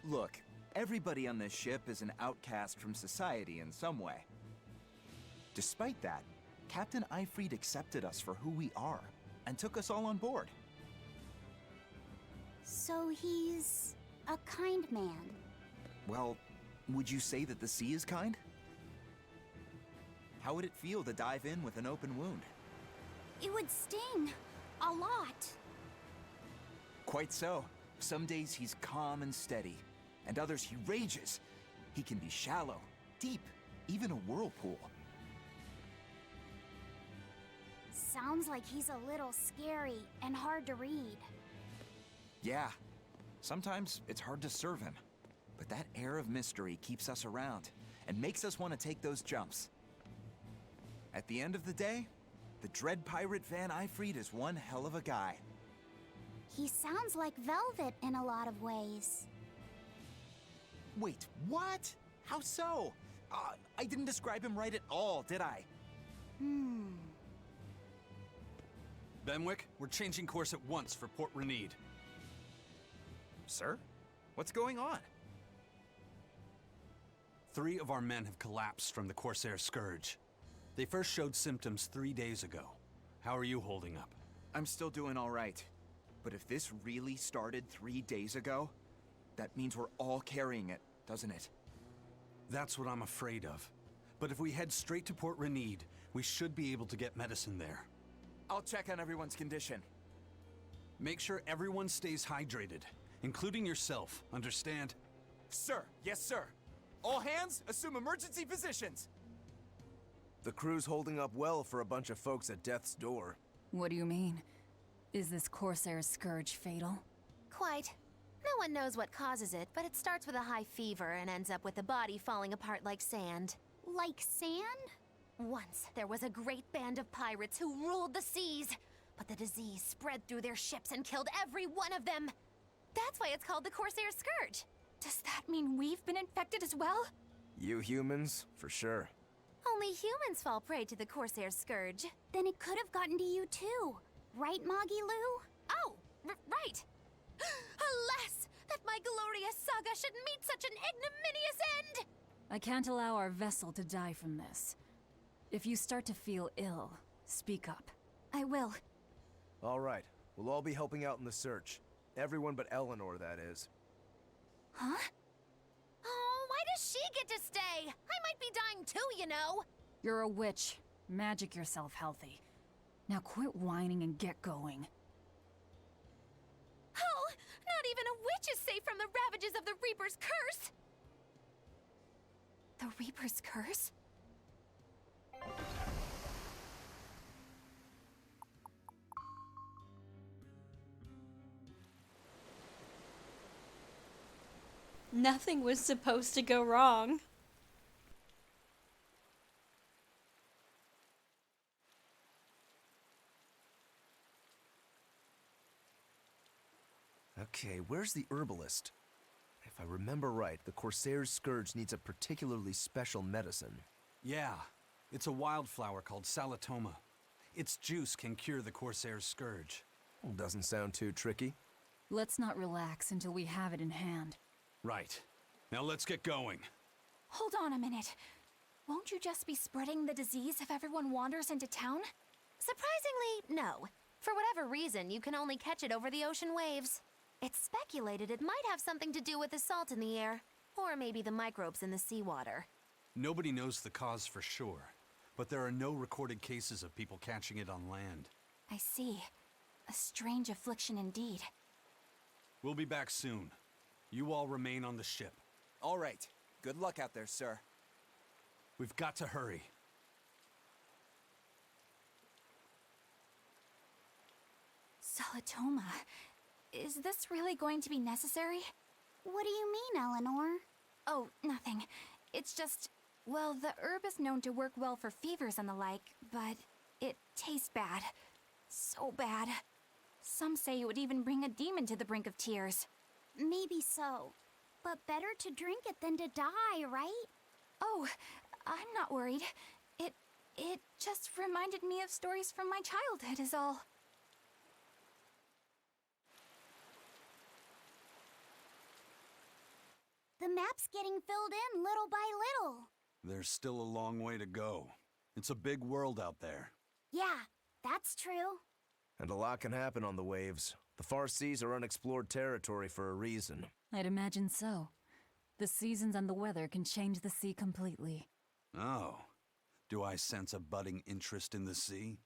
Look, everybody on this ship is an outcast from society in some way. Despite that, Captain Eifried accepted us for who we are, and took us all on board. So he's a kind man. Well, would you say that the sea is kind? How would it feel to dive in with an open wound? It would sting. A lot. Quite so. Some days he's calm and steady, and others he rages. He can be shallow, deep, even a whirlpool. Sounds like he's a little scary and hard to read. Yeah, sometimes it's hard to serve him, but that air of mystery keeps us around and makes us want to take those jumps. At the end of the day, the dread pirate Van Eifried is one hell of a guy. He sounds like Velvet in a lot of ways. Wait, what? How so? I didn't describe him right at all, did I? Benwick, we're changing course at once for Port Renede. Sir? What's going on? 3 of our men have collapsed from the Corsair Scourge. They first showed symptoms 3 days ago. How are you holding up? I'm still doing all right. But if this really started 3 days ago, that means we're all carrying it, doesn't it? That's what I'm afraid of. But if we head straight to Port Renede, we should be able to get medicine there. I'll check on everyone's condition. Make sure everyone stays hydrated, including yourself, understand? Sir, yes sir. All hands, assume emergency positions. The crew's holding up well for a bunch of folks at death's door. What do you mean? Is this Corsair Scourge fatal? Quite. No one knows what causes it, but it starts with a high fever and ends up with the body falling apart like sand. Like sand? Once, there was a great band of pirates who ruled the seas, but the disease spread through their ships and killed every one of them. That's why it's called the Corsair Scourge. Does that mean we've been infected as well? You humans, for sure. Only humans fall prey to the Corsair Scourge. Then it could have gotten to you too. Right, Moggy Lou? Oh, right. Alas, that my glorious saga should meet such an ignominious end! I can't allow our vessel to die from this. If you start to feel ill, speak up. I will. All right, we'll all be helping out in the search. Everyone but Eleanor, that is. Huh? Oh, why does she get to stay? I might be dying too, you know. You're a witch. Magic yourself healthy. Now quit whining and get going. Oh, not even a witch is safe from the ravages of the Reaper's curse! The Reaper's curse? Nothing was supposed to go wrong. Okay, where's the herbalist? If I remember right, the Corsair's Scourge needs a particularly special medicine. Yeah, it's a wildflower called Salatoma. Its juice can cure the Corsair's Scourge. Doesn't sound too tricky. Let's not relax until we have it in hand. Right. Now let's get going. Hold on a minute. Won't you just be spreading the disease if everyone wanders into town? Surprisingly, no. For whatever reason, you can only catch it over the ocean waves. It's speculated it might have something to do with the salt in the air, or maybe the microbes in the seawater. Nobody knows the cause for sure, but there are no recorded cases of people catching it on land. I see. A strange affliction indeed. We'll be back soon. You all remain on the ship. All right. Good luck out there, sir. We've got to hurry. Salatoma. Is this really going to be necessary? What do you mean, Eleanor? Oh, nothing. It's just, well, the herb is known to work well for fevers and the like, but it tastes bad. So bad. Some say it would even bring a demon to the brink of tears. Maybe so. But better to drink it than to die, right? Oh, I'm not worried. It just reminded me of stories from my childhood is all. The map's getting filled in little by little. There's still a long way to go. It's a big world out there. Yeah, that's true. And a lot can happen on the waves. The far seas are unexplored territory for a reason. I'd imagine so. The seasons and the weather can change the sea completely. Oh. Do I sense a budding interest in the sea?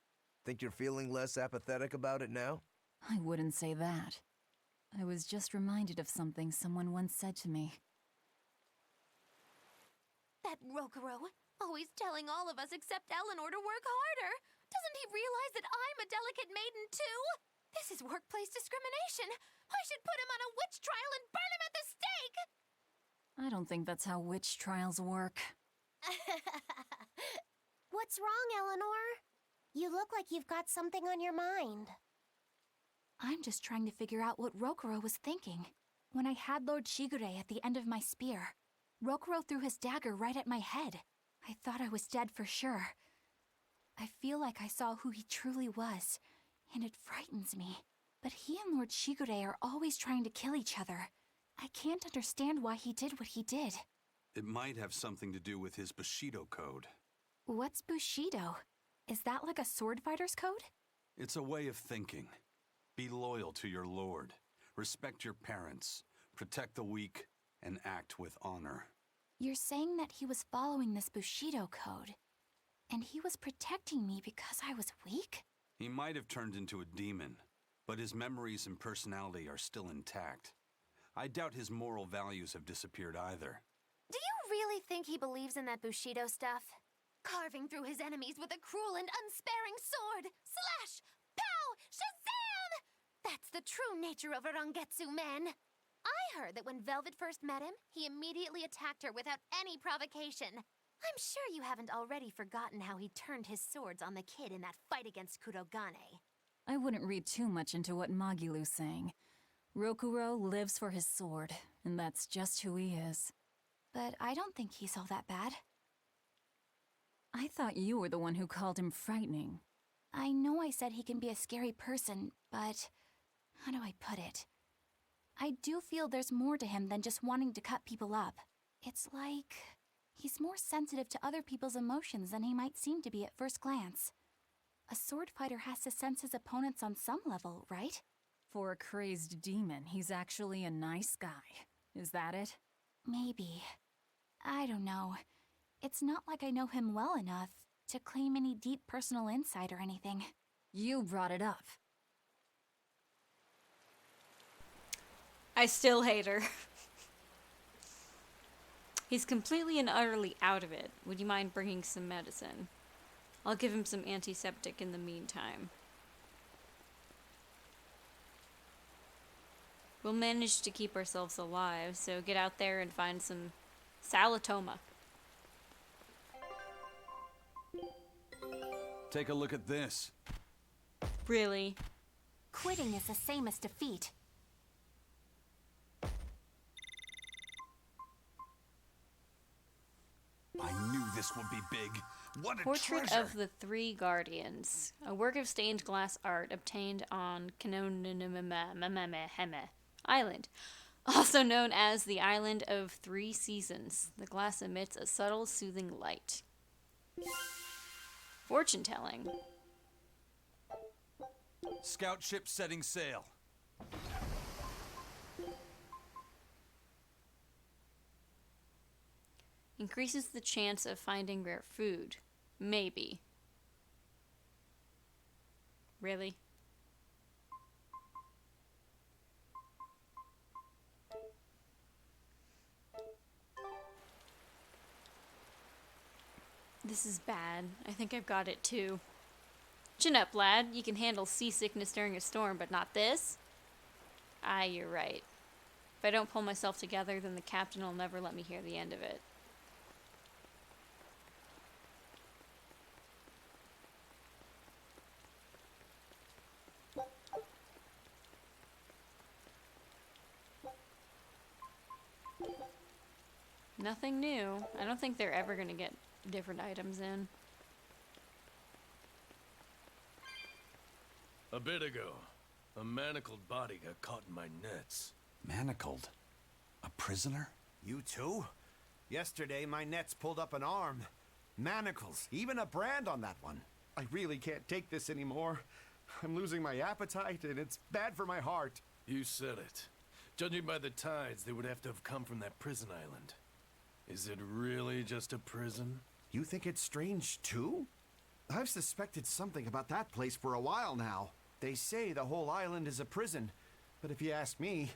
Think you're feeling less apathetic about it now? I wouldn't say that. I was just reminded of something someone once said to me. That Rokuro, always telling all of us except Eleanor to work harder. Doesn't he realize that I'm a delicate maiden too? This is workplace discrimination. I should put him on a witch trial and burn him at the stake! I don't think that's how witch trials work. What's wrong, Eleanor? You look like you've got something on your mind. I'm just trying to figure out what Rokuro was thinking. When I had Lord Shigure at the end of my spear, Rokuro threw his dagger right at my head. I thought I was dead for sure. I feel like I saw who he truly was, and it frightens me. But he and Lord Shigure are always trying to kill each other. I can't understand why he did what he did. It might have something to do with his Bushido code. What's Bushido? Is that like a sword fighter's code? It's a way of thinking. Be loyal to your lord. Respect your parents. Protect the weak. And act with honor. You're saying that he was following this Bushido code, and he was protecting me because I was weak? He might have turned into a demon, but his memories and personality are still intact. I doubt his moral values have disappeared either. Do you really think he believes in that Bushido stuff? Carving through his enemies with a cruel and unsparing sword! Slash! Pow! Shazam! That's the true nature of a Rangetsu man. I heard that when Velvet first met him, he immediately attacked her without any provocation. I'm sure you haven't already forgotten how he turned his swords on the kid in that fight against Kurogane. I wouldn't read too much into what Magilu's saying. Rokuro lives for his sword, and that's just who he is. But I don't think he's all that bad. I thought you were the one who called him frightening. I know I said he can be a scary person, but how do I put it? I do feel there's more to him than just wanting to cut people up. It's like he's more sensitive to other people's emotions than he might seem to be at first glance. A sword fighter has to sense his opponents on some level, right? For a crazed demon, he's actually a nice guy. Is that it? Maybe. I don't know. It's not like I know him well enough to claim any deep personal insight or anything. You brought it up. I still hate her. He's completely and utterly out of it. Would you mind bringing some medicine? I'll give him some antiseptic in the meantime. We'll manage to keep ourselves alive, so get out there and find some Salatoma. Take a look at this. Really? Quitting is the same as defeat. I knew this would be big. What a Portrait treasure! of the Three Guardians. A work of stained glass art obtained on Kanonamamamamamaheme Island. Also known as the Island of Three Seasons. The glass emits a subtle, soothing light. Fortune telling. Scout ship setting sail. Increases the chance of finding rare food. Maybe. Really? This is bad. I think I've got it too. Chin up, lad. You can handle seasickness during a storm, but not this? Aye, you're right. If I don't pull myself together, then the captain will never let me hear the end of it. Nothing new. I don't think they're ever gonna get different items in. A bit ago, a manacled body got caught in my nets. Manacled? A prisoner? You too? Yesterday, my nets pulled up an arm. Manacles, even a brand on that one. I really can't take this anymore. I'm losing my appetite, and it's bad for my heart. You said it. Judging by the tides, they would have to have come from that prison island. Is it really just a prison? You think it's strange, too? I've suspected something about that place for a while now. They say the whole island is a prison, but if you ask me,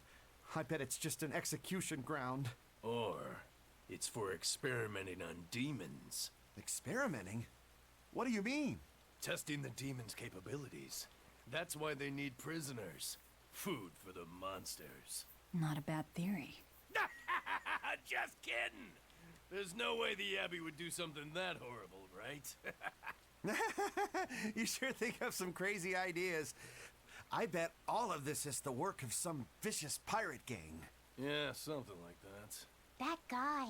I bet it's just an execution ground. Or it's for experimenting on demons. Experimenting? What do you mean? Testing the demons' capabilities. That's why they need prisoners. Food for the monsters. Not a bad theory. Just kidding! There's no way the Abbey would do something that horrible, right? You sure think of some crazy ideas. I bet all of this is the work of some vicious pirate gang. Yeah, something like that. That guy.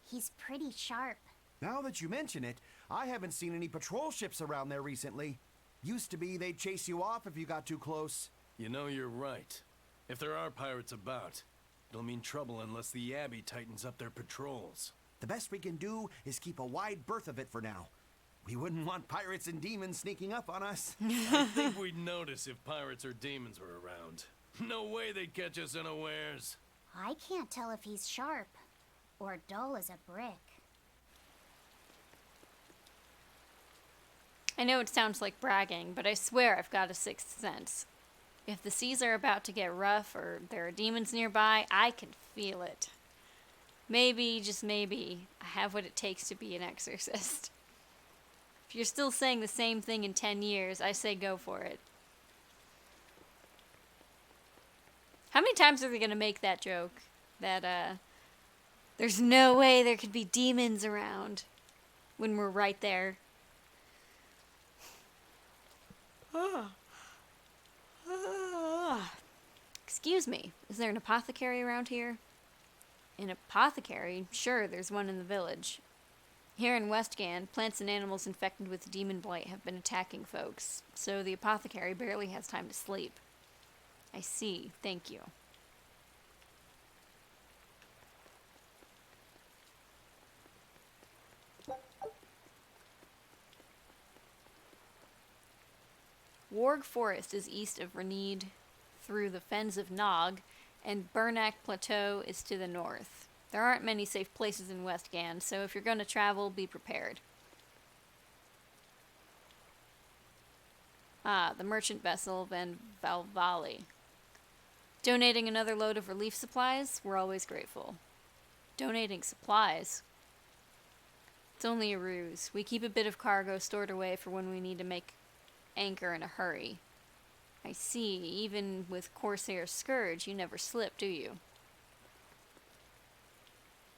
He's pretty sharp. Now that you mention it, I haven't seen any patrol ships around there recently. Used to be they'd chase you off if you got too close. You know, you're right. If there are pirates about, it'll mean trouble unless the Abbey tightens up their patrols. The best we can do is keep a wide berth of it for now. We wouldn't want pirates and demons sneaking up on us. I think we'd notice if pirates or demons were around. No way they'd catch us unawares. I can't tell if he's sharp or dull as a brick. I know it sounds like bragging, but I swear I've got a sixth sense. If the seas are about to get rough or there are demons nearby, I can feel it. Maybe, just maybe, I have what it takes to be an exorcist. If you're still saying the same thing in 10 years, I say go for it. How many times are they going to make that joke? That, there's no way there could be demons around when we're right there. Excuse me, is there an apothecary around here? An apothecary? Sure, there's one in the village. Here in Westgan, plants and animals infected with demon blight have been attacking folks, so the apothecary barely has time to sleep. I see, thank you. Warg Forest is east of Renede through the Fens of Nog, and Bernac Plateau is to the north. There aren't many safe places in Westgan, so if you're going to travel, be prepared. Ah, the merchant vessel Van Valvali. Donating another load of relief supplies? We're always grateful. Donating supplies? It's only a ruse. We keep a bit of cargo stored away for when we need to make anchor in a hurry. I see, even with Corsair Scourge, you never slip, do you?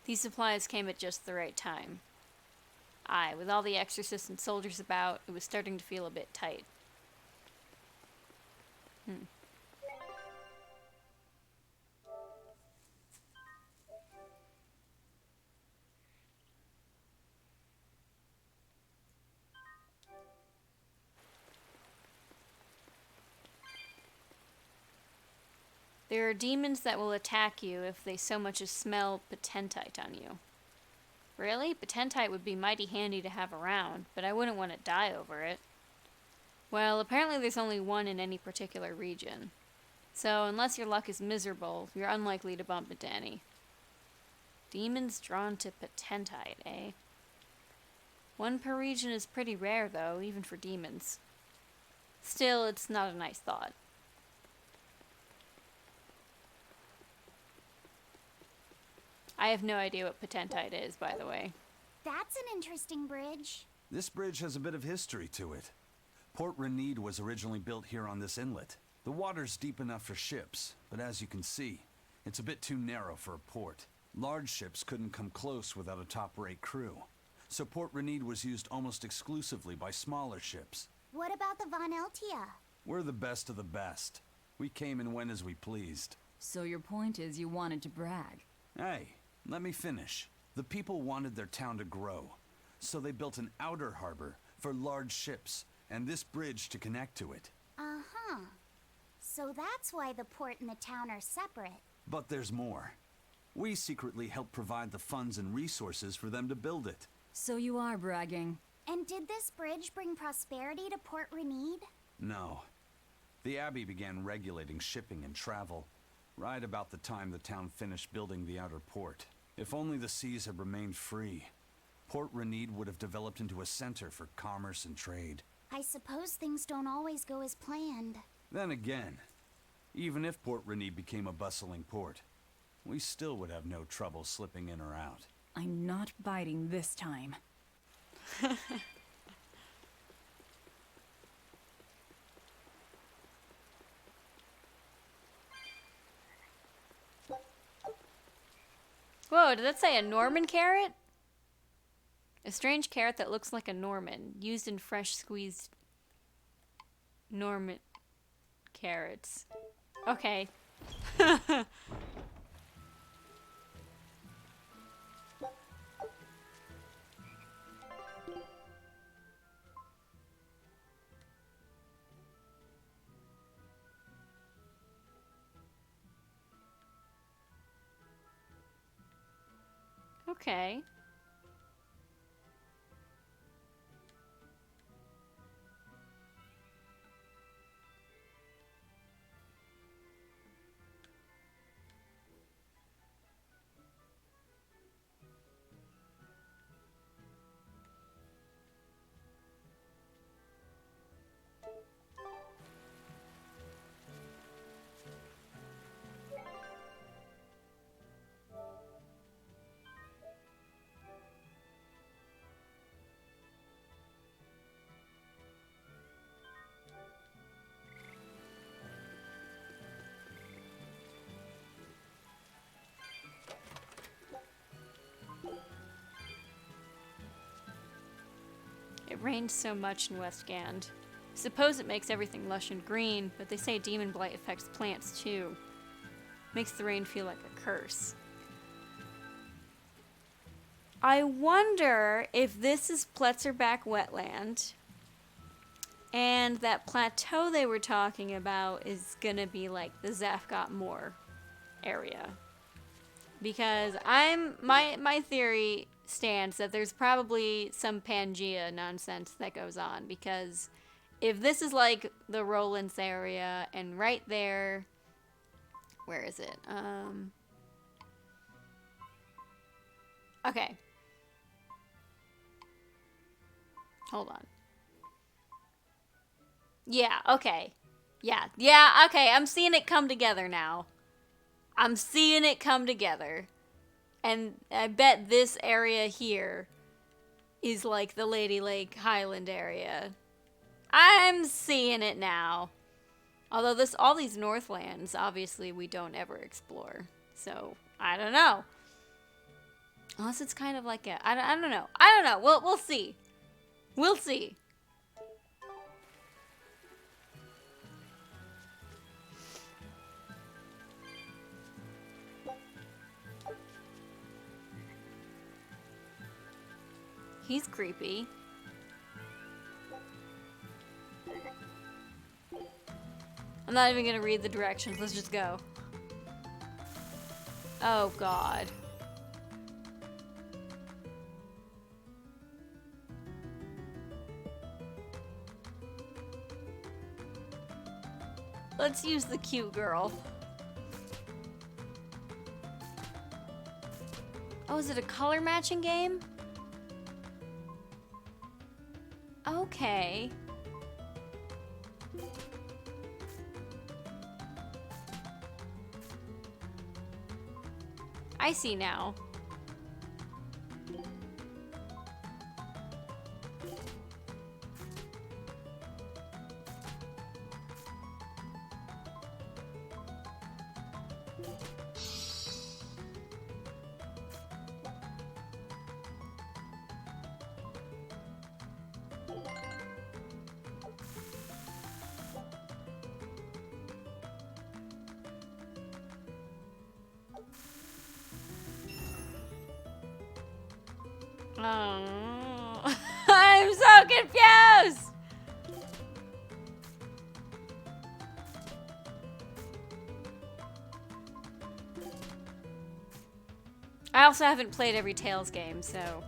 These supplies came at just the right time. Aye, with all the exorcists and soldiers about, it was starting to feel a bit tight. There are demons that will attack you if they so much as smell potentite on you. Really? Potentite would be mighty handy to have around, but I wouldn't want to die over it. Well, apparently there's only one in any particular region. So, unless your luck is miserable, you're unlikely to bump into any. Demons drawn to potentite, eh? One per region is pretty rare, though, even for demons. Still, it's not a nice thought. I have no idea what potentite is, by the way. That's an interesting bridge. This bridge has a bit of history to it. Port Renede was originally built here on this inlet. The water's deep enough for ships, but as you can see, it's a bit too narrow for a port. Large ships couldn't come close without a top-rate crew. So Port Renede was used almost exclusively by smaller ships. What about the Von Eltia? We're the best of the best. We came and went as we pleased. So your point is you wanted to brag? Hey, let me finish. The people wanted their town to grow, so they built an outer harbor for large ships, and this bridge to connect to it. Uh-huh. So that's why the port and the town are separate. But there's more. We secretly helped provide the funds and resources for them to build it. So you are bragging. And did this bridge bring prosperity to Port Renede? No. The Abbey began regulating shipping and travel right about the time the town finished building the outer port. If only the seas had remained free, Port Renede would have developed into a center for commerce and trade. I suppose things don't always go as planned. Then again, even if Port Renede became a bustling port, we still would have no trouble slipping in or out. I'm not biting this time. Whoa, did that say a Norman carrot? A strange carrot that looks like a Norman, used in fresh squeezed Norman carrots. Okay. Okay. It rains so much in West Gand. Suppose it makes everything lush and green, but they say demon blight affects plants too. Makes the rain feel like a curse. I wonder if this is Pletzerback Wetland, and that plateau they were talking about is gonna be like the Zafgot Moor area. Because my theory stands that there's probably some Pangea nonsense that goes on, because if this is like the Rollins area, and right there, where is it? Okay. Hold on. Yeah, okay. Yeah, okay, I'm seeing it come together now. I'm seeing it come together. And I bet this area here is like the Lady Lake Highland area. I'm seeing it now. Although all these Northlands, obviously we don't ever explore. So, I don't know. Unless it's kind of like a, I don't know. I don't know. We'll see. We'll see. He's creepy. I'm not even gonna read the directions. Let's just go. Oh, God. Let's use the cute girl. Oh, is it a color matching game? Okay. I see now. Oh, I'm so confused. I also haven't played every Tales game, so.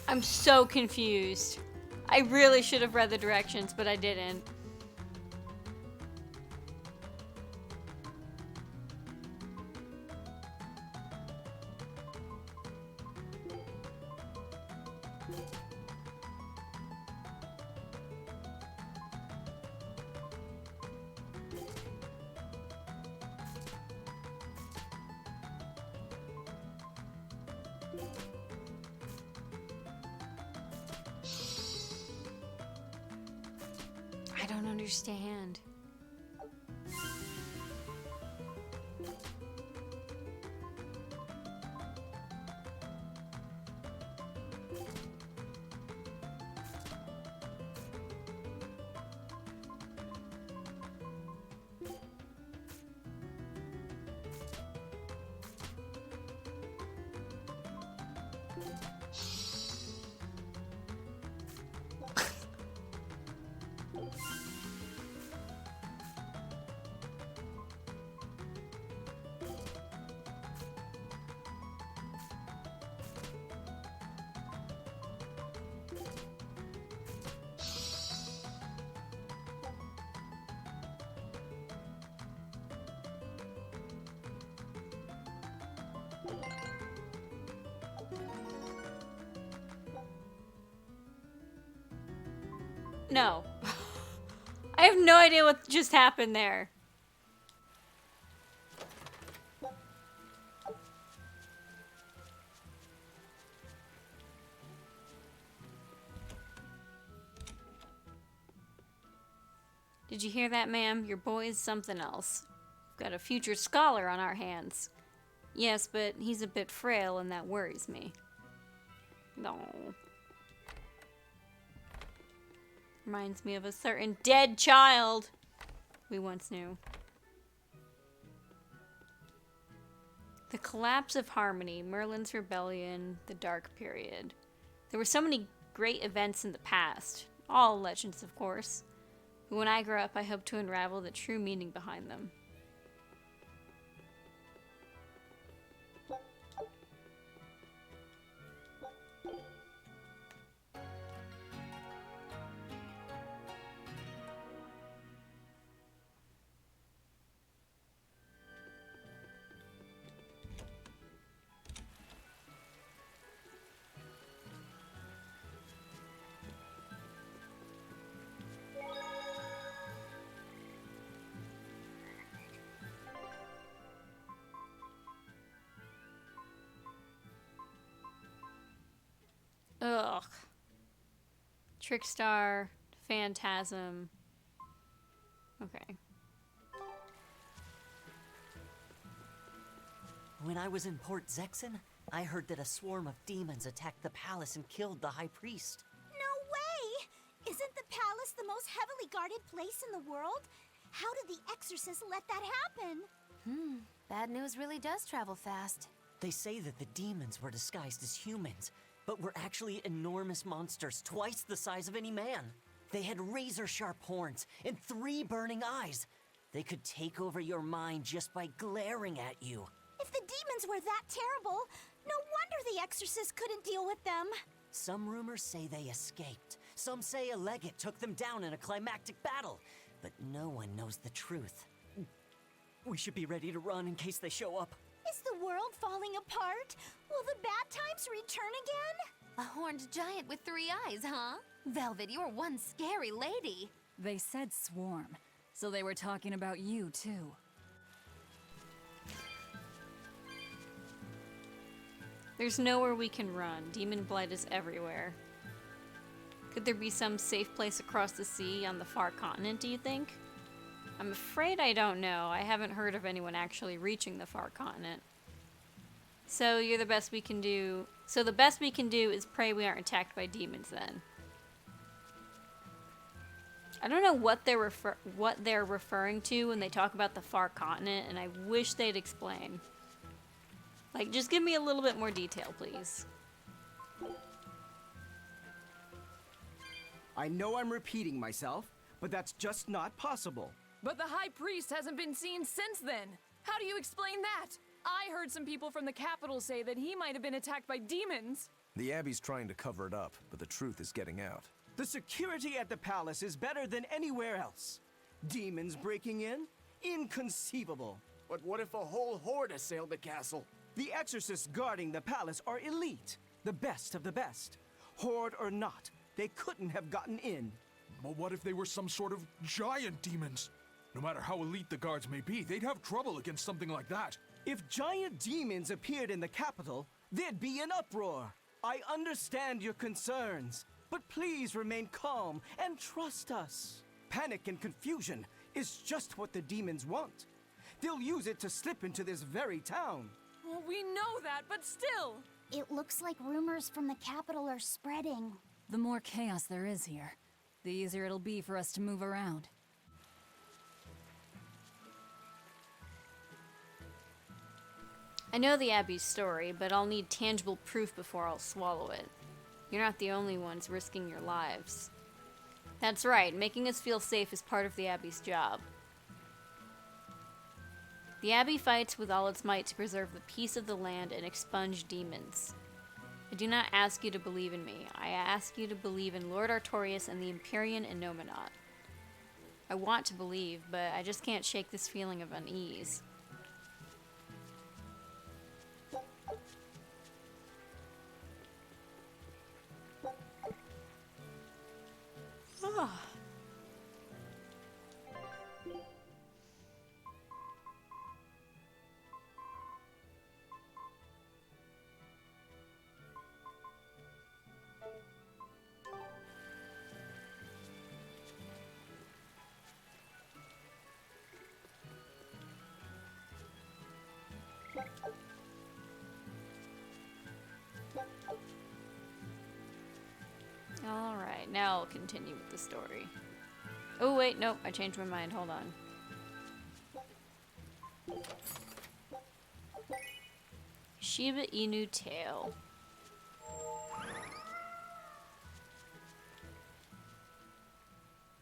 I'm so confused. I really should have read the directions, but I didn't. I don't understand. No. I have no idea what just happened there. Did you hear that, ma'am? Your boy's something else. We've got a future scholar on our hands. Yes, but he's a bit frail and that worries me. No. Reminds me of a certain dead child we once knew. The collapse of harmony, Merlin's rebellion, the dark period. There were so many great events in the past, all legends of course. But when I grow up, I hope to unravel the true meaning behind them. Ugh. Trickstar, Phantasm. Okay. When I was in Port Zexen, I heard that a swarm of demons attacked the palace and killed the High Priest. No way! Isn't the palace the most heavily guarded place in the world? How did the exorcist let that happen? Bad news really does travel fast. They say that the demons were disguised as humans, but were actually enormous monsters, twice the size of any man. They had razor-sharp horns and 3 burning eyes. They could take over your mind just by glaring at you. If the demons were that terrible, no wonder the exorcist couldn't deal with them. Some rumors say they escaped. Some say a legate took them down in a climactic battle. But no one knows the truth. We should be ready to run in case they show up. Is the world falling apart? Will the bad times return again? A horned giant with 3 eyes, huh? Velvet, you're one scary lady. They said swarm, so they were talking about you, too. There's nowhere we can run. Demon blight is everywhere. Could there be some safe place across the sea on the far continent, do you think? I'm afraid I don't know. I haven't heard of anyone actually reaching the far continent. So you're the best we can do. So the best we can do is pray we aren't attacked by demons then. I don't know what they're referring to when they talk about the far continent, and I wish they'd explain. Like, just give me a little bit more detail, please. I know I'm repeating myself, but that's just not possible. But the High Priest hasn't been seen since then. How do you explain that? I heard some people from the capital say that he might have been attacked by demons. The Abbey's trying to cover it up, but the truth is getting out. The security at the palace is better than anywhere else. Demons breaking in? Inconceivable. But what if a whole horde assailed the castle? The exorcists guarding the palace are elite, the best of the best. Horde or not, they couldn't have gotten in. But what if they were some sort of giant demons? No matter how elite the guards may be, they'd have trouble against something like that. If giant demons appeared in the capital, there'd be an uproar. I understand your concerns, but please remain calm and trust us. Panic and confusion is just what the demons want. They'll use it to slip into this very town. Well, we know that, but still. It looks like rumors from the capital are spreading. The more chaos there is here, the easier it'll be for us to move around. I know the Abbey's story, but I'll need tangible proof before I'll swallow it. You're not the only ones risking your lives. That's right, making us feel safe is part of the Abbey's job. The Abbey fights with all its might to preserve the peace of the land and expunge demons. I do not ask you to believe in me. I ask you to believe in Lord Artorias and the Empyrean and Nominat. I want to believe, but I just can't shake this feeling of unease. Ah. Alright, now I'll continue with the story. Oh wait, nope, I changed my mind, hold on. Shiba Inu Tale.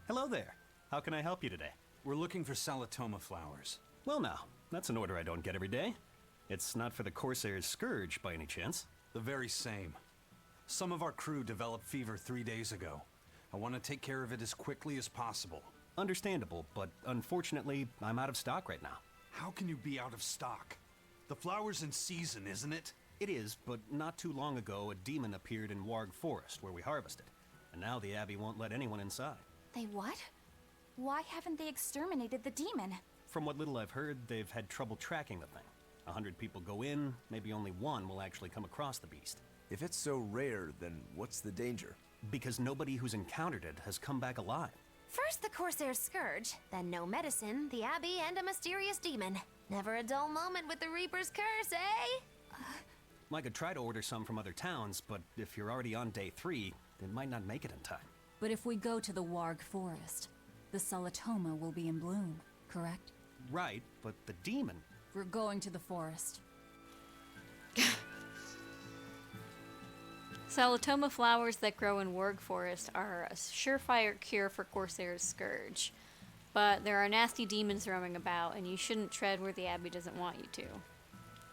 Hello there. How can I help you today? We're looking for Salatoma flowers. Well now, that's an order I don't get every day. It's not for the Corsair's Scourge, by any chance. The very same. Some of our crew developed fever 3 days ago. I want to take care of it as quickly as possible. Understandable, but unfortunately, I'm out of stock right now. How can you be out of stock? The flower's in season, isn't it? It is, but not too long ago, a demon appeared in Warg Forest, where we harvested. And now the Abbey won't let anyone inside. They what? Why haven't they exterminated the demon? From what little I've heard, they've had trouble tracking the thing. 100 people go in, maybe only one will actually come across the beast. If it's so rare, then what's the danger? Because nobody who's encountered it has come back alive. First the Corsair's Scourge, then no medicine, the Abbey, and a mysterious demon. Never a dull moment with the Reaper's Curse, eh? I could try to order some from other towns, but if you're already on day 3, it might not make it in time. But if we go to the Warg Forest, the Salatoma will be in bloom, correct? Right, but the demon... We're going to the forest. Salatoma flowers that grow in Warg Forest are a surefire cure for Corsair's Scourge. But there are nasty demons roaming about, and you shouldn't tread where the Abbey doesn't want you to.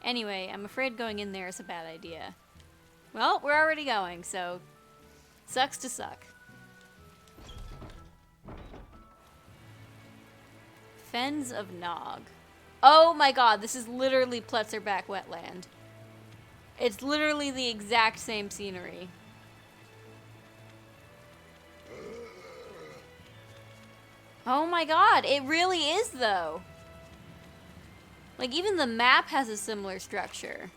Anyway, I'm afraid going in there is a bad idea. Well, we're already going, so... sucks to suck. Fens of Nog. Oh my god, this is literally Pletzerback Wetland. It's literally the exact same scenery. Oh my god, it really is though. Like even the map has a similar structure.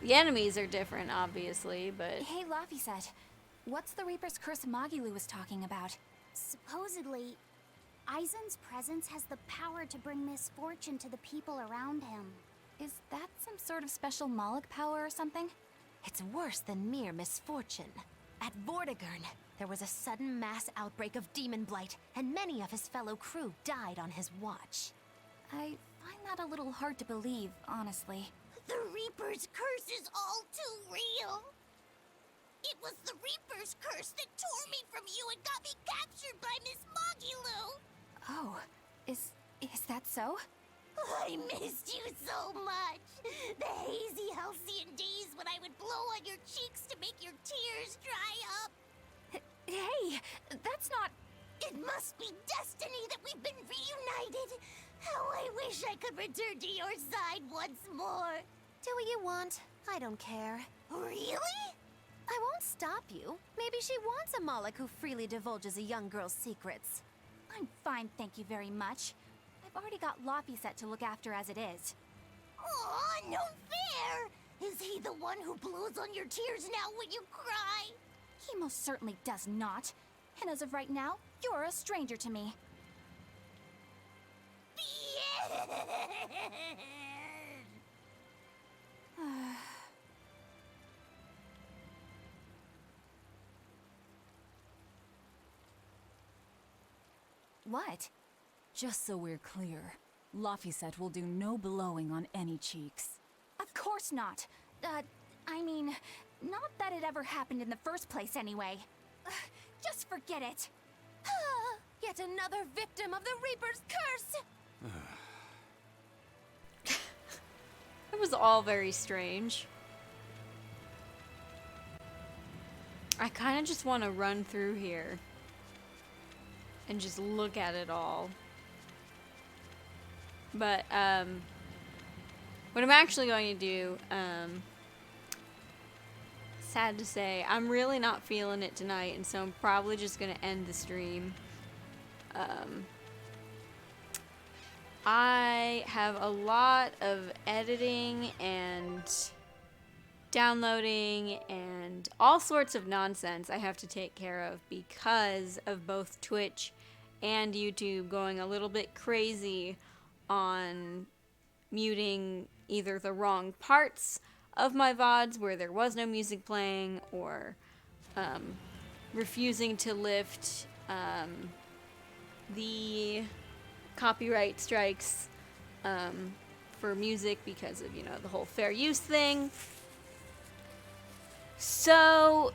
The enemies are different, obviously, but... Hey, Laphicet, what's the Reaper's Curse Magilu was talking about? Supposedly, Aizen's presence has the power to bring misfortune to the people around him. Is that some sort of special Moloch power or something? It's worse than mere misfortune. At Vortigern, there was a sudden mass outbreak of demon blight, and many of his fellow crew died on his watch. I find that a little hard to believe, honestly. The Reaper's Curse is all too real. It was the Reaper's Curse that tore me from you and got me captured by Miss Mogulu. Oh, is that so? I missed you so much. The hazy halcyon days when I would blow on your cheeks to make your tears dry up. Hey, that's not... It must be destiny that we've been reunited. How I wish I could return to your side once more. Do what you want. I don't care. Really? I won't stop you. Maybe she wants a Moloch who freely divulges a young girl's secrets. I'm fine, thank you very much. I've already got Loppy set to look after as it is. Aw, no fair! Is he the one who blows on your tears now when you cry? He most certainly does not. And as of right now, you're a stranger to me. What? Just so we're clear, Laphicet will do no blowing on any cheeks. Of course not. I mean, not that it ever happened in the first place anyway. Just forget it. Yet another victim of the Reaper's curse! It was all very strange. I kind of just want to run through here and just look at it all. But, what I'm actually going to do, sad to say, I'm really not feeling it tonight, and so I'm probably just going to end the stream. I have a lot of editing and downloading and all sorts of nonsense I have to take care of because of both Twitch and YouTube going a little bit crazy on muting either the wrong parts of my VODs where there was no music playing, or refusing to lift the copyright strikes for music because of, you know, the whole fair use thing. So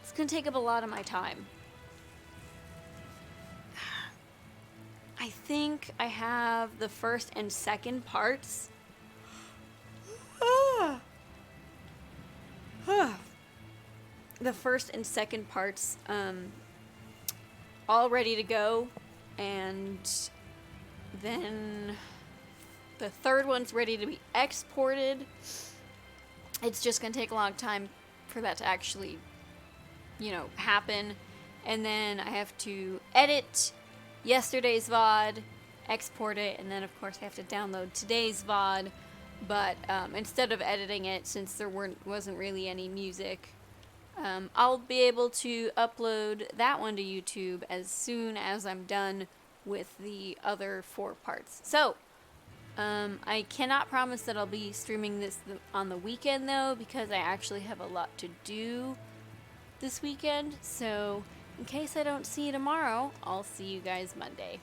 it's gonna take up a lot of my time. I think I have the first and second parts. The first and second parts all ready to go, and then the third one's ready to be exported. It's just gonna take a long time for that to actually, you know, happen. And then I have to edit yesterday's VOD, export it, and then of course I have to download today's VOD. But instead of editing it, since there wasn't really any music, I'll be able to upload that one to YouTube as soon as I'm done with the other 4 parts. So, I cannot promise that I'll be streaming this on the weekend though, because I actually have a lot to do this weekend. So, in case I don't see you tomorrow, I'll see you guys Monday.